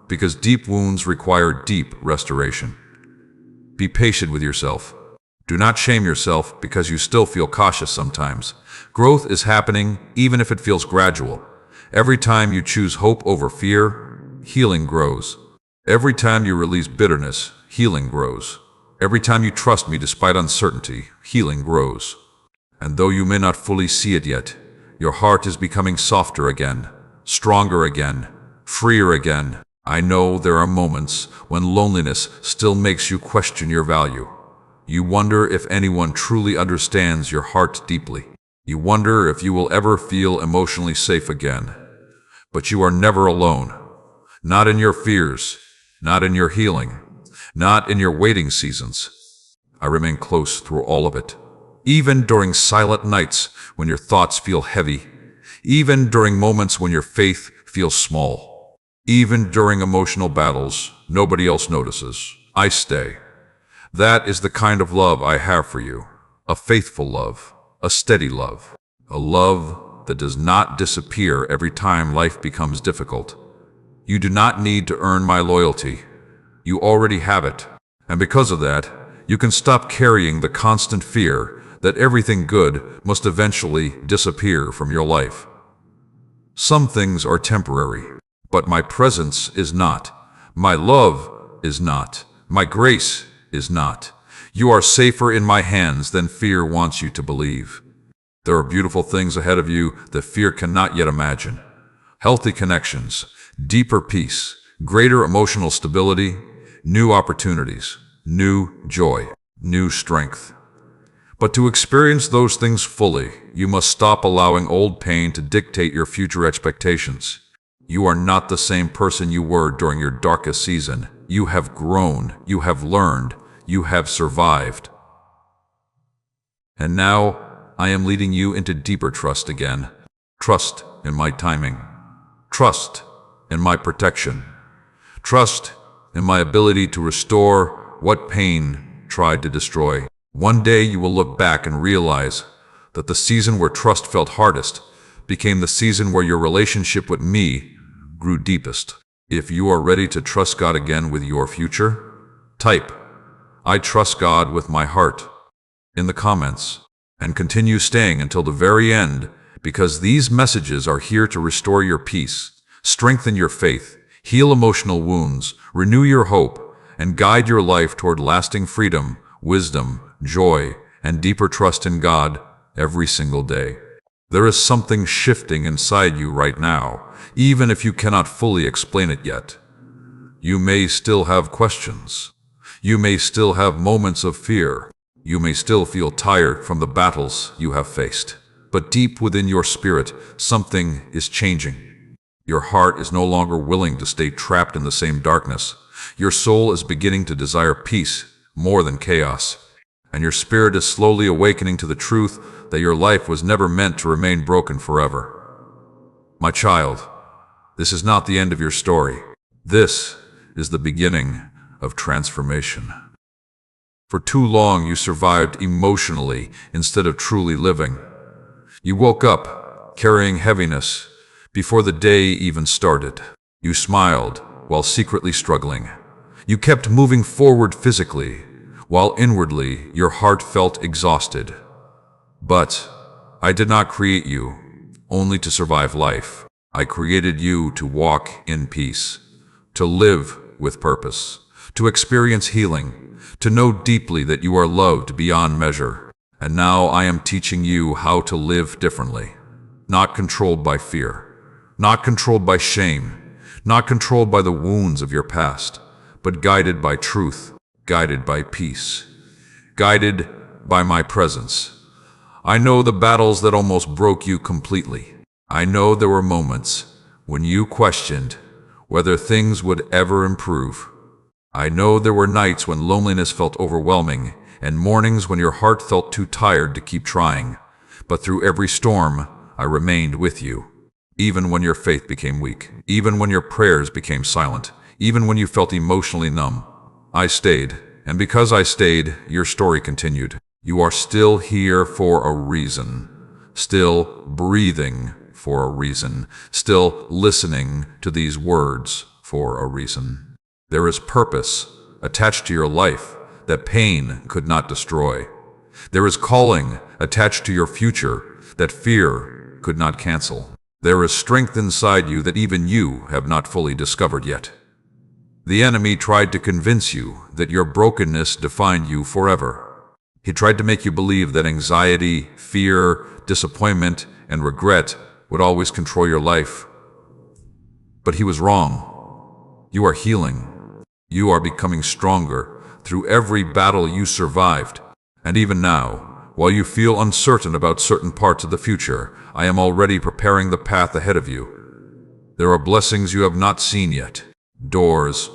because deep wounds require deep restoration. Be patient with yourself. Do not shame yourself because you still feel cautious sometimes. Growth is happening even if it feels gradual. Every time you choose hope over fear, healing grows. Every time you release bitterness, healing grows. Every time you trust me despite uncertainty, healing grows. And though you may not fully see it yet, your heart is becoming softer again, stronger again, freer again. I know there are moments when loneliness still makes you question your value. You wonder if anyone truly understands your heart deeply. You wonder if you will ever feel emotionally safe again. But you are never alone. Not in your fears, not in your healing, not in your waiting seasons. I remain close through all of it. Even during silent nights when your thoughts feel heavy. Even during moments when your faith feels small. Even during emotional battles nobody else notices, I stay. That is the kind of love I have for you. A faithful love, a steady love, a love that does not disappear every time life becomes difficult. You do not need to earn my loyalty. You already have it. And because of that, you can stop carrying the constant fear that everything good must eventually disappear from your life. Some things are temporary. But my presence is not. My love is not. My grace is not. You are safer in my hands than fear wants you to believe. There are beautiful things ahead of you that fear cannot yet imagine. Healthy connections, deeper peace, greater emotional stability, new opportunities, new joy, new strength. But to experience those things fully, you must stop allowing old pain to dictate your future expectations. You are not the same person you were during your darkest season. You have grown, you have learned, you have survived. And now, I am leading you into deeper trust again. Trust in my timing. Trust in my protection. Trust in my ability to restore what pain tried to destroy. One day you will look back and realize that the season where trust felt hardest became the season where your relationship with me grew deepest. If you are ready to trust God again with your future, type, "I trust God with my heart," in the comments, and continue staying until the very end, because these messages are here to restore your peace, strengthen your faith, heal emotional wounds, renew your hope, and guide your life toward lasting freedom, wisdom, joy, and deeper trust in God every single day. There is something shifting inside you right now, even if you cannot fully explain it yet. You may still have questions. You may still have moments of fear. You may still feel tired from the battles you have faced, but deep within your spirit, something is changing. Your heart is no longer willing to stay trapped in the same darkness. Your soul is beginning to desire peace more than chaos, and your spirit is slowly awakening to the truth that your life was never meant to remain broken forever. My child, this is not the end of your story. This is the beginning of transformation. For too long you survived emotionally instead of truly living. You woke up carrying heaviness before the day even started. You smiled while secretly struggling. You kept moving forward physically, while inwardly your heart felt exhausted. But I did not create you only to survive life. I created you to walk in peace, to live with purpose, to experience healing, to know deeply that you are loved beyond measure. And now I am teaching you how to live differently, not controlled by fear, not controlled by shame, not controlled by the wounds of your past, but guided by truth, guided by peace, guided by my presence. I know the battles that almost broke you completely. I know there were moments when you questioned whether things would ever improve. I know there were nights when loneliness felt overwhelming and mornings when your heart felt too tired to keep trying. But through every storm, I remained with you. Even when your faith became weak, even when your prayers became silent, even when you felt emotionally numb, I stayed. And because I stayed, your story continued. You are still here for a reason, still breathing for a reason, still listening to these words for a reason. There is purpose attached to your life that pain could not destroy. There is calling attached to your future that fear could not cancel. There is strength inside you that even you have not fully discovered yet. The enemy tried to convince you that your brokenness defined you forever. He tried to make you believe that anxiety, fear, disappointment, and regret would always control your life. But he was wrong. You are healing. You are becoming stronger through every battle you survived. And even now, while you feel uncertain about certain parts of the future, I am already preparing the path ahead of you. There are blessings you have not seen yet, doors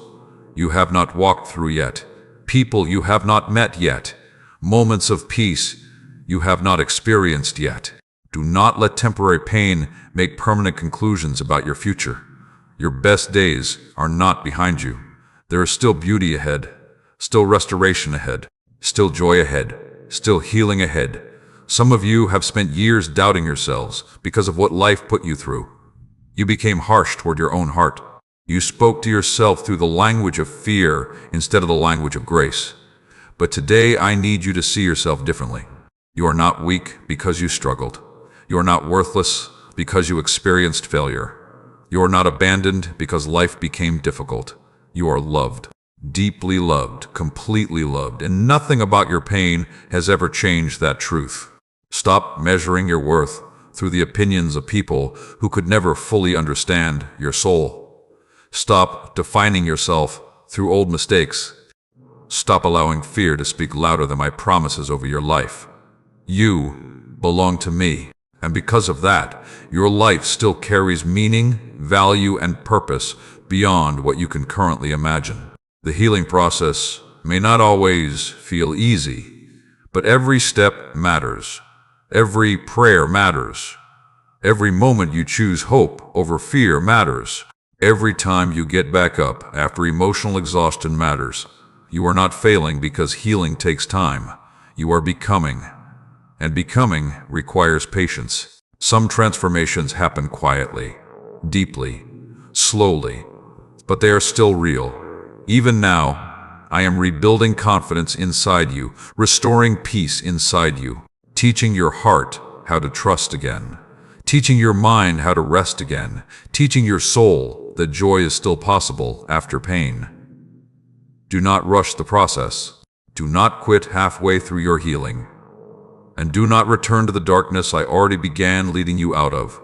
you have not walked through yet, people you have not met yet, moments of peace you have not experienced yet. Do not let temporary pain make permanent conclusions about your future. Your best days are not behind you. There is still beauty ahead, still restoration ahead, still joy ahead, still healing ahead. Some of you have spent years doubting yourselves because of what life put you through. You became harsh toward your own heart. You spoke to yourself through the language of fear instead of the language of grace. But today I need you to see yourself differently. You are not weak because you struggled. You are not worthless because you experienced failure. You are not abandoned because life became difficult. You are loved, deeply loved, completely loved, and nothing about your pain has ever changed that truth. Stop measuring your worth through the opinions of people who could never fully understand your soul. Stop defining yourself through old mistakes. Stop allowing fear to speak louder than my promises over your life. You belong to me, and because of that, your life still carries meaning, value, and purpose beyond what you can currently imagine. The healing process may not always feel easy, but every step matters. Every prayer matters. Every moment you choose hope over fear matters. Every time you get back up after emotional exhaustion matters. You are not failing because healing takes time. You are becoming, and becoming requires patience. Some transformations happen quietly, deeply, slowly, but they are still real. Even now, I am rebuilding confidence inside you, restoring peace inside you, teaching your heart how to trust again, teaching your mind how to rest again, teaching your soul that joy is still possible after pain. Do not rush the process. Do not quit halfway through your healing. And do not return to the darkness I already began leading you out of.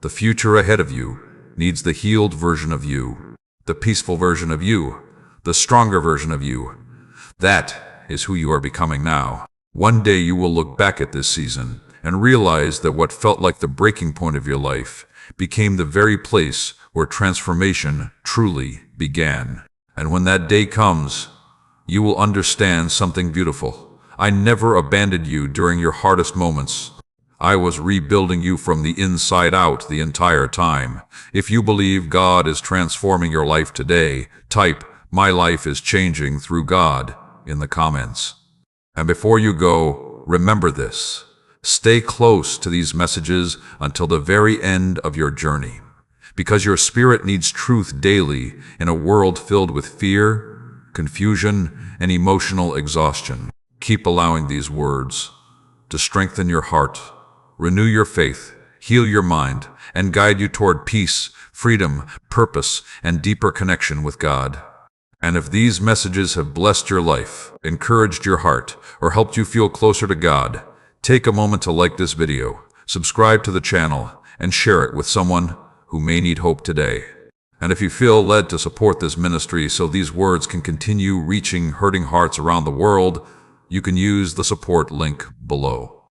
The future ahead of you needs the healed version of you, the peaceful version of you, the stronger version of you. That is who you are becoming now. One day you will look back at this season and realize that what felt like the breaking point of your life became the very place where transformation truly began. And when that day comes, you will understand something beautiful. I never abandoned you during your hardest moments. I was rebuilding you from the inside out the entire time. If you believe God is transforming your life today, type, "My life is changing through God," in the comments. And before you go, remember this. Stay close to these messages until the very end of your journey, because your spirit needs truth daily in a world filled with fear, confusion, and emotional exhaustion. Keep allowing these words to strengthen your heart, renew your faith, heal your mind, and guide you toward peace, freedom, purpose, and deeper connection with God. And if these messages have blessed your life, encouraged your heart, or helped you feel closer to God, take a moment to like this video, subscribe to the channel, and share it with someone who may need hope today. And if you feel led to support this ministry so these words can continue reaching hurting hearts around the world, you can use the support link below.